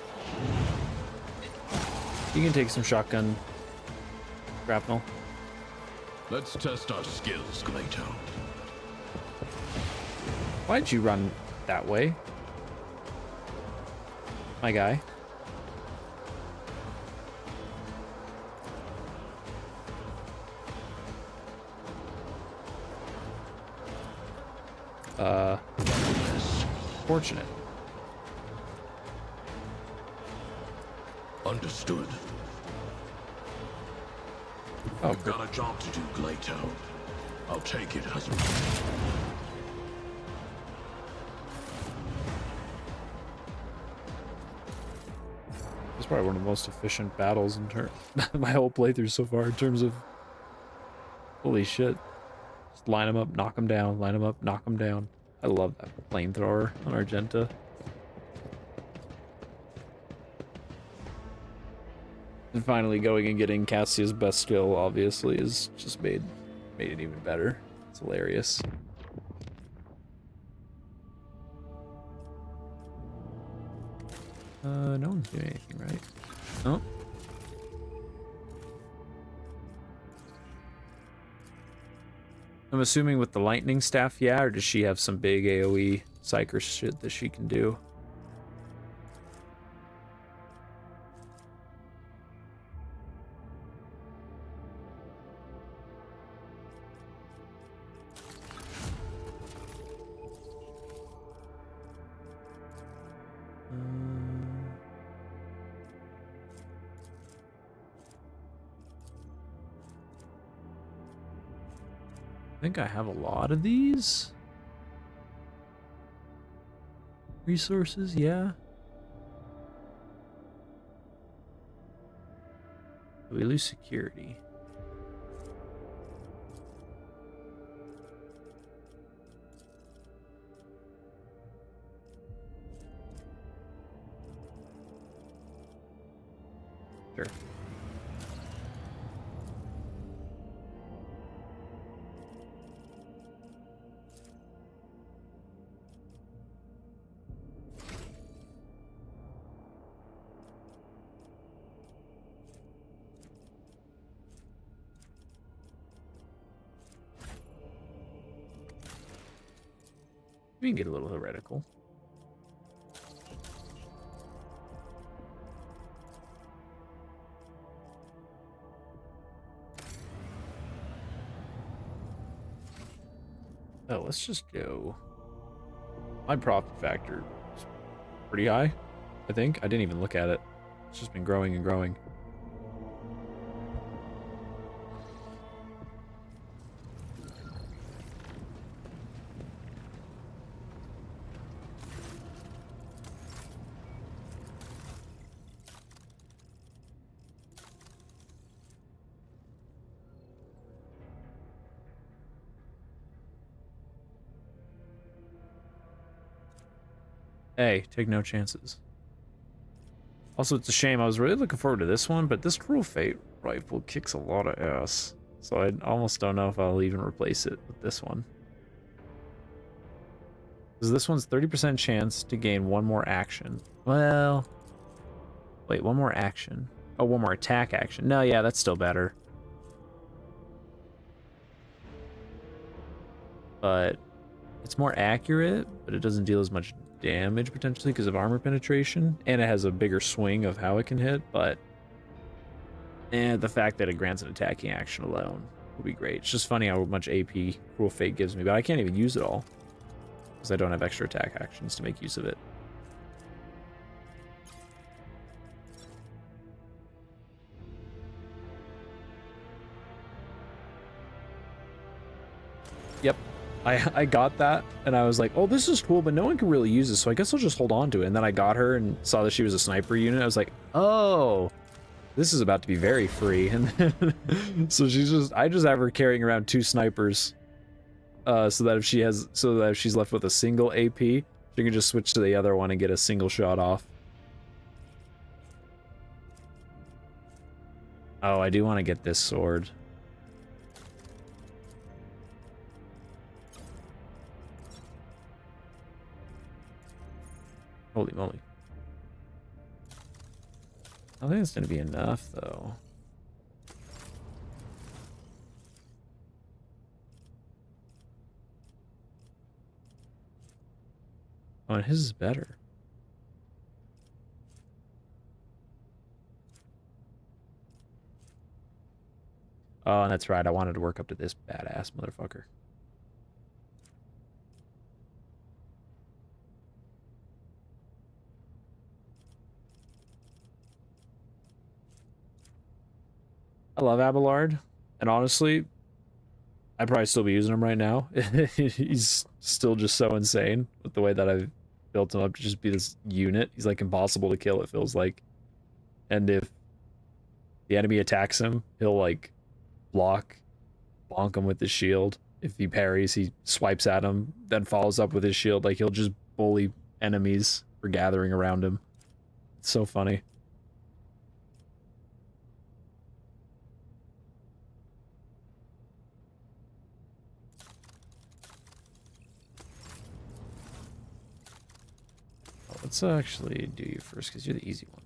You can take some shotgun grapnel. Let's test our skills, Glato. Why'd you run that way? My guy. Fortunate. Understood. Oh, We've got a job to do, Glato. I'll take it as It's probably one of the most efficient battles in my whole playthrough so far in terms of holy shit. Just line them up, knock them down, line them up, knock them down. I love that flamethrower on Argenta. And finally going and getting Cassia's best skill, obviously, is just made it even better. It's hilarious. No one's doing anything, right? Oh. I'm assuming with the lightning staff, yeah, or does she have some big AoE psyker shit that she can do? I think I have a lot of these resources, yeah. We lose security. Sure. We can get a little heretical. Oh, let's just go. My profit factor is pretty high, I think. I didn't even look at it. It's just been growing and growing. Hey, take no chances. Also, it's a shame. I was really looking forward to this one, but this Cruel Fate rifle kicks a lot of ass. So I almost don't know if I'll even replace it with this one. Because this one's 30% chance to gain one more action. Well, wait, one more action. Oh, one more attack action. No, yeah, that's still better. But it's more accurate, but it doesn't deal as much damage potentially because of armor penetration, and it has a bigger swing of how it can hit, but the fact that it grants an attacking action alone would be great. It's just funny how much AP Cruel Fate gives me, but I can't even use it all because I don't have extra attack actions to make use of it. Yep. I got that, and I was like, oh, this is cool, but no one can really use this, so I guess I'll just hold on to it. And then I got her and saw that she was a sniper unit. I was like, oh, this is about to be very free. And then, so I just have her carrying around 2 snipers, so that if she's left with a single AP, she can just switch to the other one and get a single shot off. Oh, I do want to get this sword. Holy moly. I think it's going to be enough, though. Oh, and his is better. Oh, and that's right. I wanted to work up to this badass motherfucker. I love Abelard, and honestly, I'd probably still be using him right now. He's still just so insane with the way that I've built him up to just be this unit. He's like impossible to kill, it feels like. and if the enemy attacks him, he'll like block, bonk him with his shield. If he parries, he swipes at him, then follows up with his shield. Like, he'll just bully enemies for gathering around him. It's so funny. Let's actually do you first, because you're the easy one.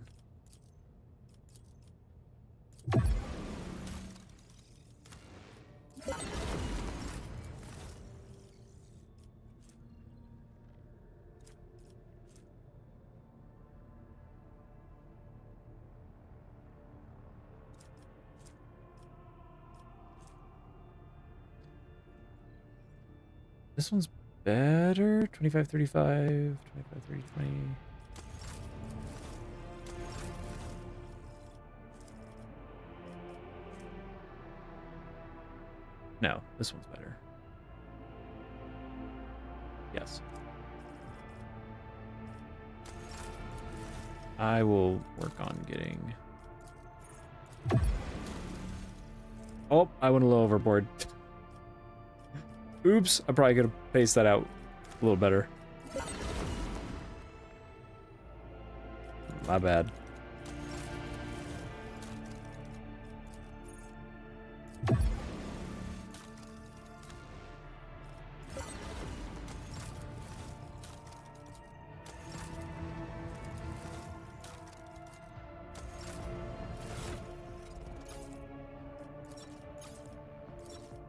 This one's better. 25, 35, 25, 30, 20. No, this one's better. Yes. I will work on getting... Oh, I went a little overboard. Oops, I probably could have paced that out a little better. My bad.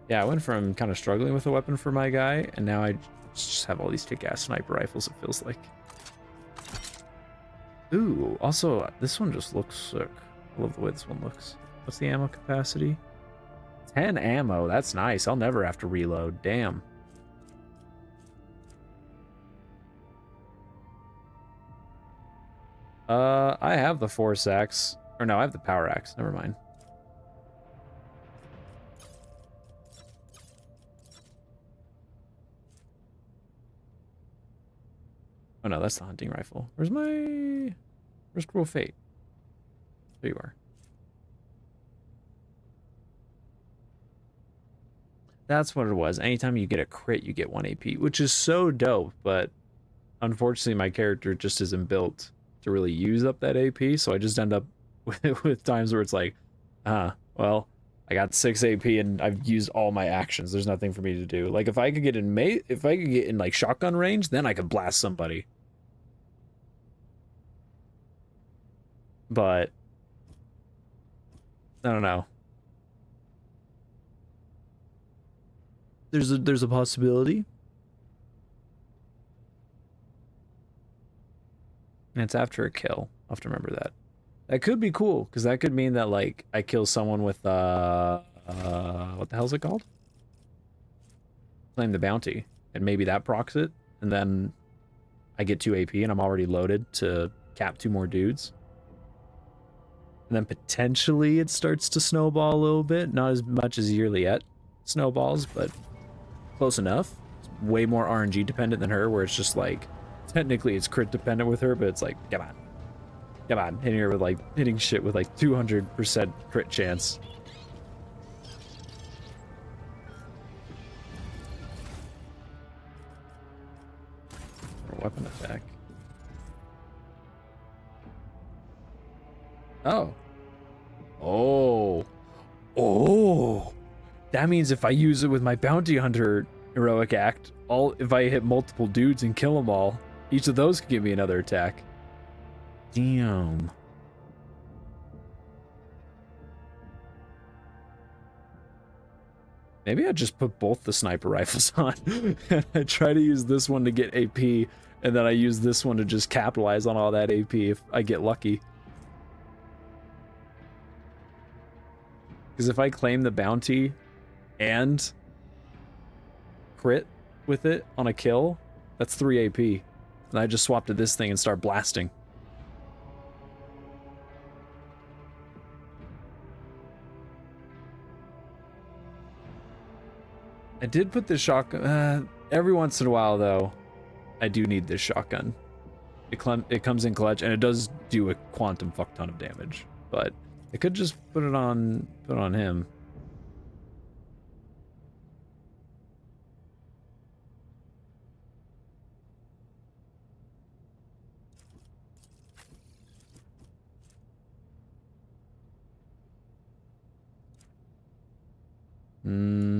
Yeah, I went from kind of struggling with a weapon for my guy, and now I just have all these kick-ass sniper rifles, it feels like. Ooh, also, this one just looks sick. I love the way this one looks. What's the ammo capacity? 10 ammo, that's nice. I'll never have to reload, damn. I have the force axe. Or no, I have the power axe, never mind. Oh no, that's the hunting rifle. Where's Cruel Fate? There you are. That's what it was. Anytime you get a crit, you get 1 AP, which is so dope, but unfortunately my character just isn't built to really use up that AP, so I just end up with times where it's like, well, I got 6 AP and I've used all my actions. There's nothing for me to do. Like, if I could get in like shotgun range, then I could blast somebody. But I don't know. There's a possibility. And it's after a kill. I'll have to remember that. That could be cool, because that could mean that, like, I kill someone with, what the hell's it called? Claim the bounty. And maybe that procs it, and then I get 2 AP and I'm already loaded to cap 2 more dudes. And then potentially it starts to snowball a little bit. Not as much as Yearly snowballs, but close enough. It's way more RNG dependent than her, where it's just like, technically it's crit dependent with her, but it's like, come on, hitting her with like, hitting shit with like 200% crit chance. Or weapon attack. Oh. Oh. That means if I use it with my bounty hunter heroic act, if I hit multiple dudes and kill them all, each of those could give me another attack. Damn. Maybe I just put both the sniper rifles on and I try to use this one to get AP, and then I use this one to just capitalize on all that AP if I get lucky. Because if I claim the bounty and crit with it on a kill, that's 3 AP. And I just swap to this thing and start blasting. I did put the shotgun... every once in a while, though, I do need this shotgun. it comes in clutch, and it does do a quantum fuck ton of damage. But I could just put it on him.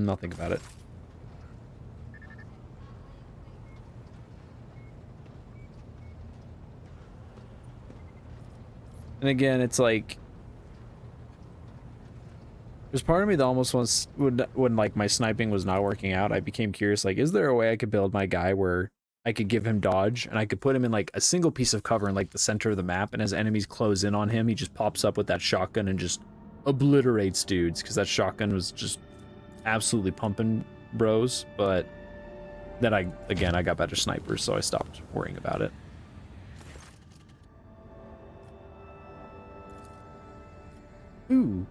I'll think about it. And again, it's like there's part of me that almost wants when like my sniping was not working out, I became curious, like, is there a way I could build my guy where I could give him dodge and I could put him in like a single piece of cover in like the center of the map, and as enemies close in on him, he just pops up with that shotgun and just obliterates dudes, because that shotgun was just absolutely pumping bros. But then I got better snipers, so I stopped worrying about it. Ooh.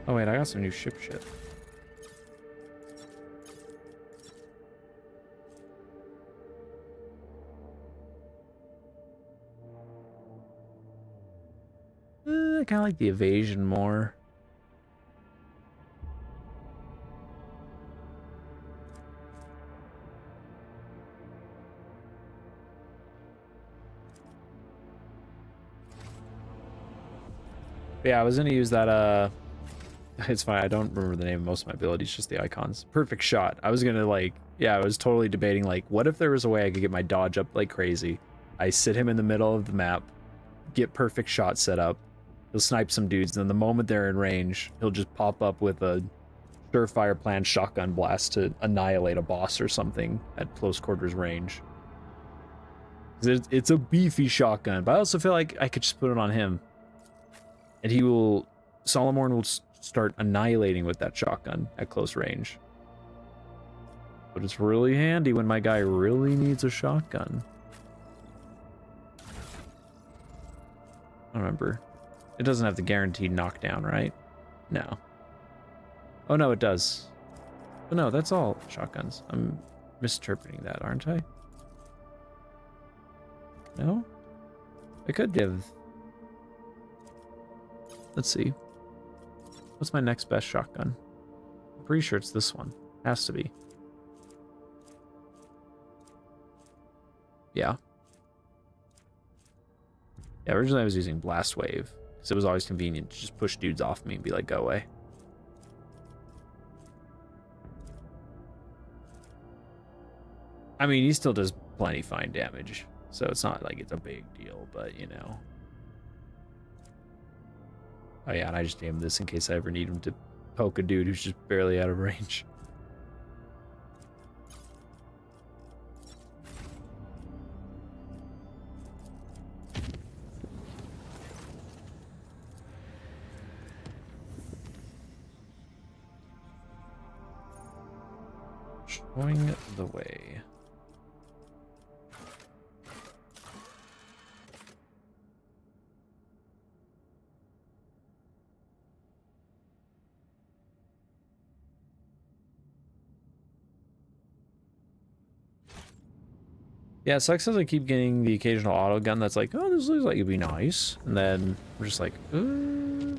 Oh wait, I got some new ship shit. I kind of like the evasion more. But yeah, I was gonna use that, it's fine, I don't remember the name of most of my abilities, just the icons. Perfect shot. I was gonna like, yeah, I was totally debating like, what if there was a way I could get my dodge up like crazy? I sit him in the middle of the map, get perfect shot set up, he'll snipe some dudes, and then the moment they're in range, he'll just pop up with a surefire planned shotgun blast to annihilate a boss or something at close quarters range. It's a beefy shotgun, but I also feel like I could just put it on him. And Solomorn will start annihilating with that shotgun at close range. But it's really handy when my guy really needs a shotgun. I don't remember. It doesn't have the guaranteed knockdown, right? No. Oh no, it does. Oh no, that's all shotguns. I'm misinterpreting that, aren't I? No? I could give... Let's see. What's my next best shotgun? I'm pretty sure it's this one. Has to be. Yeah. Yeah, originally I was using Blast Wave, because it was always convenient to just push dudes off me and be like, go away. I mean, he still does plenty fine damage, so it's not like it's a big deal, but you know. Oh yeah, and I just aimed this in case I ever need him to poke a dude who's just barely out of range. Showing the way. Yeah, it sucks as I keep getting the occasional auto gun that's like, oh, this looks like it'd be nice. And then we're just like, Good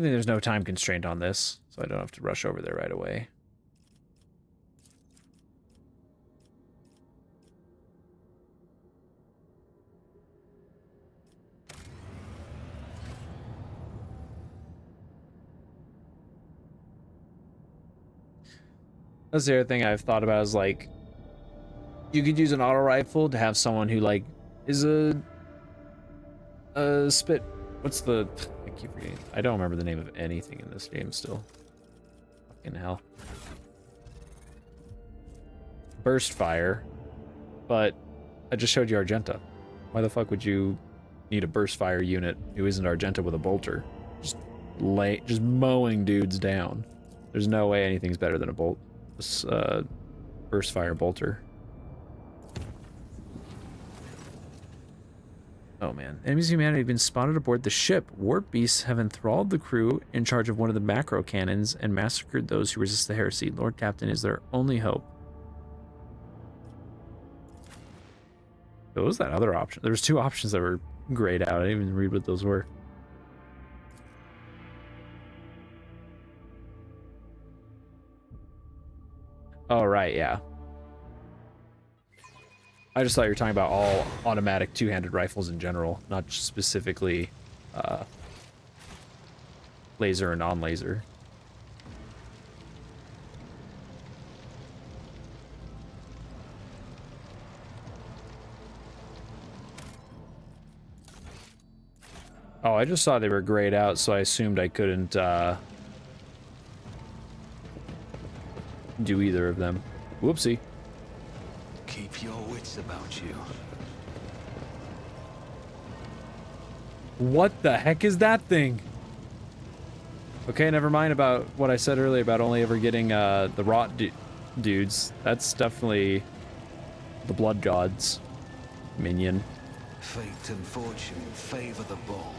thing there's no time constraint on this, so I don't have to rush over there right away. That's the other thing I've thought about is like, you could use an auto rifle to have someone who like is a spit. What's the? I keep forgetting. I don't remember the name of anything in this game still. Fucking hell. Burst fire, but I just showed you Argenta. Why the fuck would you need a burst fire unit who isn't Argenta with a bolter? Just mowing dudes down. There's no way anything's better than a bolt. Burst fire bolter. Oh man. Enemies of humanity have been spotted aboard the ship. Warp beasts have enthralled the crew in charge of one of the macro cannons and massacred those who resist the heresy. Lord Captain is their only hope. What was that other option? There was 2 options that were grayed out. I didn't even read what those were. Oh, right, yeah. I just thought you were talking about all automatic two-handed rifles in general, not just specifically laser or non-laser. Oh, I just saw they were grayed out, so I assumed I couldn't do either of them. Whoopsie. Keep your wits about you. What the heck is that thing? Okay, never mind about what I said earlier about only ever getting the rot dudes. That's definitely the blood gods minion. Fate and fortune favor the bold.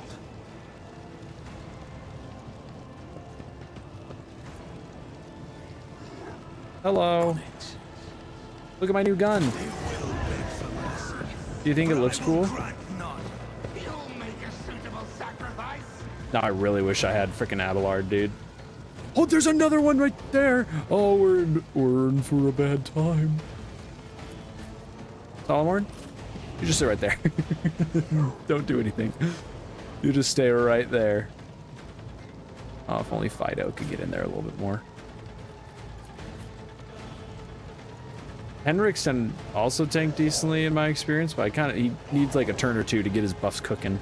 Hello. Look at my new gun. Do you think it looks cool? No, I really wish I had frickin' Abelard, dude. Oh, there's another one right there. Oh, we're in for a bad time. Solomon, you just stay right there. Don't do anything. You just stay right there. Oh, if only Fido could get in there a little bit more. Henriksen also tanked decently in my experience, but he needs like a turn or two to get his buffs cooking.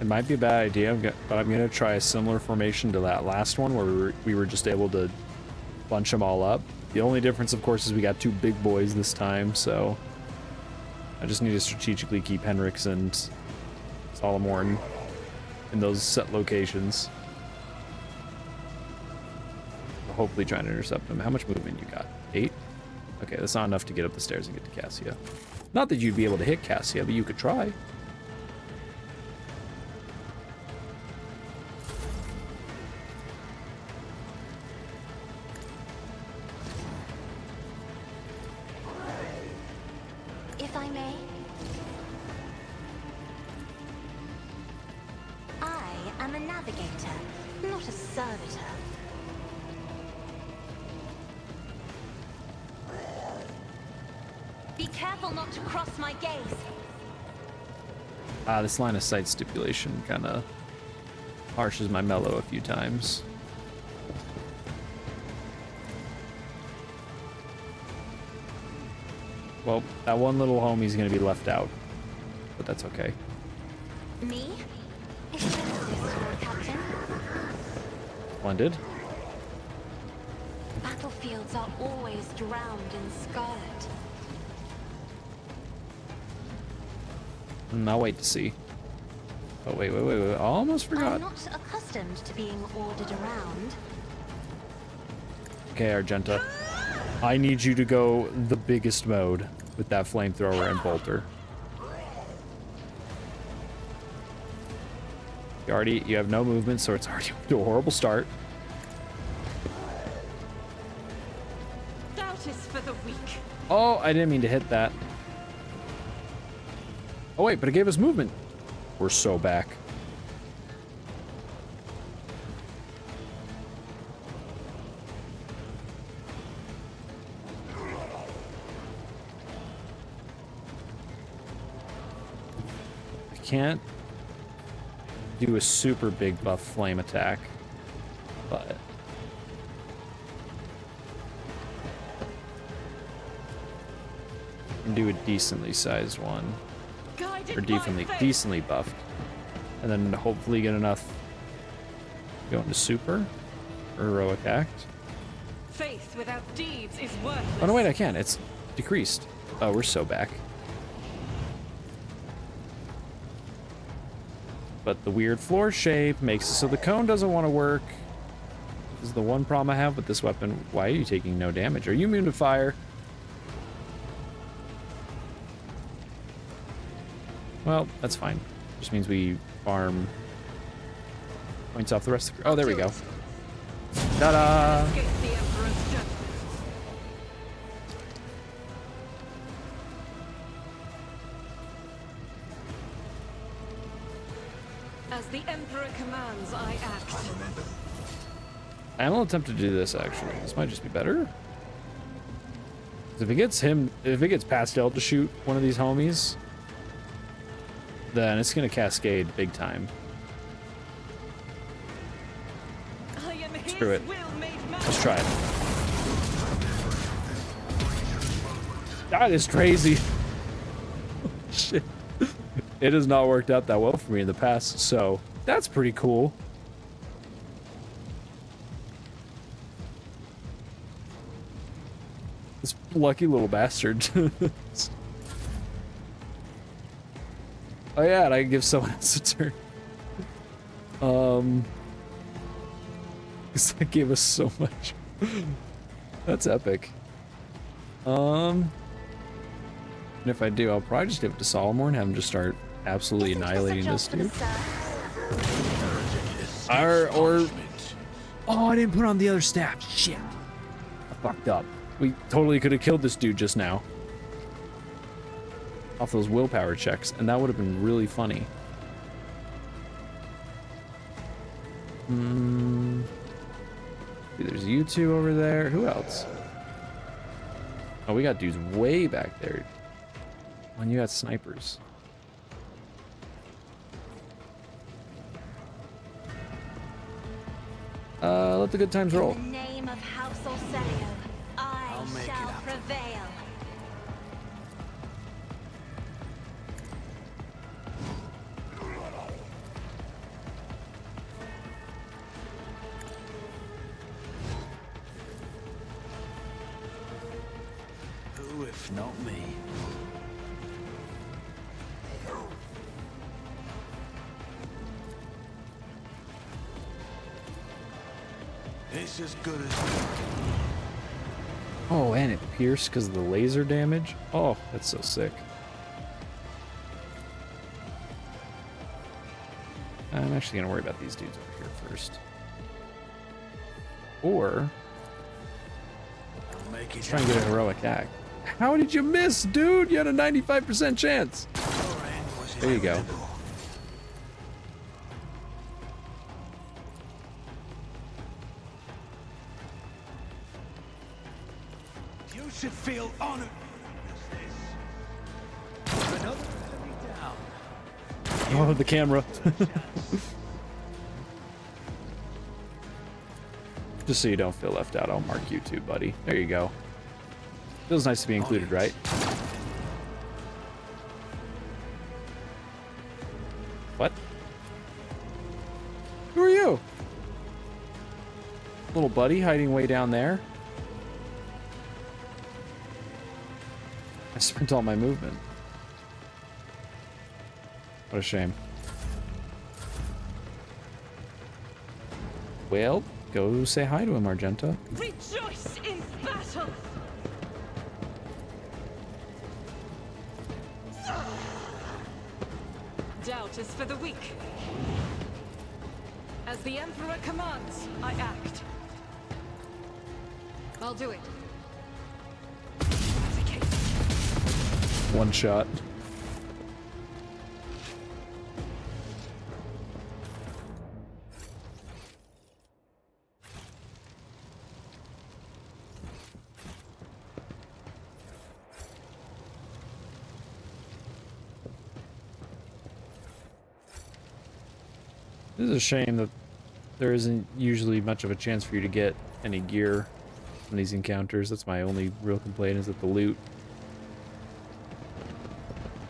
It might be a bad idea, but I'm going to try a similar formation to that last one where we were just able to bunch them all up. The only difference, of course, is we got 2 big boys this time, so I just need to strategically keep Henriks and Solomorn in those set locations. Hopefully trying to intercept them. How much movement you got? 8? Okay, that's not enough to get up the stairs and get to Cassia. Not that you'd be able to hit Cassia, but you could try. If I may, I am a navigator, not a servitor. Be careful not to cross my gaze. This line of sight stipulation kind of harshes my mellow a few times. Well, that one little homie's gonna be left out, but that's okay. Me? If you insist, Lord Captain. Splendid. Battlefields are always drowned in scarlet. I'll wait to see. Oh, wait. I almost forgot. I'm not accustomed to being ordered around. Okay, Argenta. I need you to go the biggest mode with that flamethrower and bolter. You have no movement, so it's already to a horrible start. Doubt is for the weak. Oh, I didn't mean to hit that. Oh wait, but it gave us movement. We're so back. I can't do a super big buff flame attack. but can do a decently sized one, or decently buffed, and then hopefully get enough to go into super or heroic act. Faith without deeds is worthless. Oh no, wait, I can. It's decreased. Oh, we're so back. But the weird floor shape makes it so the cone doesn't want to work. This is the one problem I have with this weapon. Why are you taking no damage? Are you immune to fire? Well, that's fine. Just means we farm points off the rest of the crew. Oh, there we go. Ta-da! As the Emperor commands, I act. I'm a little tempted to do this, actually. This might just be better. 'Cause if it gets Pastel to shoot one of these homies, then it's gonna cascade big time. Screw it. Let's try it. That is crazy. Shit. It has not worked out that well for me in the past, so that's pretty cool. This lucky little bastard. Oh yeah, and I can give someone else a turn. Because that gave us so much. That's epic. And if I do, I'll probably just give it to Solomon and have him just start absolutely annihilating this dude. Or oh, I didn't put on the other staff. Shit. I fucked up. We totally could have killed this dude just now. Off those willpower checks, and that would have been really funny. There's you two over there. Who else? Oh, we got dudes way back there. When you got snipers. Let the good times roll. In the name of House Orselio, I shall prevail. Who, if not me? It's as good as... Oh, and it pierced because of the laser damage. Oh, that's so sick. I'm actually gonna worry about these dudes over here first. Or let's try and get a heroic act. How did you miss, dude? You had a 95% chance. There you go. You should feel honored. Another enemy down. Oh, the camera. Just so you don't feel left out, I'll mark you too, buddy. There you go. Feels nice to be included, right? What? Who are you? Little buddy hiding way down there. I spent all my movement. What a shame. Well, go say hi to him, Argenta. Rejoice in battle! Doubt is for the weak. As the Emperor commands, I act. I'll do it. One shot. This is a shame that there isn't usually much of a chance for you to get any gear in these encounters. That's my only real complaint, is that the loot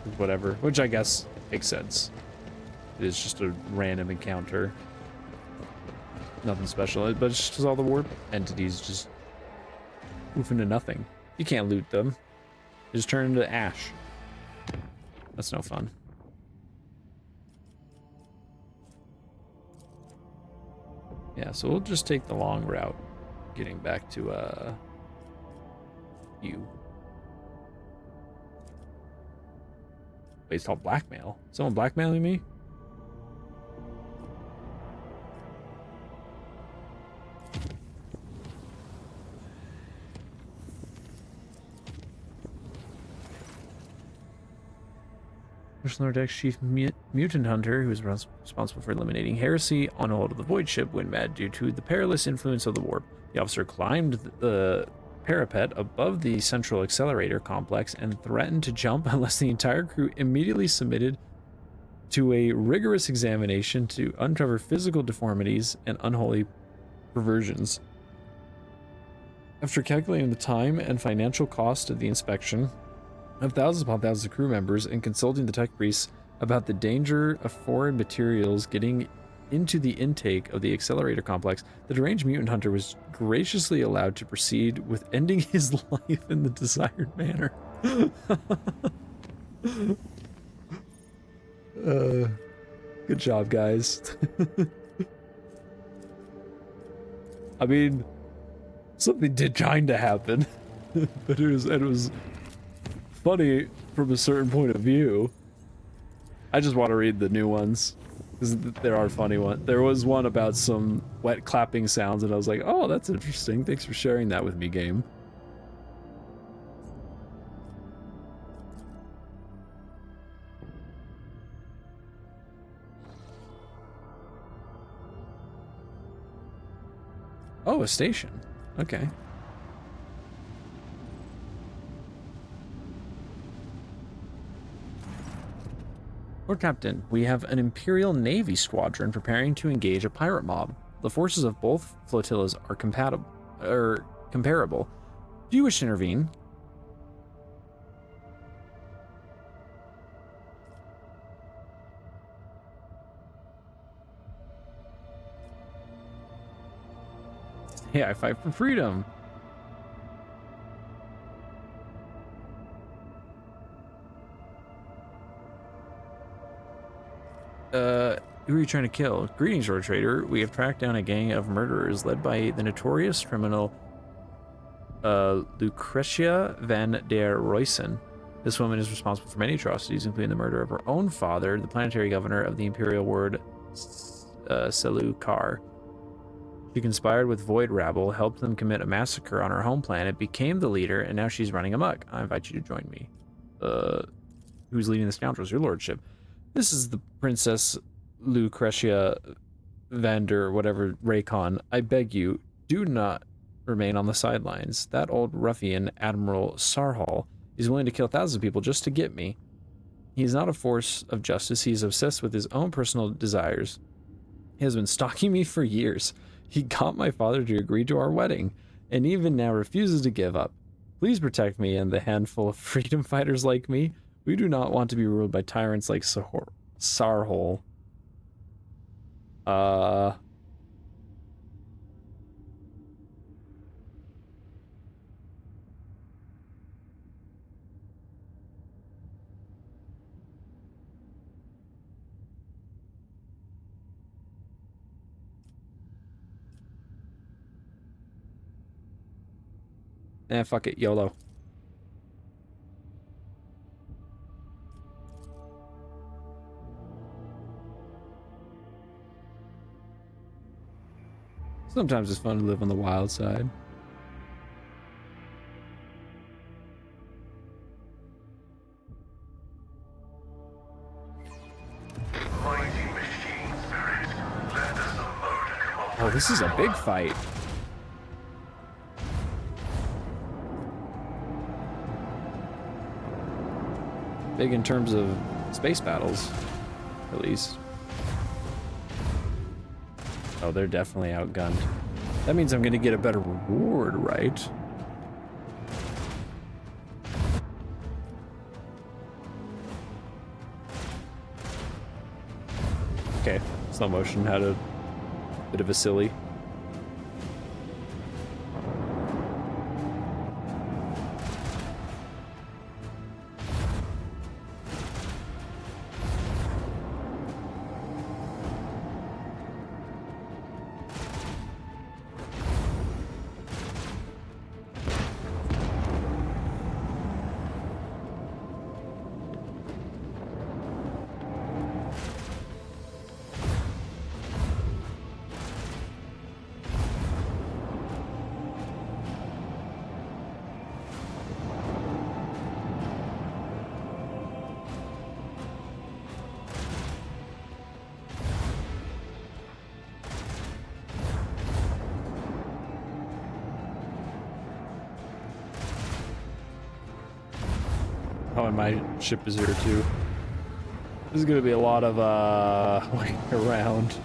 is whatever, which I guess makes sense. It is just a random encounter. Nothing special, but it's just 'cause all the warp entities just poof into nothing. You can't loot them. They just turn into ash. That's no fun. Yeah, so we'll just take the long route, getting back to, you. Wait, it's called blackmail? Someone blackmailing me? First Lord X Chief Mutant Hunter, who is responsible for eliminating heresy on hold of the Void ship, went mad due to the perilous influence of the warp. The officer climbed the parapet above the central accelerator complex and threatened to jump unless the entire crew immediately submitted to a rigorous examination to uncover physical deformities and unholy perversions. After calculating the time and financial cost of the inspection of thousands upon thousands of crew members and consulting the tech priests about the danger of foreign materials getting into the intake of the accelerator complex, the deranged mutant hunter was graciously allowed to proceed with ending his life in the desired manner. Good job, guys. I mean, something did kind of happen, but it was funny from a certain point of view. I just want to read the new ones, because there are funny ones. There was one about some wet clapping sounds, and I was like, oh, that's interesting. Thanks for sharing that with me, game. Oh, a station. Okay. Lord Captain, we have an Imperial Navy squadron preparing to engage a pirate mob. The forces of both flotillas are comparable. Do you wish to intervene? Hey, I fight for freedom. Who are you trying to kill? Greetings, Lord Trader. We have tracked down a gang of murderers led by the notorious criminal Lucretia van der Ruysen. This woman is responsible for many atrocities, including the murder of her own father, the planetary governor of the Imperial Ward, Selukar. She conspired with Void Rabble, helped them commit a massacre on her home planet, became the leader, and now she's running amok. I invite you to join me. Who's leading the scoundrels? Your lordship. This is the Princess Lucretia Vander, whatever, Raycon. I beg you, do not remain on the sidelines. That old ruffian, Admiral Sarhal, is willing to kill thousands of people just to get me. He is not a force of justice. He is obsessed with his own personal desires. He has been stalking me for years. He got my father to agree to our wedding, and even now refuses to give up. Please protect me and the handful of freedom fighters like me. We do not want to be ruled by tyrants like Sarhol. Fuck it, YOLO. Sometimes it's fun to live on the wild side. Oh, this is a big fight. Big in terms of space battles, at least. Oh, they're definitely outgunned. That means I'm gonna get a better reward, right? Okay, slow motion had a bit of a silly. Oh, and my ship is here too. This is gonna be a lot of waiting around.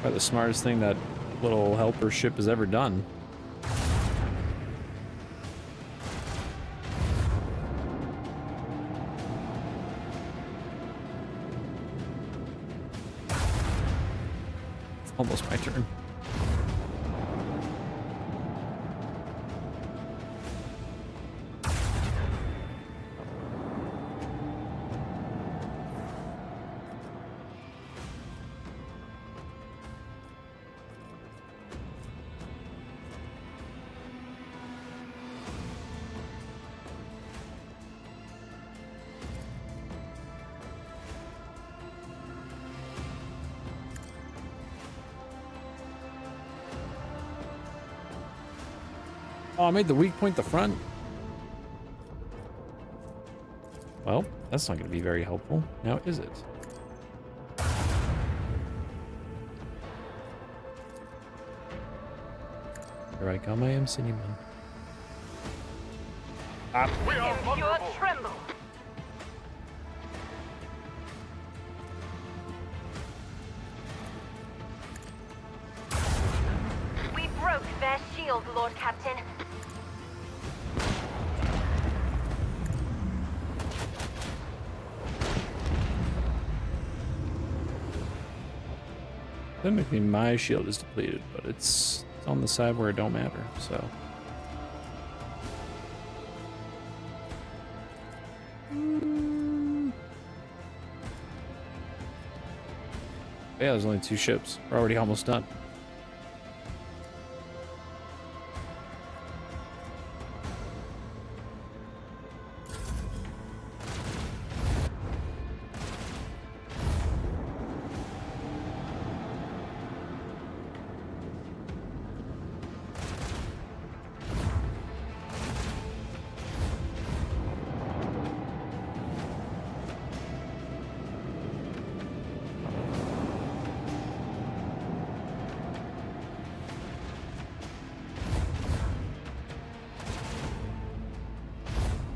Probably the smartest thing that little helper ship has ever done. It's almost my turn. Oh, I made the weak point the front. Well, that's not going to be very helpful. Now, is it? Here I come, I am Cinnamon. We are vulnerable. Tremble. We broke their shield, Lord Captain. Technically, my shield is depleted, but it's on the side where it don't matter, so. Yeah, there's only 2 ships. We're already almost done.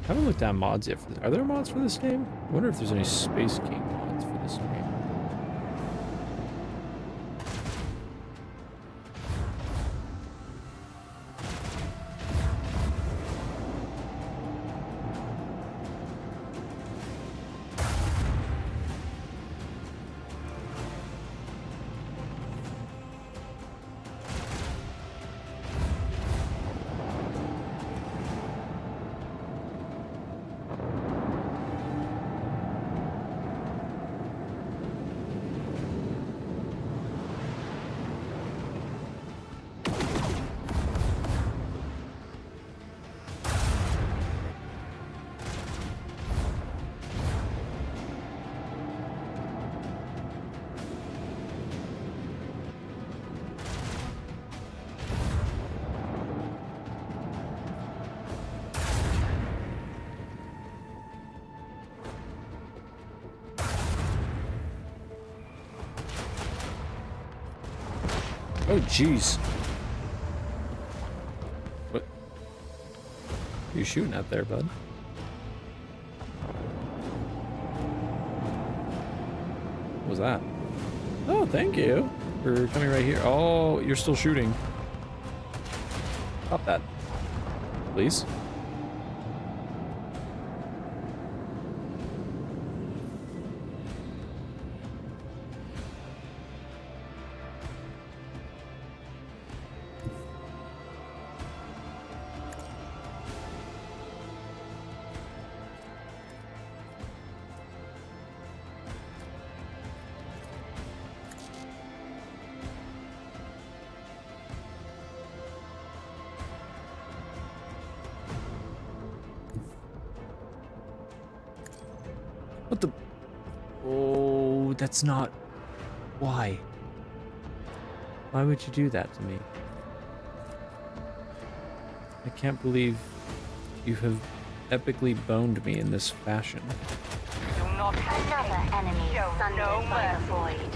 I haven't looked at mods yet for this. Are there mods for this game? I wonder if there's any Space King mods for this game. Oh, jeez. What? What are you shooting at there, bud? What was that? Oh, thank you for coming right here. Oh, you're still shooting. Stop that, please. What the? Oh, that's not... Why? Why would you do that to me? I can't believe you have epically boned me in this fashion. Do not Another enemy sundered no by the mercy. void.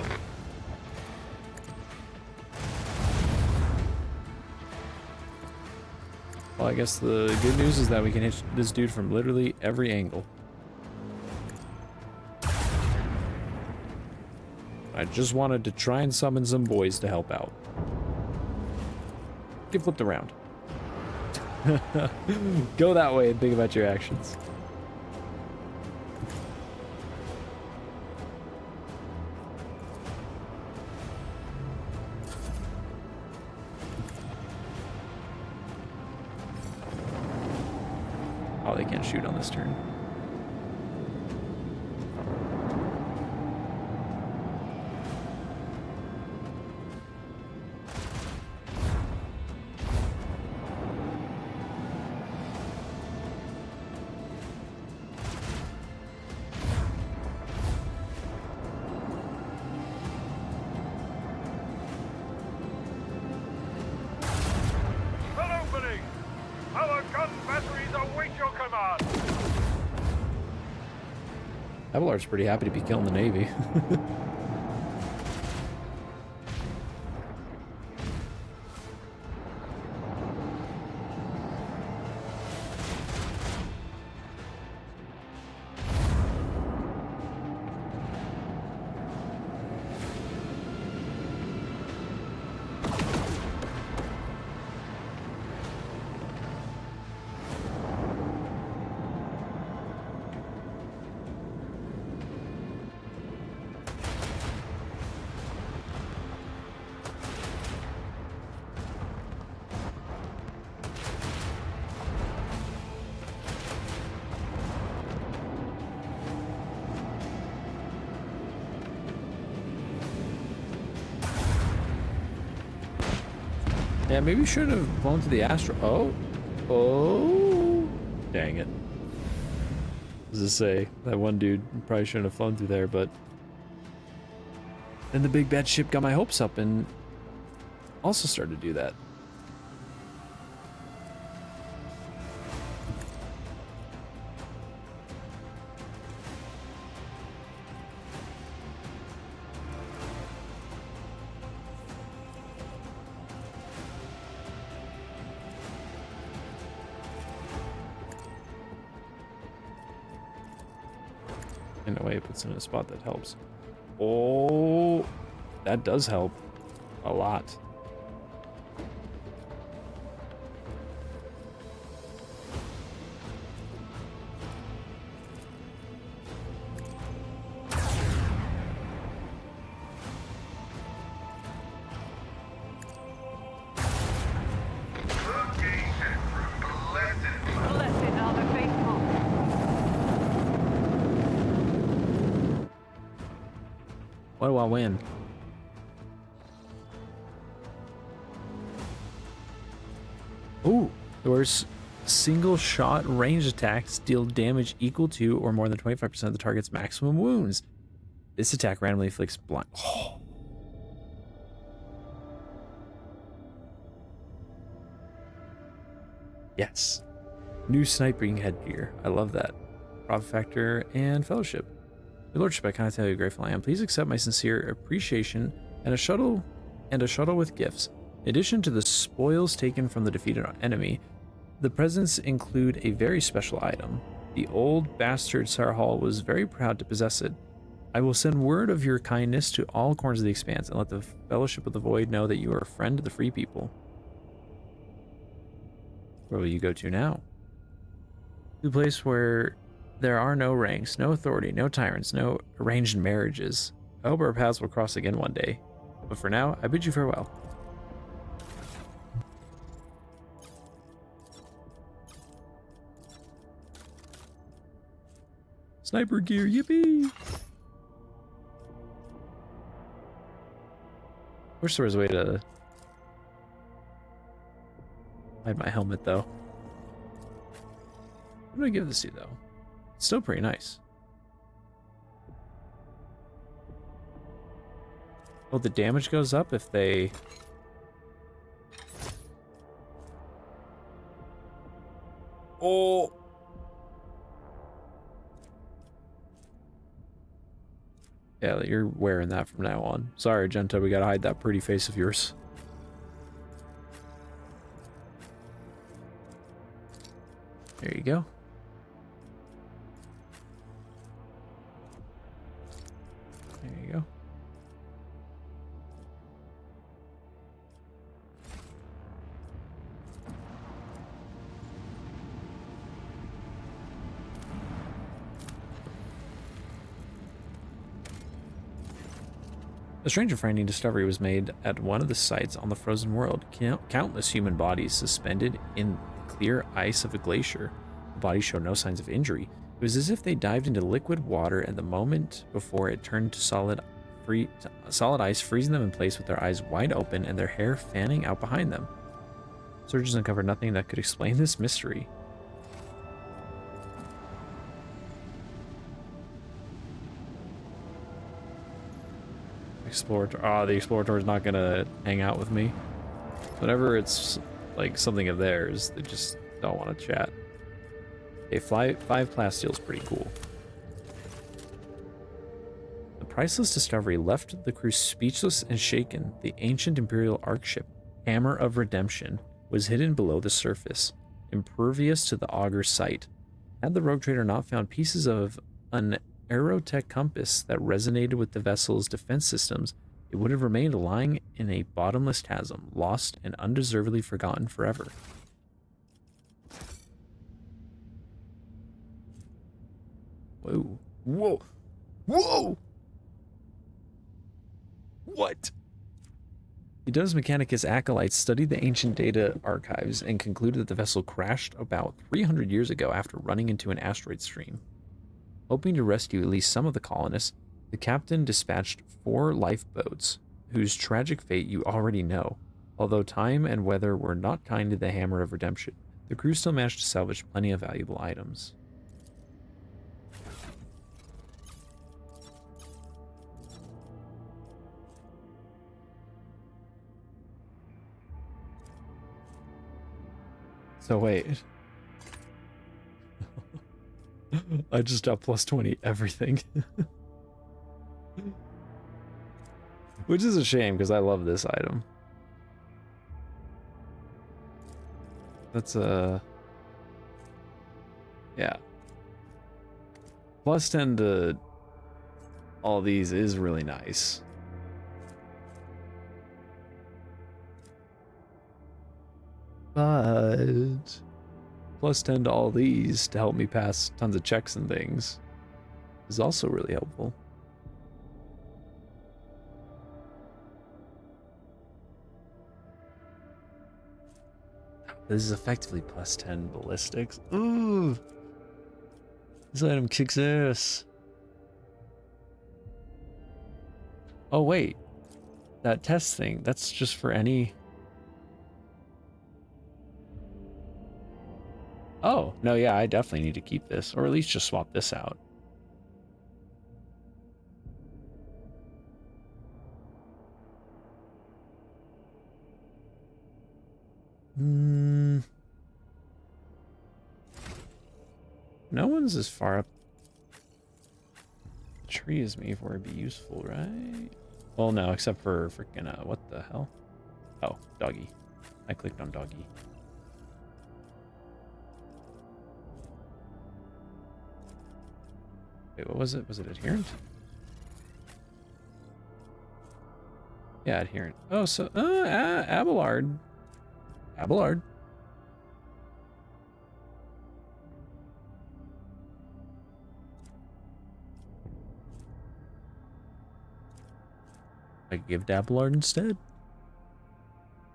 Well, I guess the good news is that we can hit this dude from literally every angle. I just wanted to try and summon some boys to help out. Get flipped around. Go that way and think about your actions. Oh, they can't shoot on this turn. An opening! Our gun batteries await your command! Avalar's pretty happy to be killing the Navy. Yeah, maybe we should have flown to the Astro. Oh. Oh. Dang it. What does it say? That one dude probably shouldn't have flown through there, but... Then the big bad ship got my hopes up and also started to do that. In a way, it puts him in a spot that helps. Oh, that does help a lot. Blessed are the faithful. What do I win? Ooh, there's single shot range attacks deal damage equal to or more than 25% of the target's maximum wounds. This attack randomly inflicts blind. Oh. Yes. New sniping headgear. I love that. Profit factor and fellowship. Your lordship, I cannot tell you how grateful I am. Please accept my sincere appreciation and a shuttle and a shuttle with gifts. In addition to the spoils taken from the defeated enemy, the presents include a very special item. The old bastard Sarhal was very proud to possess it. I will send word of your kindness to all corners of the Expanse and let the Fellowship of the Void know that you are a friend of the free people. Where will you go to now? To a place where there are no ranks, no authority, no tyrants, no arranged marriages. I hope our paths will cross again one day. But for now, I bid you farewell. Sniper gear, yippee! Wish there was a way to hide my helmet, though. What do I give this to, though? It's still pretty nice. Oh, the damage goes up if they... Oh! Yeah, you're wearing that from now on. Sorry, Genta, we gotta hide that pretty face of yours. There you go. There you go. A strange and frightening discovery was made at one of the sites on the frozen world. Countless human bodies suspended in the clear ice of a glacier. The bodies showed no signs of injury. It was as if they dived into liquid water at the moment before it turned to solid ice, freezing them in place with their eyes wide open and their hair fanning out behind them. Searchers uncovered nothing that could explain this mystery. Explorator. Oh, the Explorator is not gonna hang out with me. Whenever it's like something of theirs, they just don't want to chat. Okay, 5 plastile's pretty cool. The priceless discovery left the crew speechless and shaken. The ancient Imperial Ark ship, Hammer of Redemption, was hidden below the surface, impervious to the Augur's sight. Had the rogue trader not found pieces of an aerotech compass that resonated with the vessel's defense systems, it would have remained lying in a bottomless chasm, lost and undeservedly forgotten forever. Whoa. Whoa. Whoa! What? Idus Mechanicus acolytes studied the ancient data archives and concluded that the vessel crashed about 300 years ago after running into an asteroid stream. Hoping to rescue at least some of the colonists, the captain dispatched 4 lifeboats, whose tragic fate you already know. Although time and weather were not kind to the Hammer of Redemption, the crew still managed to salvage plenty of valuable items. So wait. I just got plus 20 everything. Which is a shame because I love this item. That's yeah. Plus 10 to all these is really nice. But plus 10 to all these to help me pass tons of checks and things is also really helpful. This is effectively plus 10 ballistics. Ooh! This item kicks ass. Oh wait, that test thing, that's just for any... Oh, no, yeah, I definitely need to keep this, or at least just swap this out. No one's as far up the tree as me for it to be useful, right? Well, no, except for freaking, what the hell? Oh, doggy. I clicked on doggy. Wait, what was it? Was it adherent? Yeah, adherent. Oh, so Abelard. Abelard. I could give Abelard instead.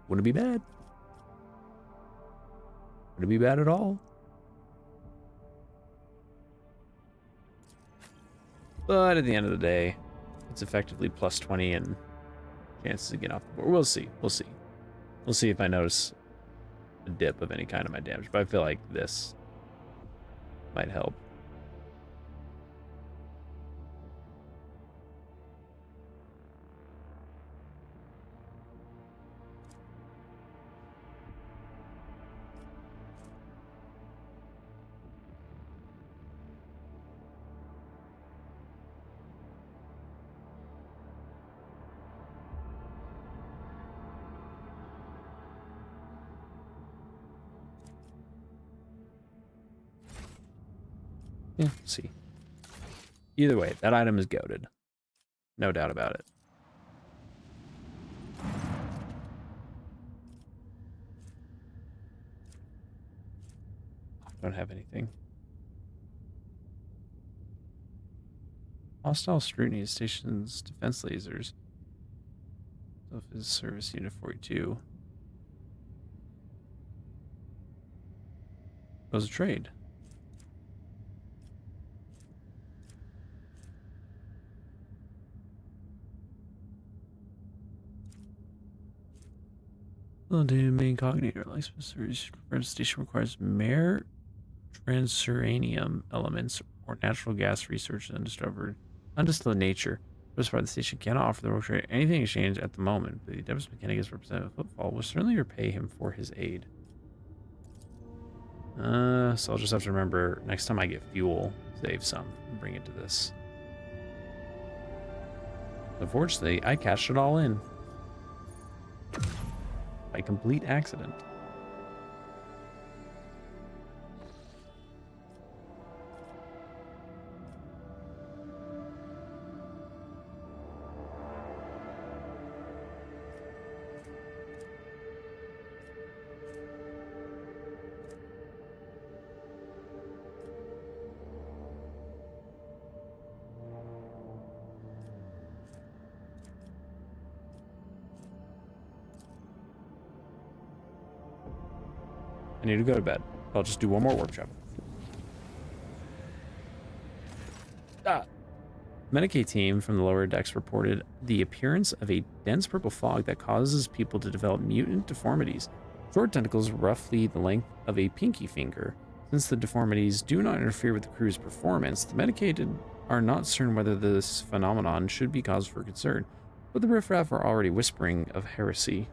Wouldn't be bad. Wouldn't be bad at all. But at the end of the day, it's effectively plus 20 and chances of getting off the board. We'll see. We'll see. We'll see if I notice a dip of any kind of my damage. But I feel like this might help. Yeah, see. Either way, that item is goated. No doubt about it. Don't have anything. Hostile scrutiny stations defense lasers. Self is service unit 42. That was a trade. Well, data main cognitor license service station requires mere transuranium elements or natural gas research undiscovered nature. First part of the station cannot offer the worker anything in exchange at the moment, but the Debus mechanic is representative of Footfall will certainly repay him for his aid. So I'll just have to remember next time I get fuel, save some and bring it to this. Unfortunately, I cashed it all in by complete accident. I need to go to bed. I'll just do one more workshop. Medicaid team from the lower decks reported the appearance of a dense purple fog that causes people to develop mutant deformities. Short tentacles roughly the length of a pinky finger. Since the deformities do not interfere with the crew's performance, the medicated are not certain whether this phenomenon should be cause for concern, but the riffraff are already whispering of heresy.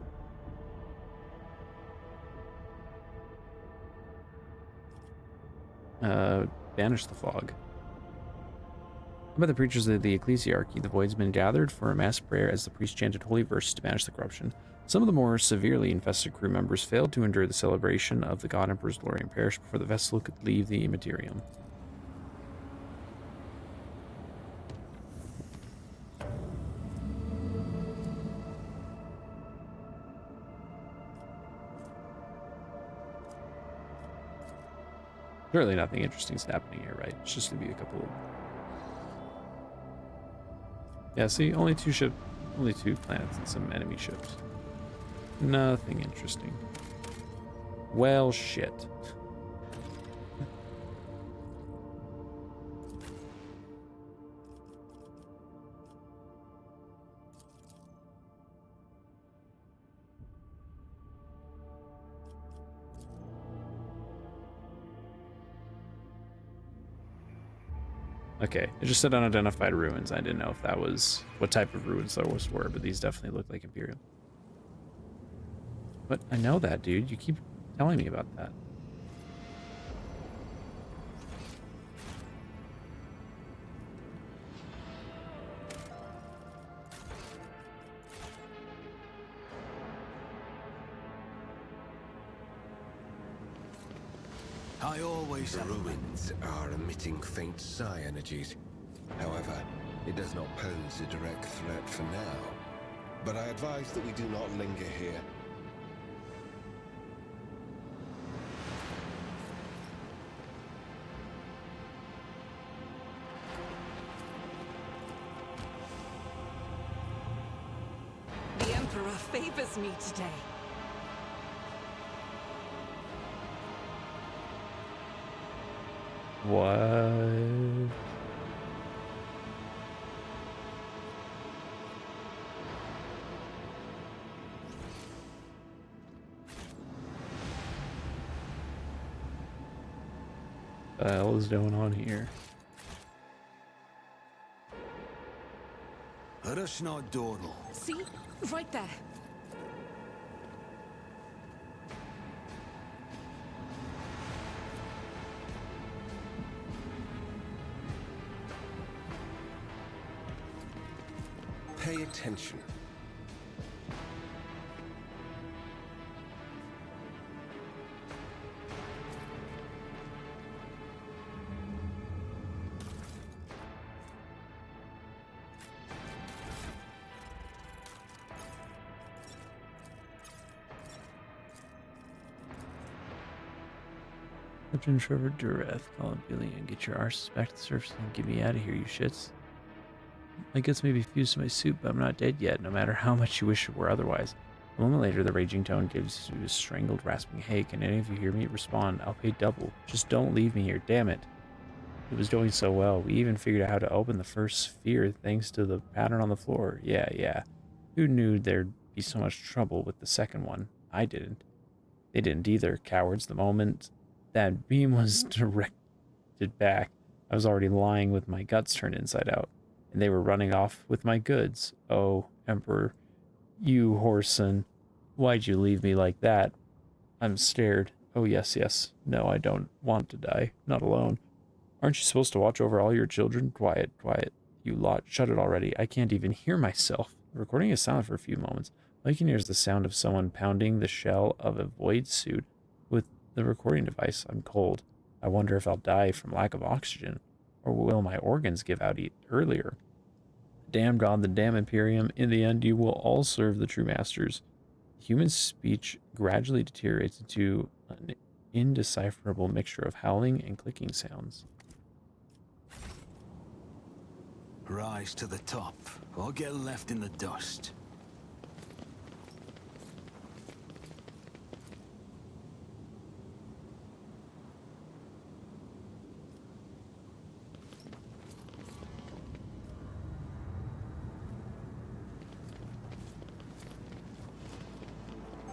Banish the fog. By the preachers of the ecclesiarchy, the void's been gathered for a mass prayer as the priest chanted holy verses to banish the corruption. Some of the more severely infested crew members failed to endure the celebration of the God Emperor's glory and perished before the vessel could leave the materium. Certainly nothing interesting is happening here, right? It's just gonna be a couple of... Yeah, see, only two planets and some enemy ships. Nothing interesting. Well, shit. Okay, it just said unidentified ruins. I didn't know if that was what type of ruins those were, but these definitely look like Imperial. But I know that, dude. You keep telling me about that. I always The have a ruins are emitting faint psi energies. However, it does not pose a direct threat for now. But I advise that we do not linger here. The Emperor favors me today. What? The hell is going on here? Rushnod Dordal. See? Right there. Pay attention. Captain Trevor Dureth, call up Billy and get your arses back to the surface and get me out of here, you shits. My guts may be fused to my suit, but I'm not dead yet, no matter how much you wish it were otherwise. A moment later, the raging tone gives you a strangled, rasping, hey, can any of you hear me? Respond, I'll pay double. Just don't leave me here, damn it. It was going so well. We even figured out how to open the first sphere thanks to the pattern on the floor. Yeah. Who knew there'd be so much trouble with the second one? I didn't. They didn't either, cowards. The moment that beam was directed back, I was already lying with my guts turned inside out, and they were running off with my goods. Oh, Emperor, you whoreson, why'd you leave me like that? I'm scared. Oh, yes. No, I don't want to die. Not alone. Aren't you supposed to watch over all your children? Quiet. You lot, shut it already. I can't even hear myself. The recording is silent for a few moments. All you can hear is the sound of someone pounding the shell of a void suit with the recording device. I'm cold. I wonder if I'll die from lack of oxygen, or will my organs give out earlier? Damn God, the damn Imperium. In the end, you will all serve the true masters. Human speech gradually deteriorates into an indecipherable mixture of howling and clicking sounds. Rise to the top, or get left in the dust.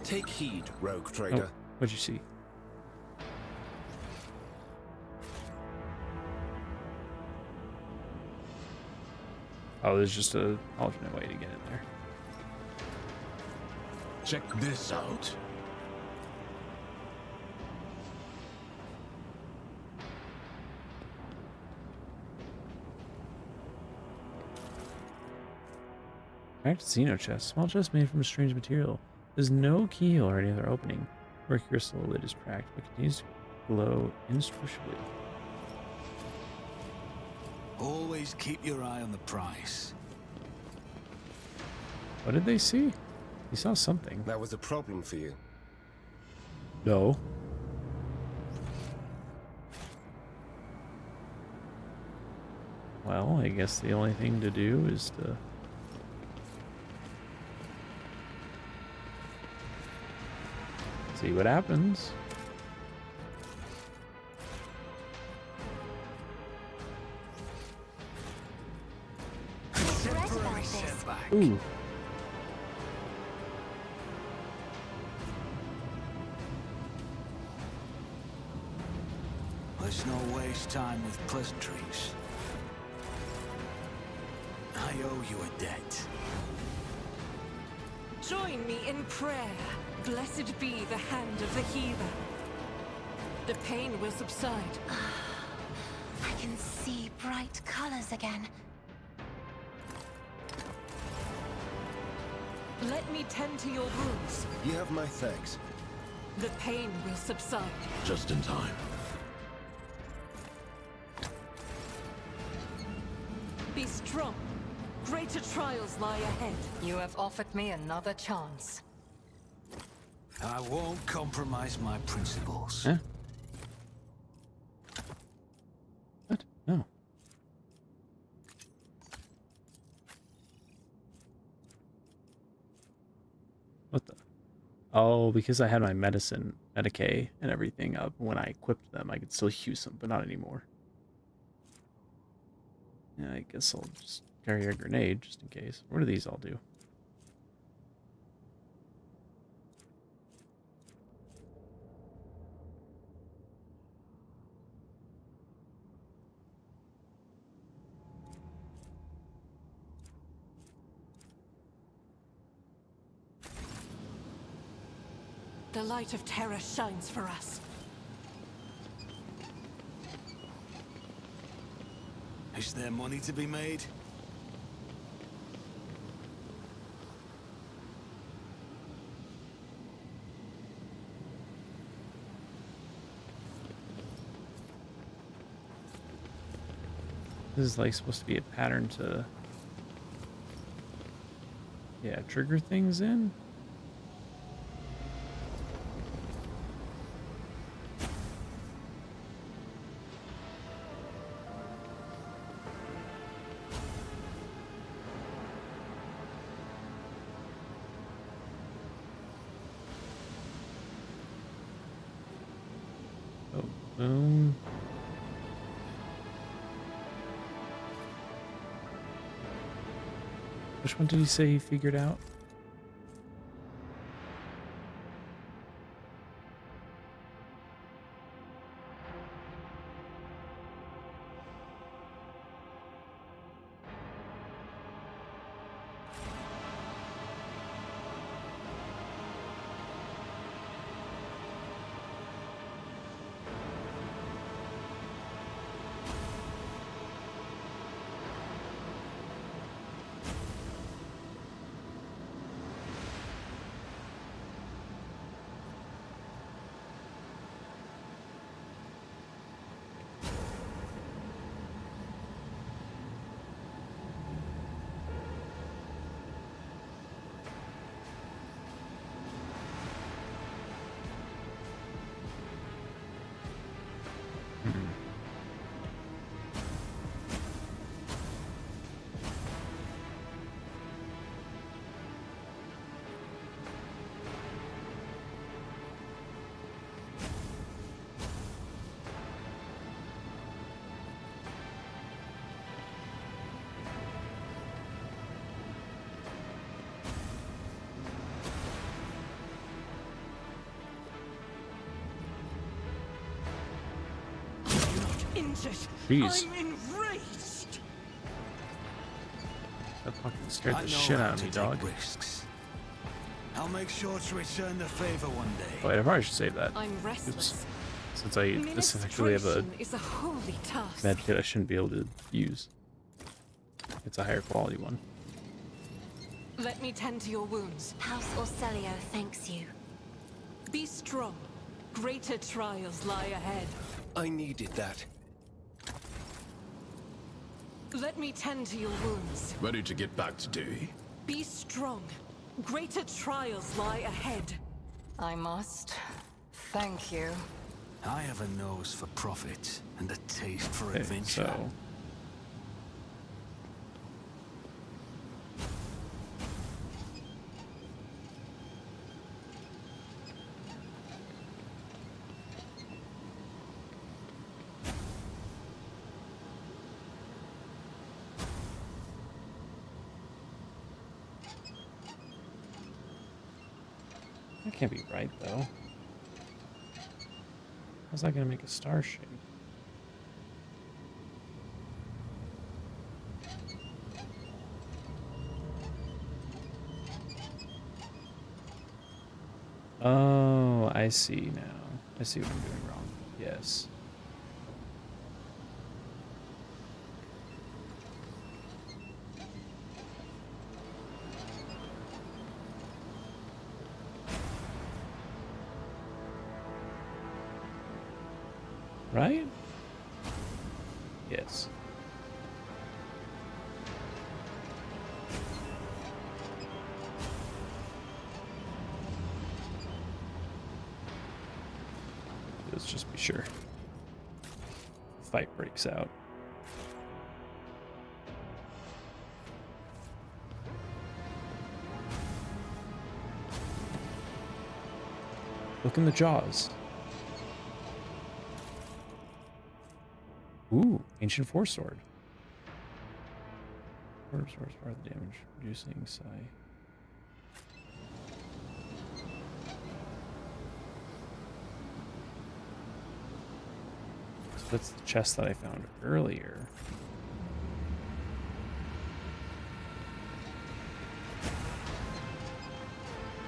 Take heed, rogue trader. Oh, what'd you see? Oh, there's just an alternate way to get in there. Check this out. Cracked Xeno chest. Small chest made from a strange material. There's no keyhole or any other opening. Mercury crystal lid is cracked, but continues to glow indestructibly. Always keep your eye on the prize. What did they see? He saw something. That was a problem for you. No. Well, I guess the only thing to do is to... see what happens. Temporary setback. Ooh. Let's not waste time with pleasantries. I owe you a debt. Join me in prayer. Blessed be the hand of the healer. The pain will subside. I can see bright colors again. Let me tend to your wounds. You have my thanks. The pain will subside. Just in time. strong. Greater trials lie ahead. You have offered me another chance. I won't compromise my principles. Huh? What? No. What the? Oh, because I had my Medicae and everything up when I equipped them, I could still use them, but not anymore. Yeah, I guess I'll just carry a grenade just in case. What do these all do? The light of terror shines for us. Is there money to be made? This is like supposed to be a pattern to, yeah, trigger things in. Oh, boom. Which one did he say he figured out? Injured. Jeez. I'm enraged. That fucking scared I the know shit how out of to me, take dog. risks. I'll make sure to return the favor one day. Oh, wait, I probably should save that. I'm restless. Since I specifically have a Ministration is a holy task. med kit I shouldn't be able to use. It's a higher quality one. Let me tend to your wounds. House Orcelio thanks you. Be strong. Greater trials lie ahead. I needed that. Let me tend to your wounds. Ready to get back to duty? Be strong. Greater trials lie ahead. I must. Thank you. I have a nose for profit and a taste for Okay, adventure. so that can't be right, though. How's that gonna make a star shape? Oh, I see now. I see what I'm doing wrong. Yes. Right? Yes. let's just be sure. Fight breaks out. Look in the jaws. Ooh, ancient force sword. Source part of the damage, reducing psi. So that's the chest that I found earlier.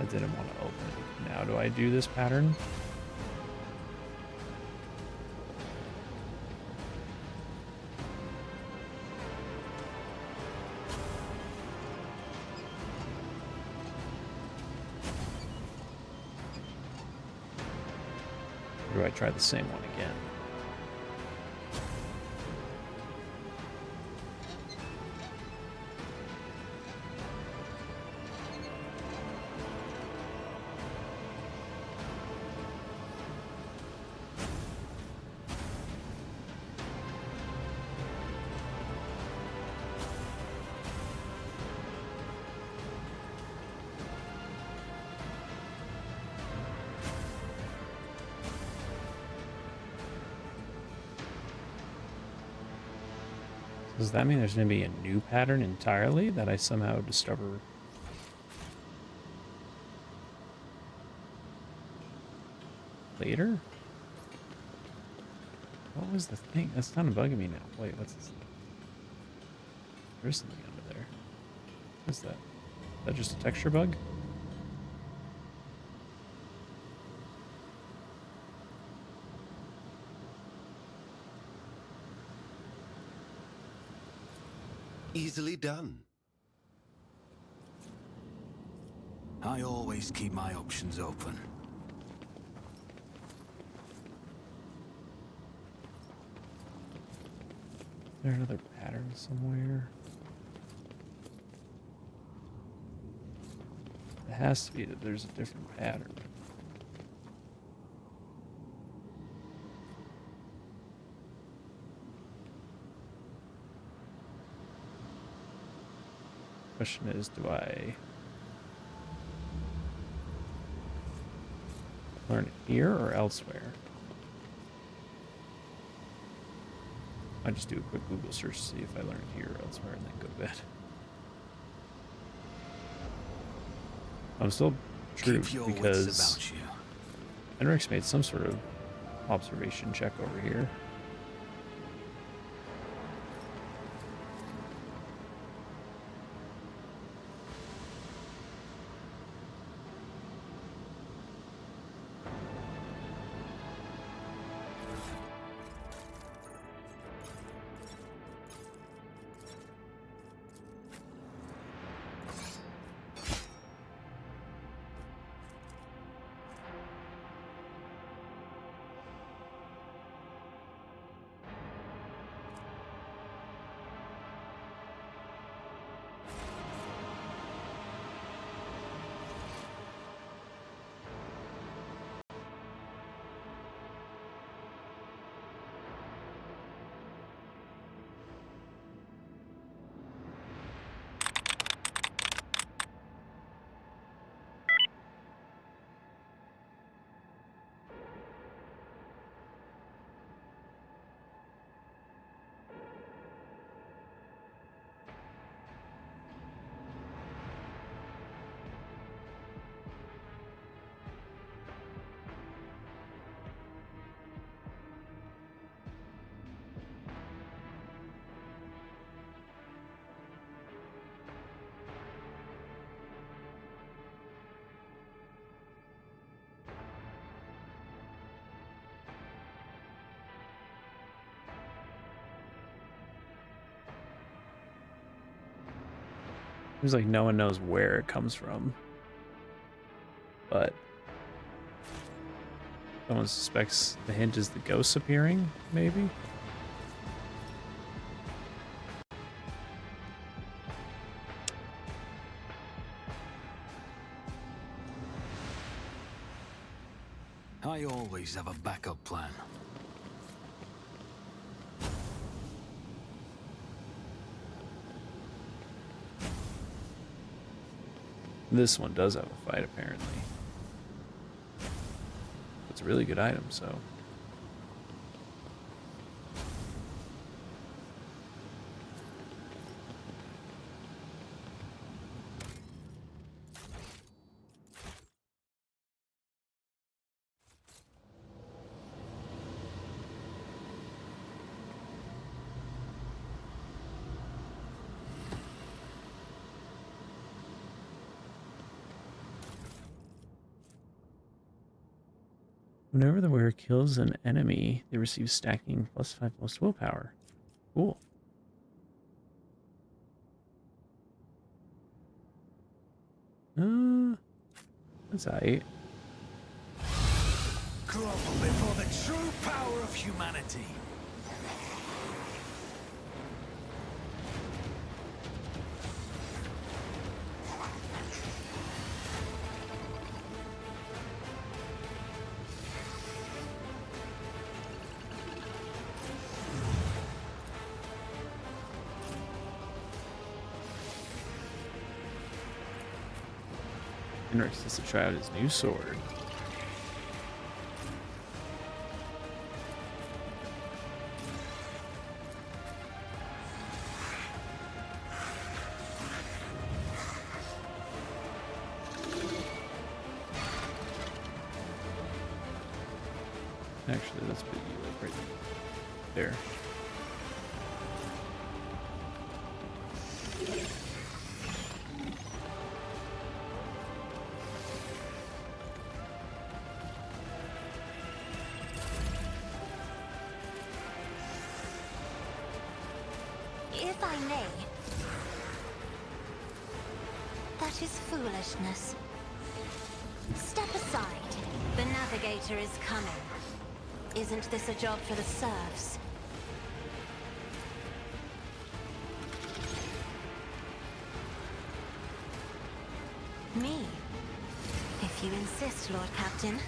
I didn't want to open it. Now do I do this pattern? Or do I try the same one again? Does that mean there's going to be a new pattern entirely that I somehow discover later? What was the thing? That's kind of bugging me now. Wait, what's this? There's something under there. What is that? Is that just a texture bug? Easily done. I always keep my options open. Is there another pattern somewhere? It has to be that there's a different pattern. Question is, do I learn it here or elsewhere? I just do a quick Google search to see if I learn it here or elsewhere and then go to bed. I'm still true because Henrik's made some sort of observation check over here. Seems like no one knows where it comes from, but someone suspects the hint is the ghosts appearing, maybe? I always have a backup plan. This one does have a fight, apparently. It's a really good item, so. Whenever the wearer kills an enemy, they receive stacking +5 willpower. Cool. That's aight. Grovel before the true power of humanity. Henrik gets to try out his new sword. Actually, let's put you like right there. If I may, that is foolishness. Step aside. The navigator is coming. Isn't this a job for the serfs? Me? If you insist, Lord Captain.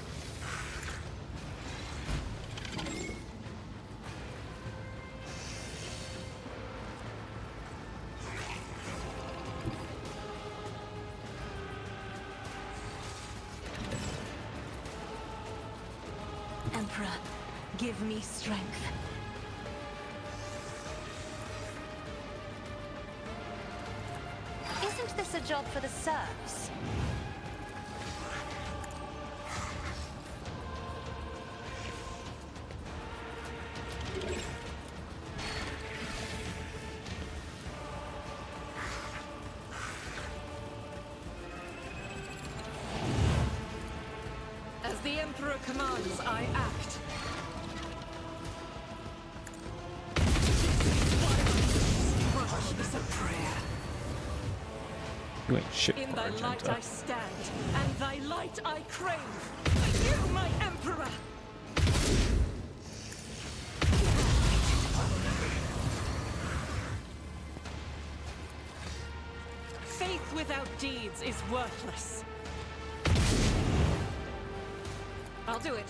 Emperor, give me strength. Isn't this a job for the serfs? As the Emperor commands, I act. Hush is a prayer. You ain't shit In for thy light I Argenta. stand, and thy light I crave. You, my Emperor! Faith without deeds is worthless. I'll do it.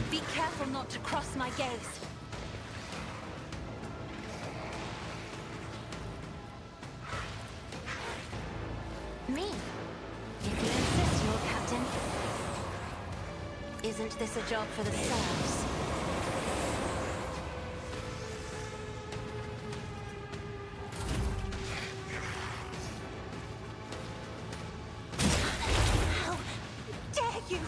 Be careful not to cross my gaze. Me? If you insist, Lord Captain. Isn't this a job for the serfs? How dare you!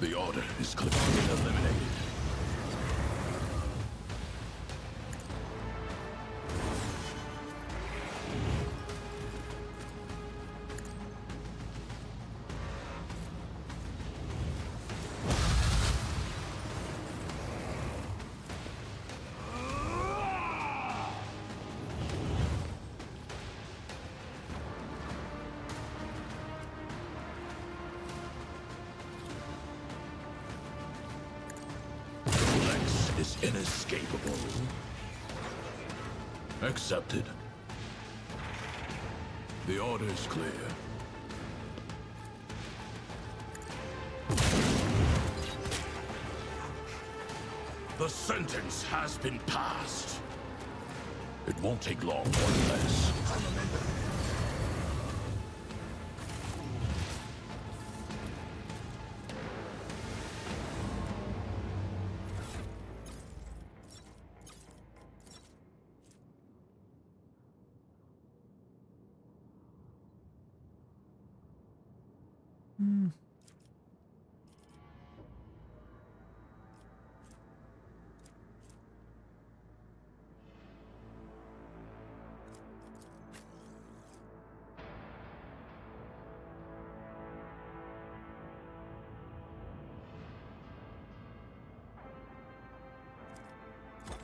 The Order is clearly eliminated. Unescapable. Accepted. The order is clear. The sentence has been passed. It won't take long, more or less.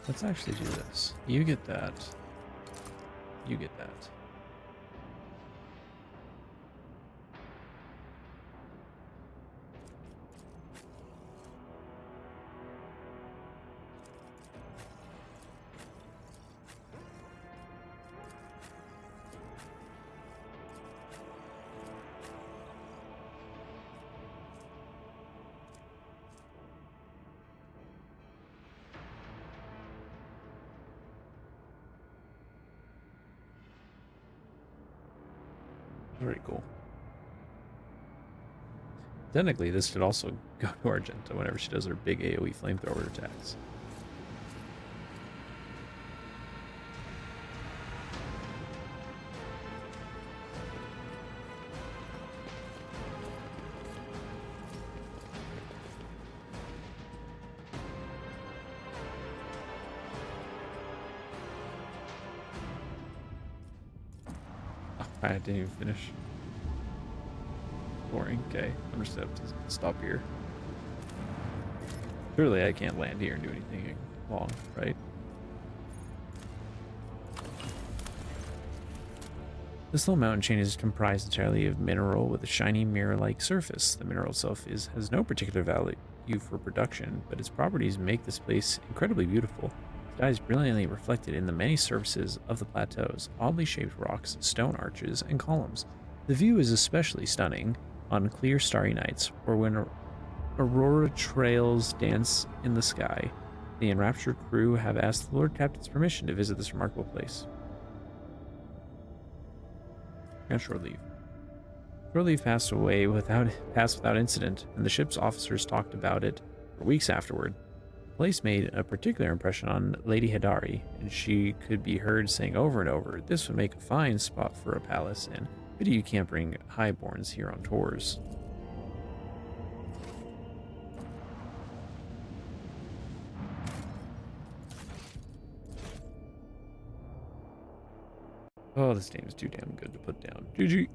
Let's actually do this. You get that. You get that. Very cool. Technically, this should also go to Argenta whenever she does her big AoE flamethrower attacks. I didn't even finish. Boring. Okay, I'm just gonna have to stop here. Clearly, I can't land here and do anything long, right? This little mountain chain is comprised entirely of mineral with a shiny mirror-like surface. The mineral itself has no particular value for production, but its properties make this place incredibly beautiful. The sky is brilliantly reflected in the many surfaces of the plateaus, oddly shaped rocks, stone arches, and columns. The view is especially stunning on clear starry nights, or when aurora trails dance in the sky. The enraptured crew have asked the Lord Captain's permission to visit this remarkable place. And shore leave. Shore leave passed without incident, and the ship's officers talked about it for weeks afterward. The place made a particular impression on Lady Hidari, and she could be heard saying over and over, "This would make a fine spot for a palace, and pity you can't bring highborns here on tours." Oh, this game is too damn good to put down. GG.